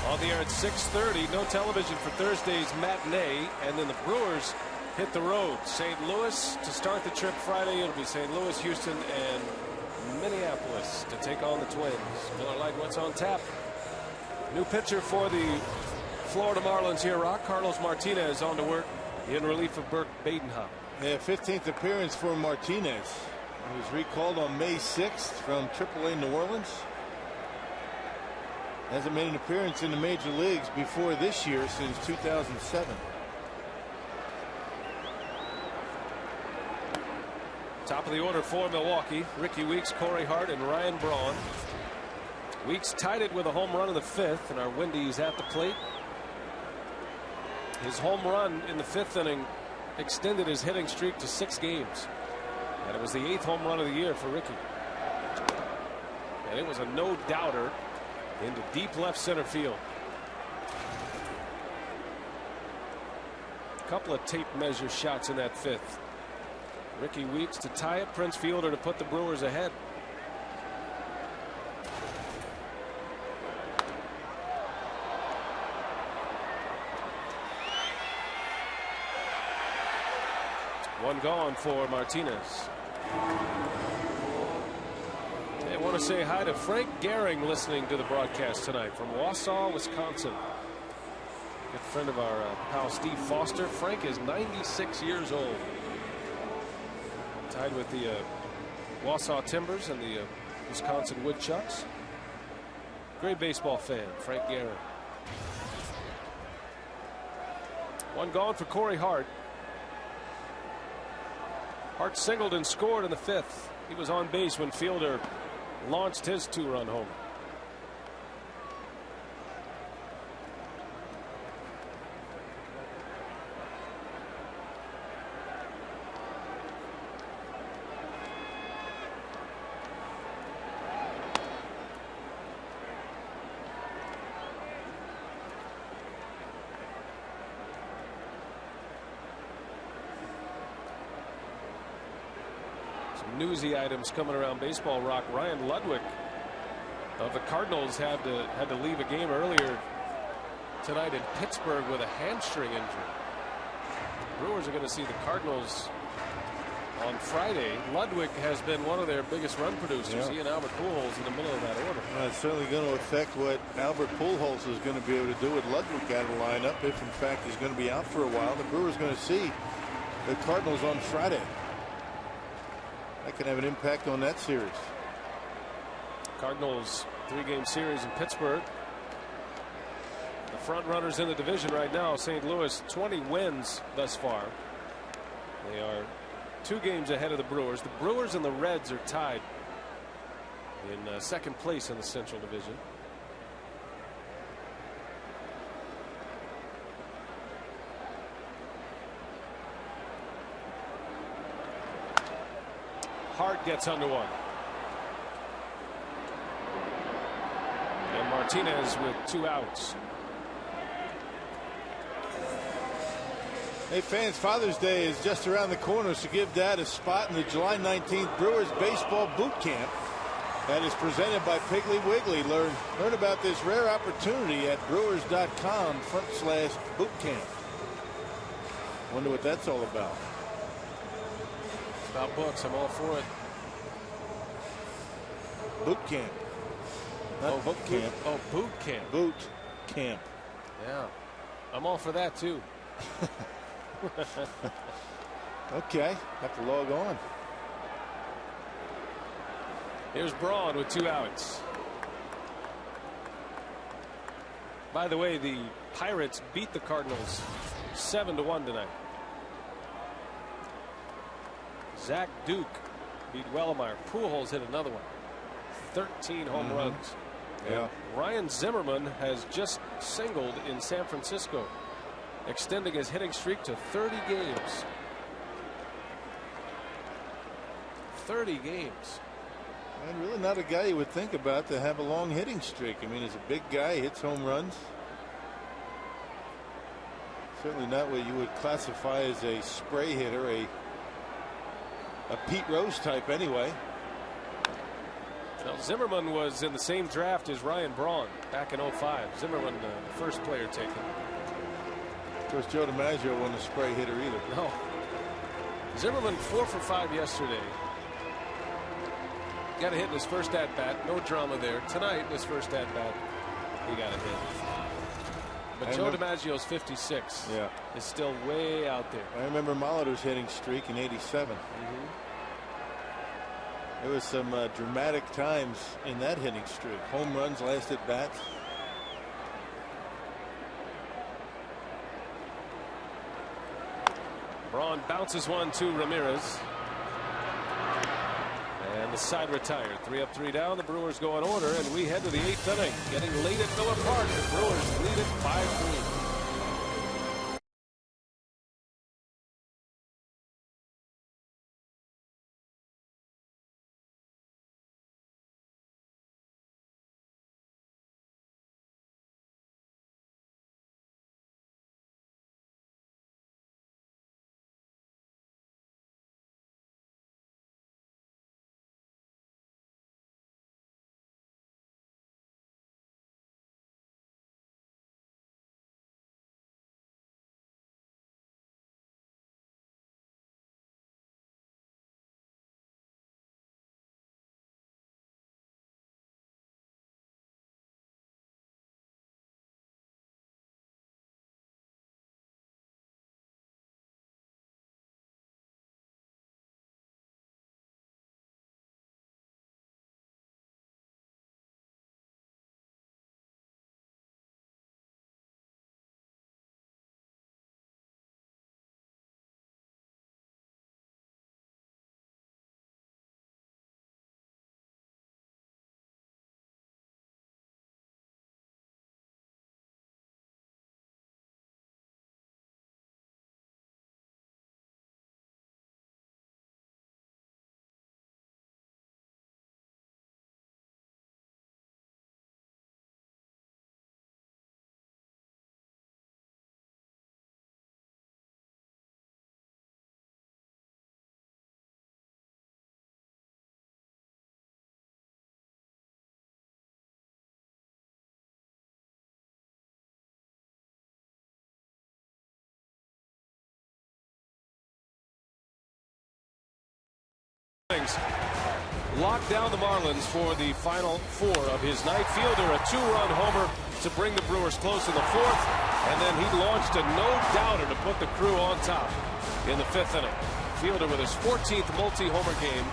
on the air at 6:30. No television for Thursday's matinee. And then the Brewers hit the road. St. Louis to start the trip Friday. It'll be St. Louis, Houston, and Minneapolis to take on the Twins. Miller Lite What's on Tap. New pitcher for the Florida Marlins here, Rock. Carlos Martinez on to work in relief of Burke Badenhop. Yeah, 15th appearance for Martinez. He was recalled on May 6th from AAA New Orleans. Hasn't made an appearance in the major leagues before this year since 2007. Top of the order for Milwaukee. Ricky Weeks, Corey Hart, and Ryan Braun. Weeks tied it with a home run in the 5th, and our Wendy's at the plate. His home run in the 5th inning extended his hitting streak to 6 games. And it was the 8th home run of the year for Ricky. And it was a no-doubter into deep left center field. A couple of tape measure shots in that 5th. Ricky Weeks to tie it, Prince Fielder to put the Brewers ahead. One gone for Martinez. I want to say hi to Frank Gehring listening to the broadcast tonight from Wausau, Wisconsin. Good friend of our pal Steve Foster. Frank is 96 years old. Tied with the Wausau Timbers and the Wisconsin Woodchucks. Great baseball fan, Frank Gehring. One gone for Corey Hart. Hart singled and scored in the 5th. He was on base when Fielder launched his 2-run homer. Newsy items coming around baseball, Rock. Ryan Ludwig of the Cardinals had to leave a game earlier tonight in Pittsburgh with a hamstring injury. Brewers are going to see the Cardinals on Friday. Ludwig has been one of their biggest run producers. Yeah. He and Albert Pujols in the middle of that order. Well, it's certainly going to affect what Albert Pujols is going to be able to do with Ludwig out of the lineup. If in fact he's going to be out for a while, the Brewers are going to see the Cardinals on Friday. That can have an impact on that series. Cardinals 3-game series in Pittsburgh. The front runners in the division right now, St. Louis, 20 wins thus far. They are 2 games ahead of the Brewers. The Brewers and the Reds are tied in second place in the Central Division. Hart gets under one. And Martinez with 2 outs. Hey fans, Father's Day is just around the corner, so give Dad a spot in the July 19th Brewers Baseball Boot Camp that is presented by Piggly Wiggly. Learn about this rare opportunity at brewers.com/bootcamp. Wonder what that's all about. About books, I'm all for it. Boot camp. Not boot camp. Oh, boot camp. Boot camp. Yeah, I'm all for that too. Okay, have to log on. Here's Braun with 2 outs. By the way, the Pirates beat the Cardinals 7-1 tonight. Zach Duke beat Wellemeyer. Pujols hit another one. 13 home runs. Yeah. Ryan Zimmerman has just singled in San Francisco, extending his hitting streak to 30 games. 30 games. And really not a guy you would think about to have a long hitting streak. I mean, he's a big guy, hits home runs. Certainly not what you would classify as a spray hitter, a Pete Rose type anyway. Well, Zimmerman was in the same draft as Ryan Braun back in 05. Zimmerman, the first player taken. Of course, Joe DiMaggio wasn't a spray hitter either. No. Zimmerman 4 for 5 yesterday. Got a hit in his first at bat. No drama there. Tonight, in his first at bat, he got a hit. But Joe DiMaggio's 56 is still way out there. I remember Molitor's hitting streak in '87. There was some dramatic times in that hitting streak. Home runs, last at bats. Braun bounces one to Ramirez. And the side retired. 3 up, 3 down. The Brewers go in order, and we head to the 8th inning. Getting late at Miller Park. The Brewers lead it 5-3. Locked down the Marlins for the final 4 of his night. Fielder a 2-run homer to bring the Brewers close in the 4th, and then he launched a no-doubter to put the Crew on top in the 5th inning. Fielder with his 14th multi-homer game,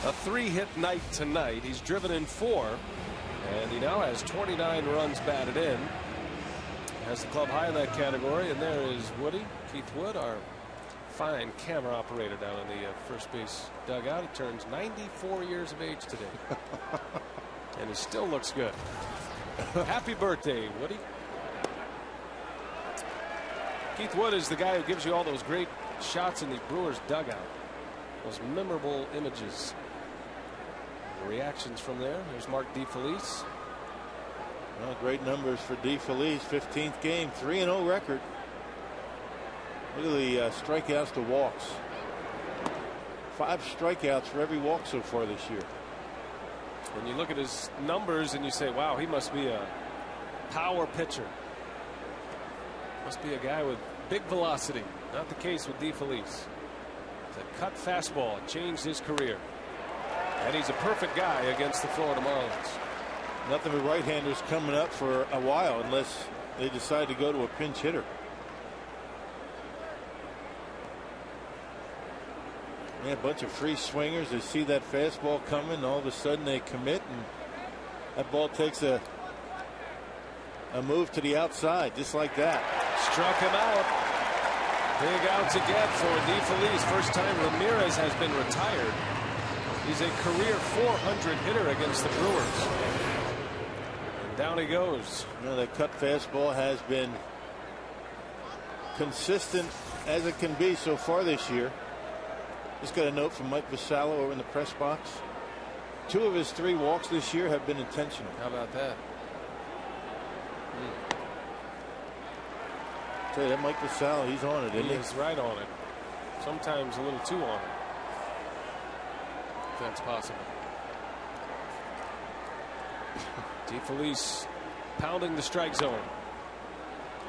a 3-hit night tonight. He's driven in 4, and he now has 29 runs batted in. Has the club high in that category, and there is Woody, Keith Wood, our fine camera operator down in the first base dugout. He turns 94 years of age today. And he still looks good. Happy birthday, Woody. Keith Wood is the guy who gives you all those great shots in the Brewers dugout. Those memorable images. The reactions from there. There's Mark DeFelice. Well, great numbers for DeFelice. 15th game, 3-0 record. Look at the strikeouts to walks. 5 strikeouts for every walk so far this year. When you look at his numbers and you say, wow, he must be a power pitcher. Must be a guy with big velocity. Not the case with DeFelice. It's a cut fastball. It changed his career. And he's a perfect guy against the Florida Marlins. Nothing but right-handers coming up for a while unless they decide to go to a pinch hitter. Yeah, a bunch of free swingers. They see that fastball coming, and all of a sudden they commit, and that ball takes a move to the outside, just like that. Struck him out. Big outs again for DeFelice. First time Ramirez has been retired. He's a career .400 hitter against the Brewers. And down he goes. You know, that cut fastball has been consistent as it can be so far this year. Just got a note from Mike Vassallo over in the press box. 2 of his 3 walks this year have been intentional. How about that? Tell you that Mike Vassallo, he's on it, isn't he? He's right on it. Sometimes a little too on it. If that's possible. DeFelice pounding the strike zone.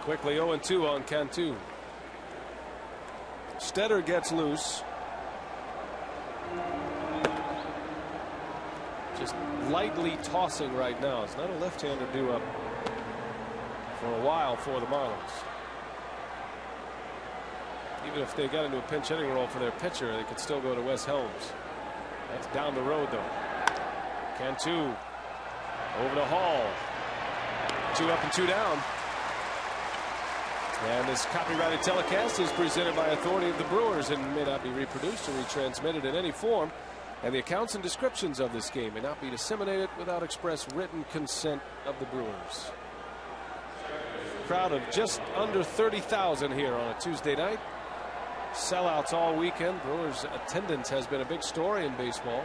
Quickly 0-2 on Cantu. Stetter gets loose. Just lightly tossing right now. It's not a left-hander due up for a while for the Marlins. Even if they got into a pinch hitting role for their pitcher, they could still go to Wes Helms. That's down the road, though. Cantu over to Hall. 2 up and 2 down. And this copyrighted telecast is presented by authority of the Brewers and may not be reproduced or retransmitted in any form. And the accounts and descriptions of this game may not be disseminated without express written consent of the Brewers. Crowd of just under 30,000 here on a Tuesday night. Sellouts all weekend. Brewers attendance has been a big story in baseball.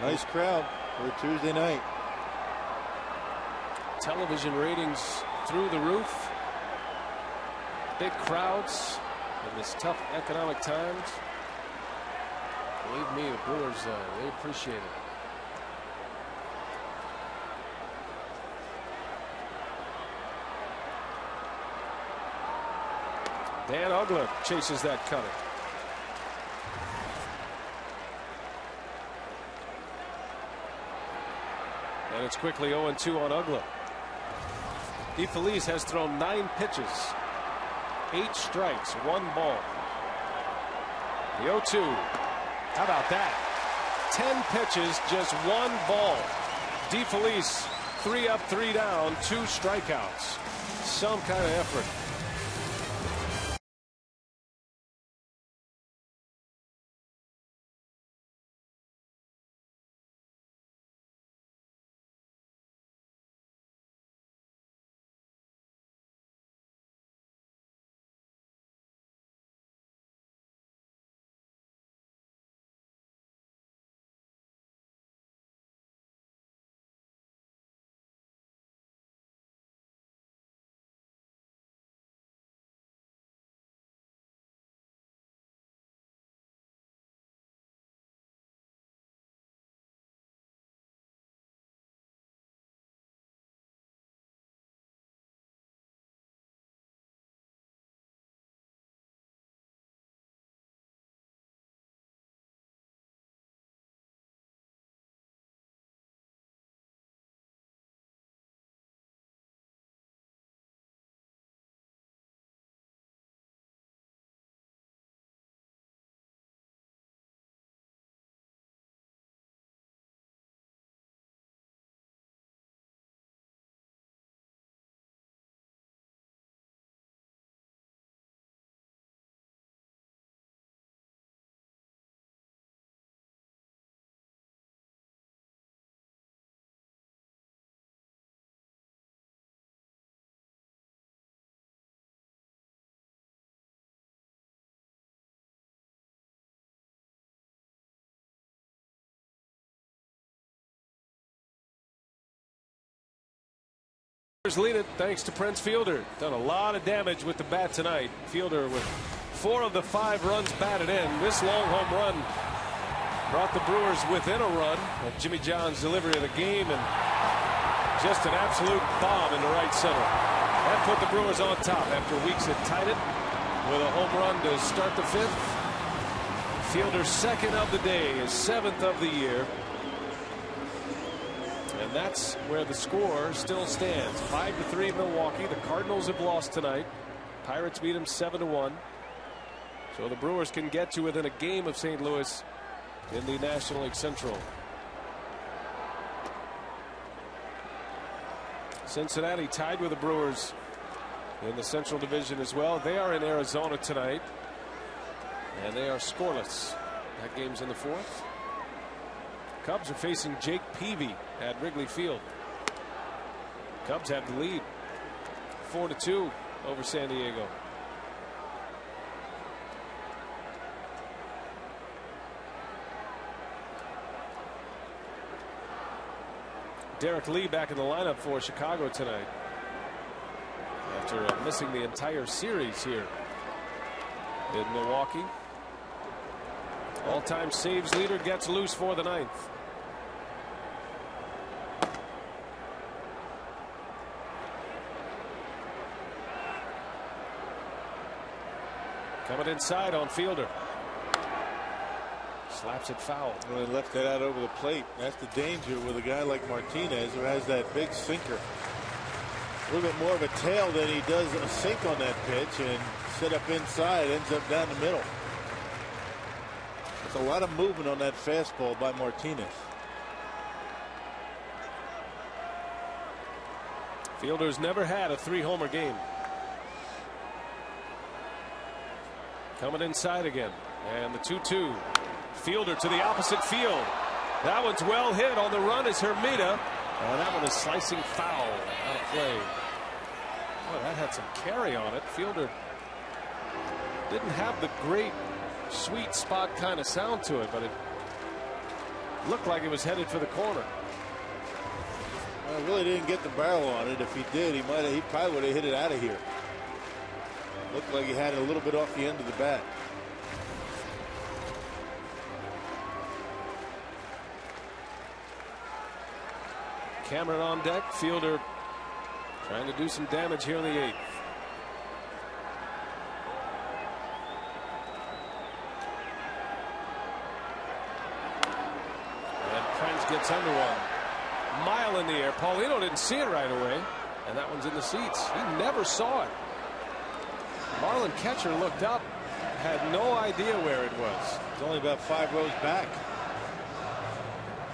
Nice crowd for a Tuesday night. Television ratings through the roof. Big crowds in this tough economic times. Believe me, the Brewers, they appreciate it. Dan Ugler chases that cutter. And it's quickly 0-2 on Ugler. DeFelice has thrown 9 pitches, 8 strikes, 1 ball. The 0-2. How about that? 10 pitches, just 1 ball. DeFelice 3 up, 3 down, 2 strikeouts. Some kind of effort. Lead it thanks to Prince Fielder. Done a lot of damage with the bat tonight. Fielder with 4 of the 5 runs batted in. This long home run brought the Brewers within a run of Jimmy John's delivery of the game, and just an absolute bomb into right center. That put the Brewers on top after weeks had tied it with a home run to start the 5th. Fielder's 2nd of the day, his 7th of the year. And that's where the score still stands. 5-3 Milwaukee. The Cardinals have lost tonight. Pirates beat them 7-1. So the Brewers can get to within a game of St. Louis in the National League Central. Cincinnati tied with the Brewers in the Central Division as well. They are in Arizona tonight, and they are scoreless. That game's in the 4th. Cubs are facing Jake Peavy at Wrigley Field. Cubs have the lead 4-2 over San Diego. Derek Lee back in the lineup for Chicago tonight after missing the entire series here in Milwaukee. All-time saves leader gets loose for the 9th. Coming inside on Fielder. Slaps it foul. Well, he left that out over the plate. That's the danger with a guy like Martinez, who has that big sinker. A little bit more of a tail than he does a sink on that pitch, and set up inside, ends up down the middle. There's a lot of movement on that fastball by Martinez. Fielder's never had a 3-homer game. Coming inside again, and the 2-2. Fielder to the opposite field. That one's well hit. On the run is Hermida, and that one is slicing foul out of play. Boy, that had some carry on it. Fielder didn't have the great sweet spot kind of sound to it, but it looked like it was headed for the corner. Well, really didn't get the barrel on it. If he did, he probably would have hit it out of here. Looked like he had it a little bit off the end of the bat. Cameron on deck. Fielder trying to do some damage here in the 8th. And Prince gets under one. Mile in the air. Paulino didn't see it right away, and that one's in the seats. He never saw it. Marlin catcher looked up, had no idea where it was. It's only about 5 rows back.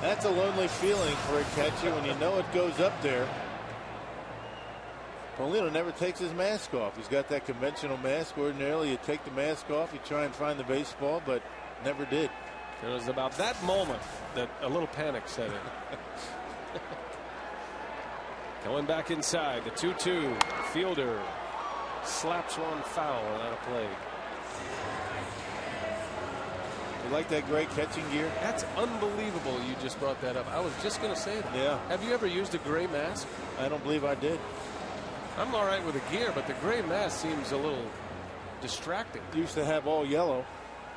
That's a lonely feeling for a catcher when you know it goes up there. Paulino never takes his mask off. He's got that conventional mask. Ordinarily, you take the mask off, you try and find the baseball, but never did. It was about that moment that a little panic set in. Going back inside, the 2-2. Fielder slaps one foul and out of play. You like that gray catching gear? That's unbelievable you just brought that up. I was just going to say that. Yeah. Have you ever used a gray mask? I don't believe I did. I'm all right with the gear, but the gray mask seems a little distracting. Used to have all yellow.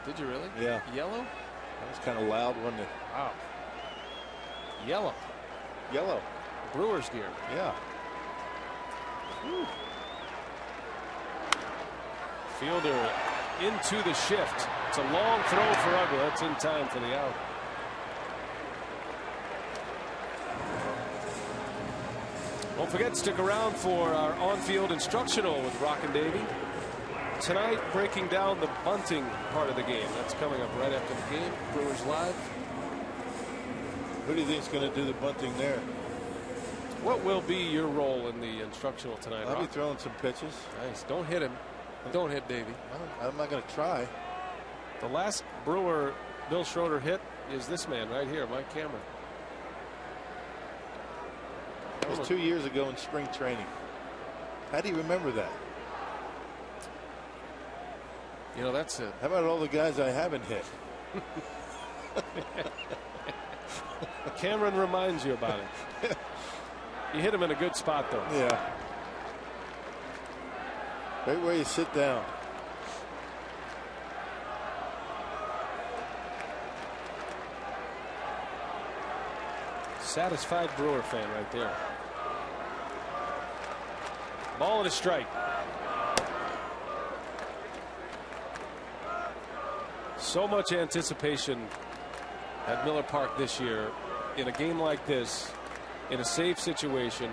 Did you really? Yeah. Yellow? That was kind of loud, wasn't it? Wow. Yellow. Yellow. Brewers gear. Yeah. Whew. Fielder into the shift. It's a long throw for Uggla. It's in time for the out. Don't forget, stick around for our on-field instructional with Rock and Davey. Tonight, breaking down the bunting part of the game. That's coming up right after the game. Brewers Live. Who do you think is going to do the bunting there? What will be your role in the instructional tonight, I'll Rock? be throwing some pitches. Nice. Don't hit him. Don't hit Davey. I'm not going to try. The last Brewer Bill Schroeder hit is this man right here, Mike Cameron. That was 2 years ago in spring training. How do you remember that? You know, that's it. How about all the guys I haven't hit? Cameron reminds you about it. You hit him in a good spot, though. Yeah. Right where you sit down. Satisfied Brewer fan right there. Ball and a strike. So much anticipation at Miller Park this year in a game like this, in a safe situation.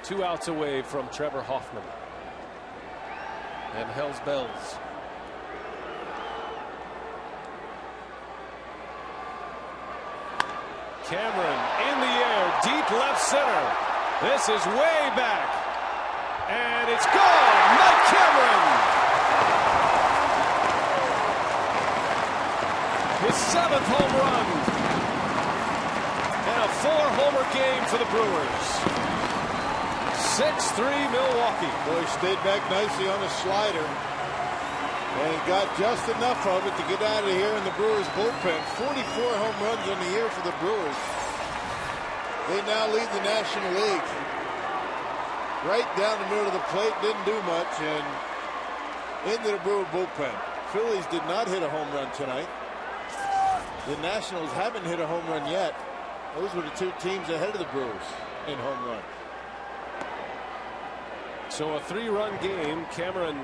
2 outs away from Trevor Hoffman. And Hell's Bells. Cameron in the air, deep left center. This is way back. And it's gone. Mike Cameron. His 7th home run. And a 4-homer game for the Brewers. 6-3 Milwaukee. Boy, stayed back nicely on the slider and got just enough of it to get out of here in the Brewers bullpen. 44 home runs in the year for the Brewers. They now lead the National League. Right down the middle of the plate, didn't do much, and into the Brewer bullpen. Phillies did not hit a home run tonight. The Nationals haven't hit a home run yet. Those were the two teams ahead of the Brewers in home run. So a 3-run game. Cameron,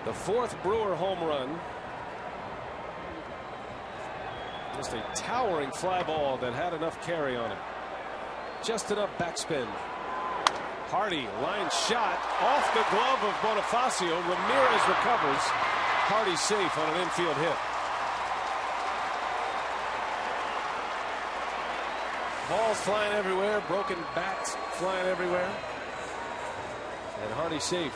the 4th Brewer home run. Just a towering fly ball that had enough carry on it. Just enough backspin. Hardy, line shot off the glove of Bonifacio. Ramirez recovers. Hardy safe on an infield hit. Balls flying everywhere. Broken bats flying everywhere. And Hardy safe.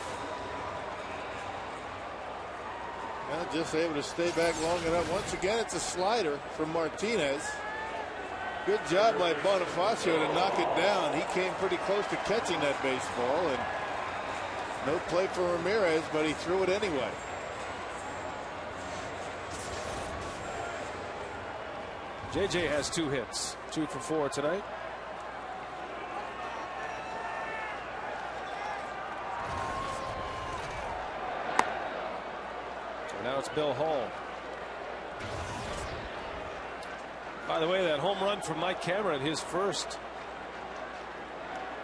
Well, just able to stay back long enough. Once again, it's a slider from Martinez. Good job by Bonifacio to knock it down. He came pretty close to catching that baseball, and no play for Ramirez, but he threw it anyway. JJ has 2 hits, 2 for 4 tonight. And now it's Bill Hall. By the way, that home run from Mike Cameron, his first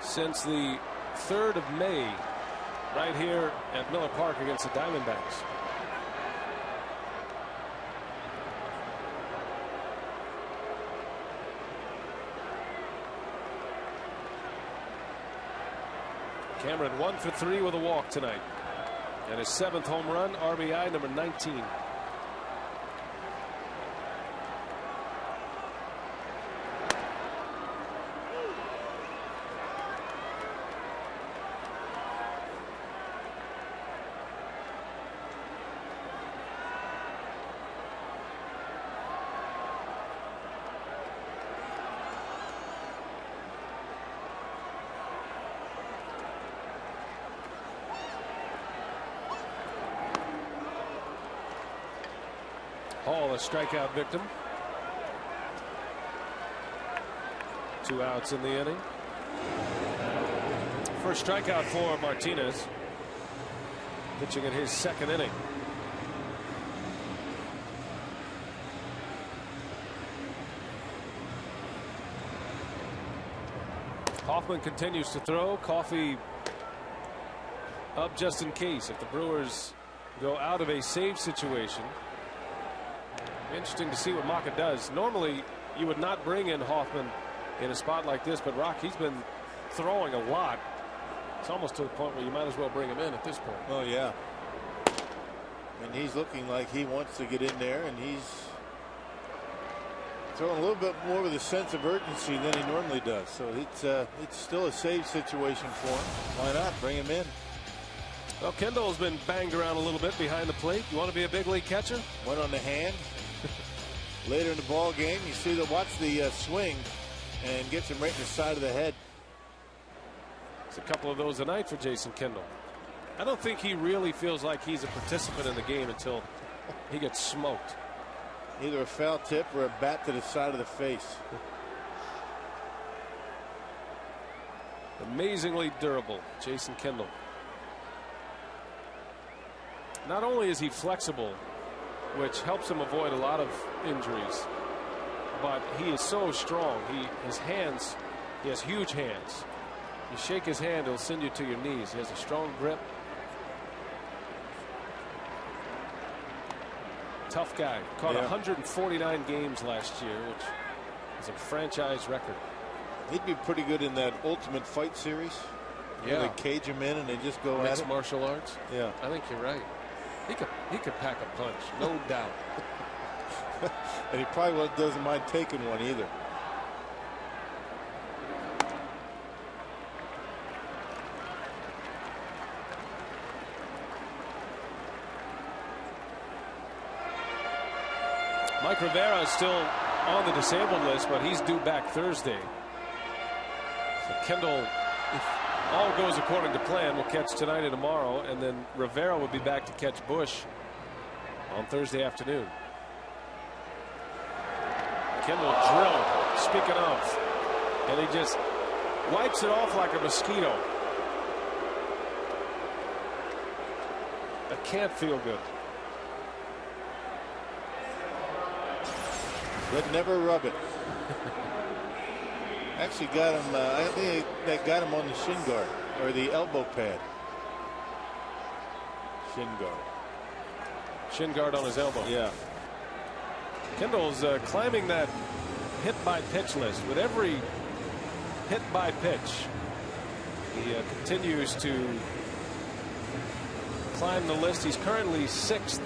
since the 3rd of May, right here at Miller Park against the Diamondbacks. Cameron 1 for 3 with a walk tonight. And his 7th home run, RBI number 19. Hall, a strikeout victim. 2 outs in the inning. First strikeout for Martinez. Pitching in his 2nd inning. Hoffman continues to throw. Coffey up just in case if the Brewers go out of a save situation. Interesting to see what Maka does. Normally you would not bring in Hoffman in a spot like this, but Rock, he's been throwing a lot. It's almost to the point where you might as well bring him in at this point. Oh yeah, and he's looking like he wants to get in there, and he's throwing a little bit more with a sense of urgency than he normally does. So it's still a save situation for him. Why not bring him in? Well, Kendall's been banged around a little bit behind the plate. You want to be a big league catcher? One on the hand. Later in the ball game, you see watch the swing, and gets him right in the side of the head. It's a couple of those a night for Jason Kendall. I don't think he really feels like he's a participant in the game until he gets smoked. Either a foul tip or a bat to the side of the face. Amazingly durable, Jason Kendall. Not only is he flexible, which helps him avoid a lot of injuries, but he is so strong. His hands, he has huge hands. You shake his hand, he'll send you to your knees. He has a strong grip. Tough guy. Caught 149 games last year, which is a franchise record. He'd be pretty good in that Ultimate Fight series. Yeah. They cage him in and they just go Mixed at it. martial arts. Yeah. I think you're right. He could pack a punch, no doubt. And he probably doesn't mind taking one either. Mike Rivera is still on the disabled list, but he's due back Thursday. So Kendall, if all goes according to plan, will catch tonight and tomorrow, and then Rivera will be back to catch Bush on Thursday afternoon. Kendall drilled. Speaking of, And he just wipes it off like a mosquito. That can't feel good. But never rub it. Actually got him, I think that got him on the shin guard or the elbow pad. Shin guard. Shin guard on his elbow. Yeah. Kendall's climbing that hit by pitch list. With every hit by pitch, he continues to climb the list. He's currently 6th,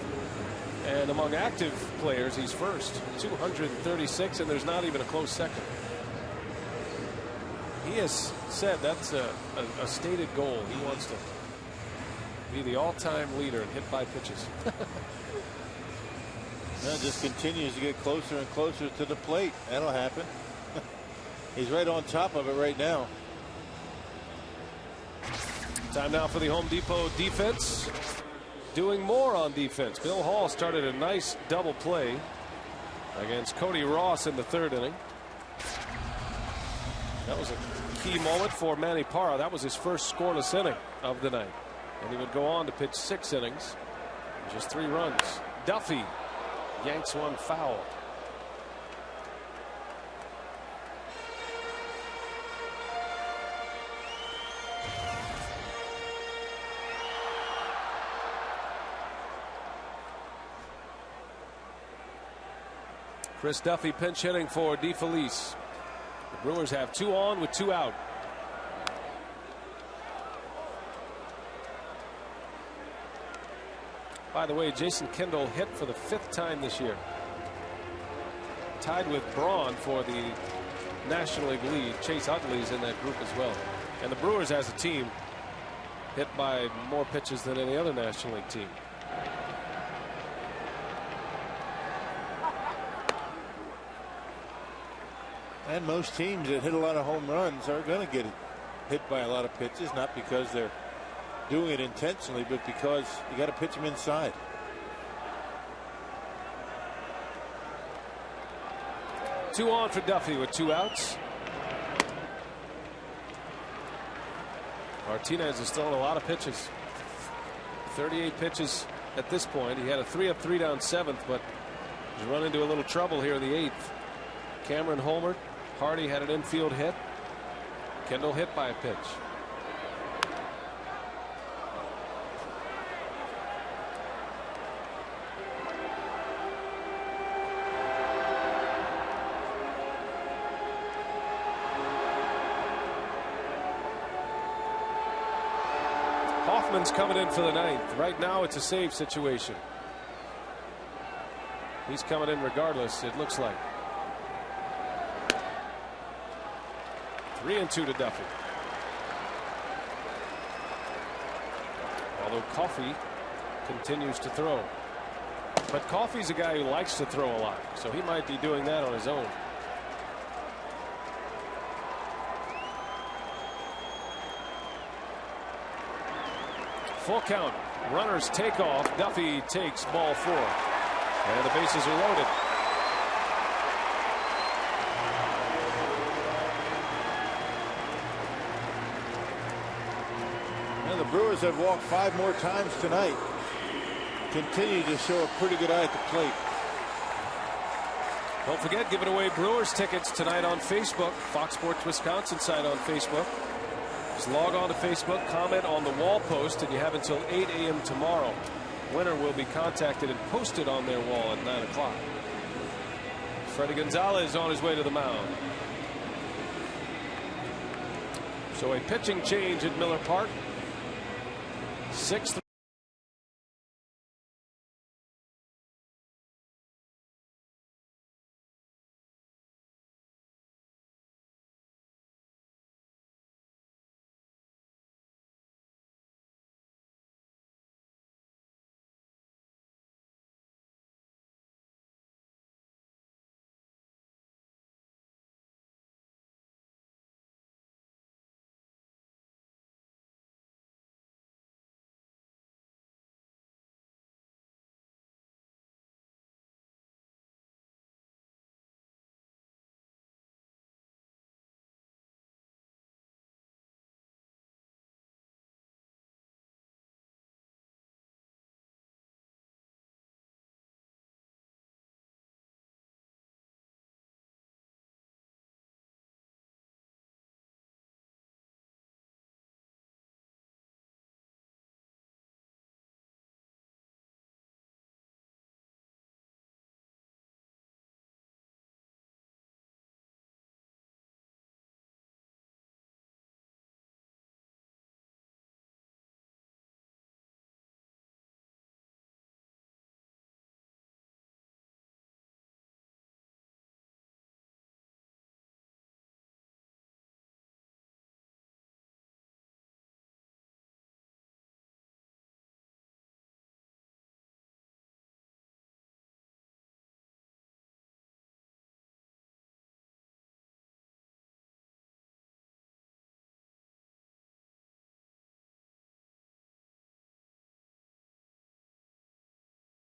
and among active players he's first, 236, and there's not even a close second. He has said that's a stated goal. He wants to be the all-time leader in hit by pitches. That just continues to get closer and closer to the plate. That'll happen. He's right on top of it right now. Time now for the Home Depot defense. Doing more on defense. Bill Hall started a nice double play against Cody Ross in the 3rd inning. That was a key moment for Manny Parra. That was his first scoreless inning of the night. And he would go on to pitch 6 innings. Just 3 runs. Duffy yanks one foul. Chris Duffy pinch hitting for DeFelice. The Brewers have 2 on with 2 out. By the way, Jason Kendall hit for the 5th time this year. Tied with Braun for the National League lead. Chase Utley's in that group as well. And the Brewers as a team hit by more pitches than any other National League team. And most teams that hit a lot of home runs are going to get hit by a lot of pitches, not because they're doing it intentionally, but because you got to pitch them inside. Two on for Duffy with 2 outs. Martinez has thrown a lot of pitches. 38 pitches at this point. He had a 3 up 3 down 7th, but he's run into a little trouble here in the 8th. Cameron homered. Hardy had an infield hit. Kendall hit by a pitch. Hoffman's coming in for the 9th. Right now it's a save situation. He's coming in regardless, it looks like. 3-2 to Duffy. Although Coffey continues to throw. But Coffey's a guy who likes to throw a lot, so he might be doing that on his own. Full count. Runners take off. Duffy takes ball 4. And the bases are loaded. And the Brewers have walked 5 more times tonight. Continue to show a pretty good eye at the plate. Don't forget, giving away Brewers tickets tonight on Facebook. Fox Sports Wisconsin site on Facebook. Just log on to Facebook, comment on the wall post, and you have until 8 a.m. tomorrow. Winner will be contacted and posted on their wall at 9 o'clock. Freddie Gonzalez on his way to the mound. So a pitching change at Miller Park. 6th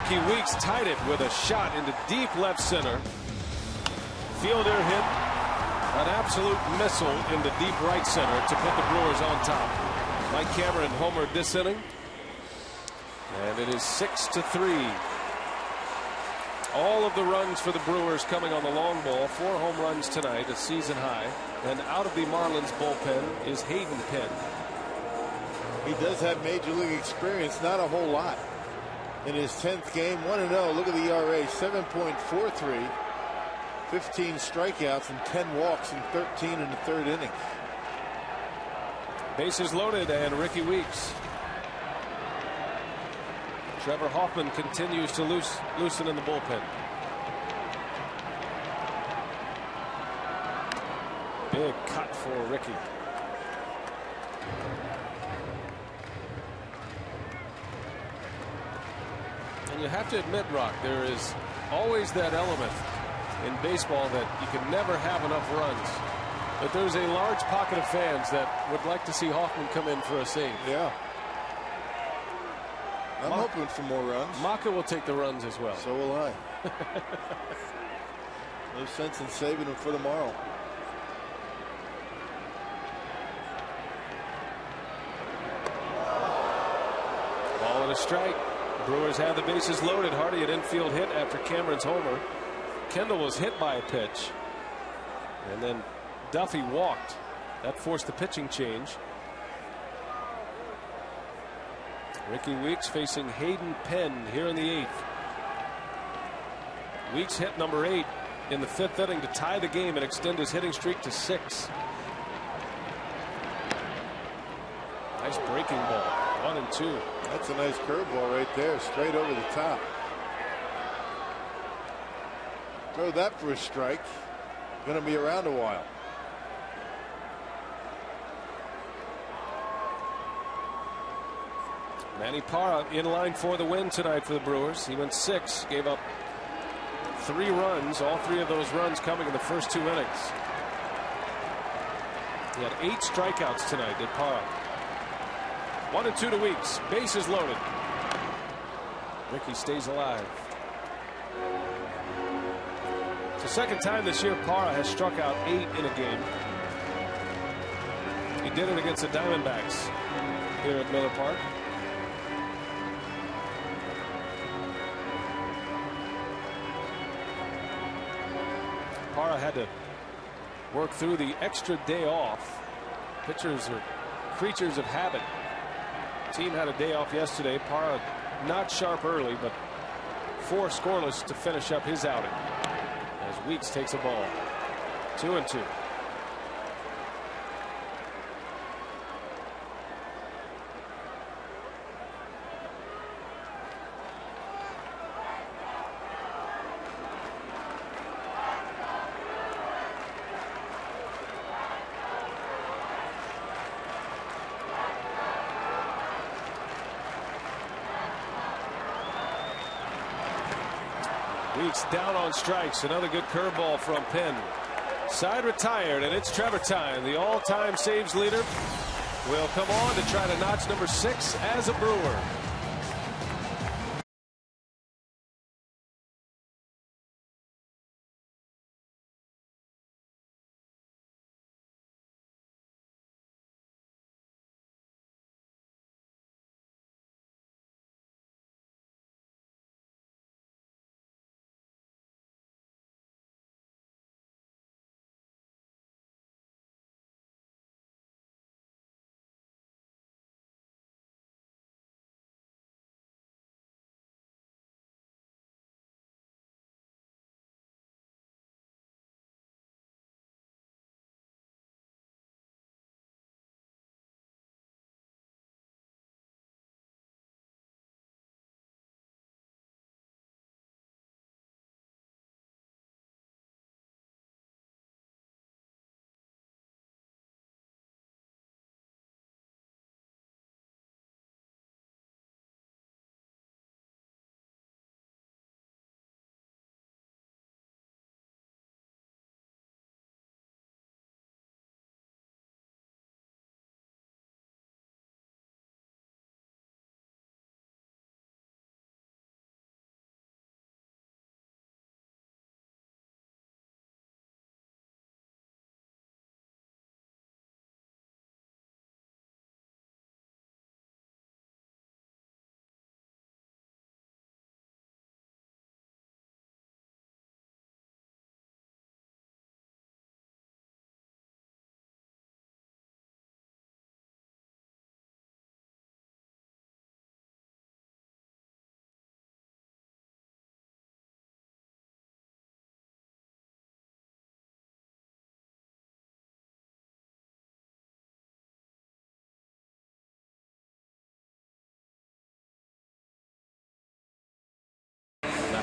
Ricky Weeks tied it with a shot into deep left center. Fielder hit an absolute missile into deep right center to put the Brewers on top. Mike Cameron homered this inning, and it is 6-3. All of the runs for the Brewers coming on the long ball. 4 home runs tonight, a season high. And out of the Marlins bullpen is Hayden Penn. He does have major league experience, not a whole lot. In his 10th game, 1-0. Look at the ERA, 7.43. 15 strikeouts and 10 walks in 13 in the 3rd inning. Bases loaded, and Ricky Weeks. Trevor Hoffman continues to loosen in the bullpen. Big cut for Ricky. And you have to admit, Rock, there is always that element in baseball that you can never have enough runs. But there's a large pocket of fans that would like to see Hoffman come in for a save. Yeah. I'm hoping for more runs. Maka will take the runs as well. So will I. No sense in saving them for tomorrow. Ball and a strike. Brewers have the bases loaded. Hardy an infield hit after Cameron's homer. Kendall was hit by a pitch, and then Duffy walked. That forced the pitching change. Ricky Weeks facing Hayden Penn here in the 8th. Weeks hit number 8 in the 5th inning to tie the game and extend his hitting streak to 6. Nice breaking ball. 1-2. That's a nice curveball right there, straight over the top. Throw that for a strike. Going to be around a while. Manny Parra in line for the win tonight for the Brewers. He went 6, gave up 3 runs, all 3 of those runs coming in the first 2 innings. He had 8 strikeouts tonight, did Parra. 1-2 to Weeks. Bases loaded. Ricky stays alive. It's the second time this year Parra has struck out 8 in a game. He did it against the Diamondbacks here at Miller Park. Parra had to work through the extra day off. Pitchers are creatures of habit. Team had a day off yesterday. Parra not sharp early, but 4 scoreless to finish up his outing as Weeks takes a ball. 2-2. Weeks down on strikes. Another good curveball from Penn. Side retired, and it's Trevor time. The all-time saves leader will come on to try to notch number 6 as a Brewer.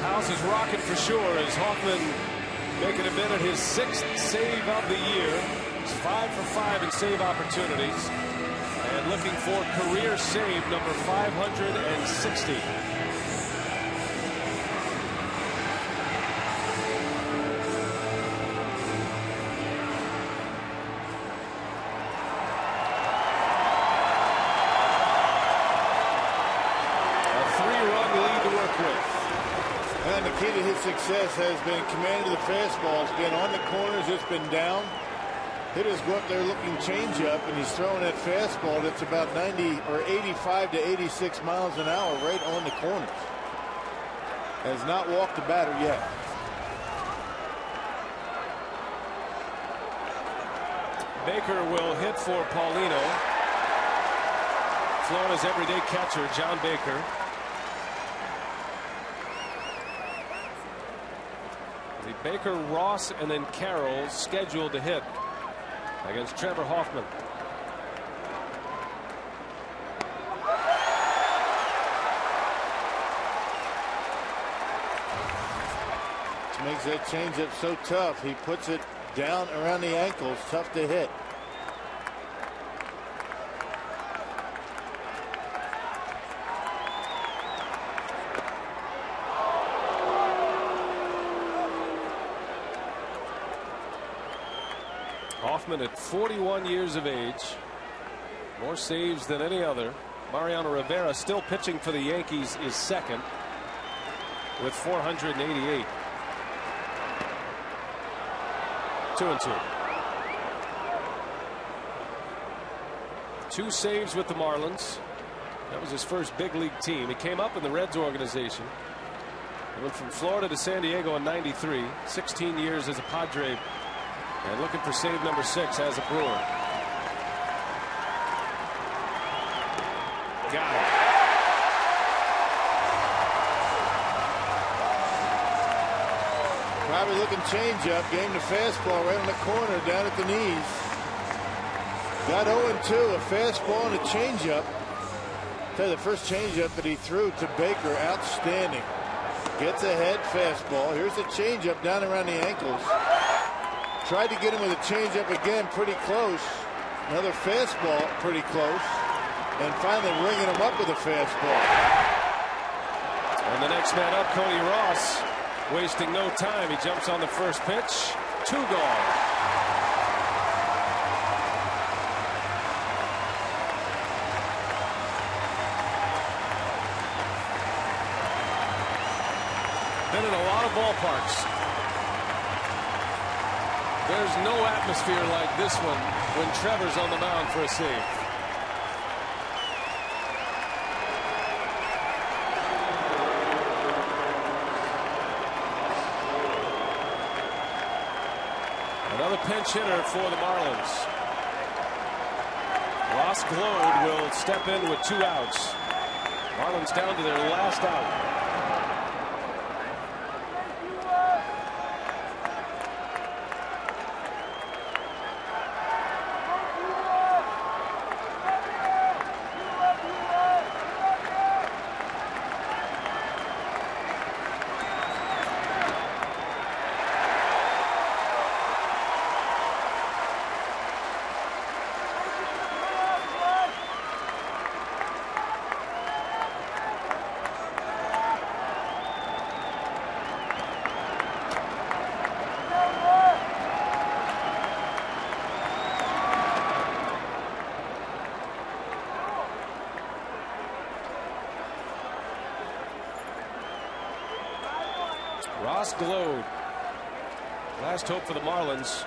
House is rocking for sure as Hoffman making a bid at his 6th save of the year. He's 5 for 5 in save opportunities and looking for career save number 560. And the key to his success has been command of the fastball. It's been on the corners. It's been down. Hitters go up there looking change up, and he's throwing that fastball that's about 90 or 85 to 86 miles an hour right on the corners. Has not walked the batter yet. Baker will hit for Paulino. Florida's everyday catcher, John Baker. Baker, Ross, and then Carroll scheduled to hit against Trevor Hoffman. Which makes that changeup so tough. He puts it down around the ankles, tough to hit. Hoffman at 41 years of age, more saves than any other. Mariano Rivera, still pitching for the Yankees, is second with 488. 2-2. 2 saves with the Marlins. That was his first big league team. He came up in the Reds organization. He went from Florida to San Diego in '93. 16 years as a Padre. And looking for save number 6 as a Brewer. Got it. Probably looking change up. Game the fastball right on the corner down at the knees. Got 0-2. A fastball and a change up. Tell you, the first change up that he threw to Baker, outstanding. Gets ahead, fastball. Here's the change up down around the ankles. Tried to get him with a changeup again, pretty close. Another fastball, pretty close. And finally ringing him up with a fastball. And the next man up, Cody Ross, wasting no time. He jumps on the first pitch. 2 gone. Been in a lot of ballparks. There's no atmosphere like this one when Trevor's on the mound for a save. Another pinch hitter for the Marlins. Ross Glode will step in with 2 outs. Marlins down to their last out. Ross Glode, last hope for the Marlins.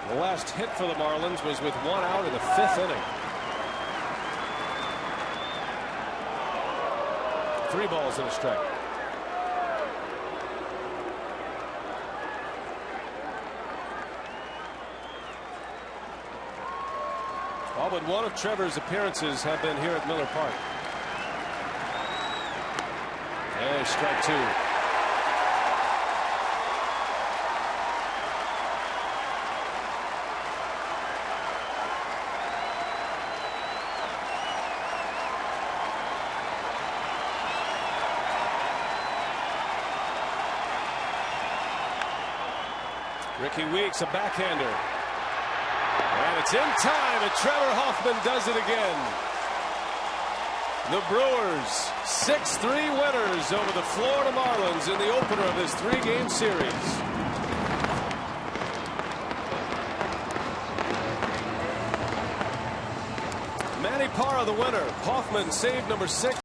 The last hit for the Marlins was with 1 out in the 5th inning. 3 balls and a strike. All but one of Trevor's appearances have been here at Miller Park. There's strike 2. Ricky Weeks, a backhander. And it's in time, and Trevor Hoffman does it again. The Brewers, 6-3 winners over the Florida Marlins in the opener of this 3-game series. Manny Parra, the winner. Hoffman saved number 6.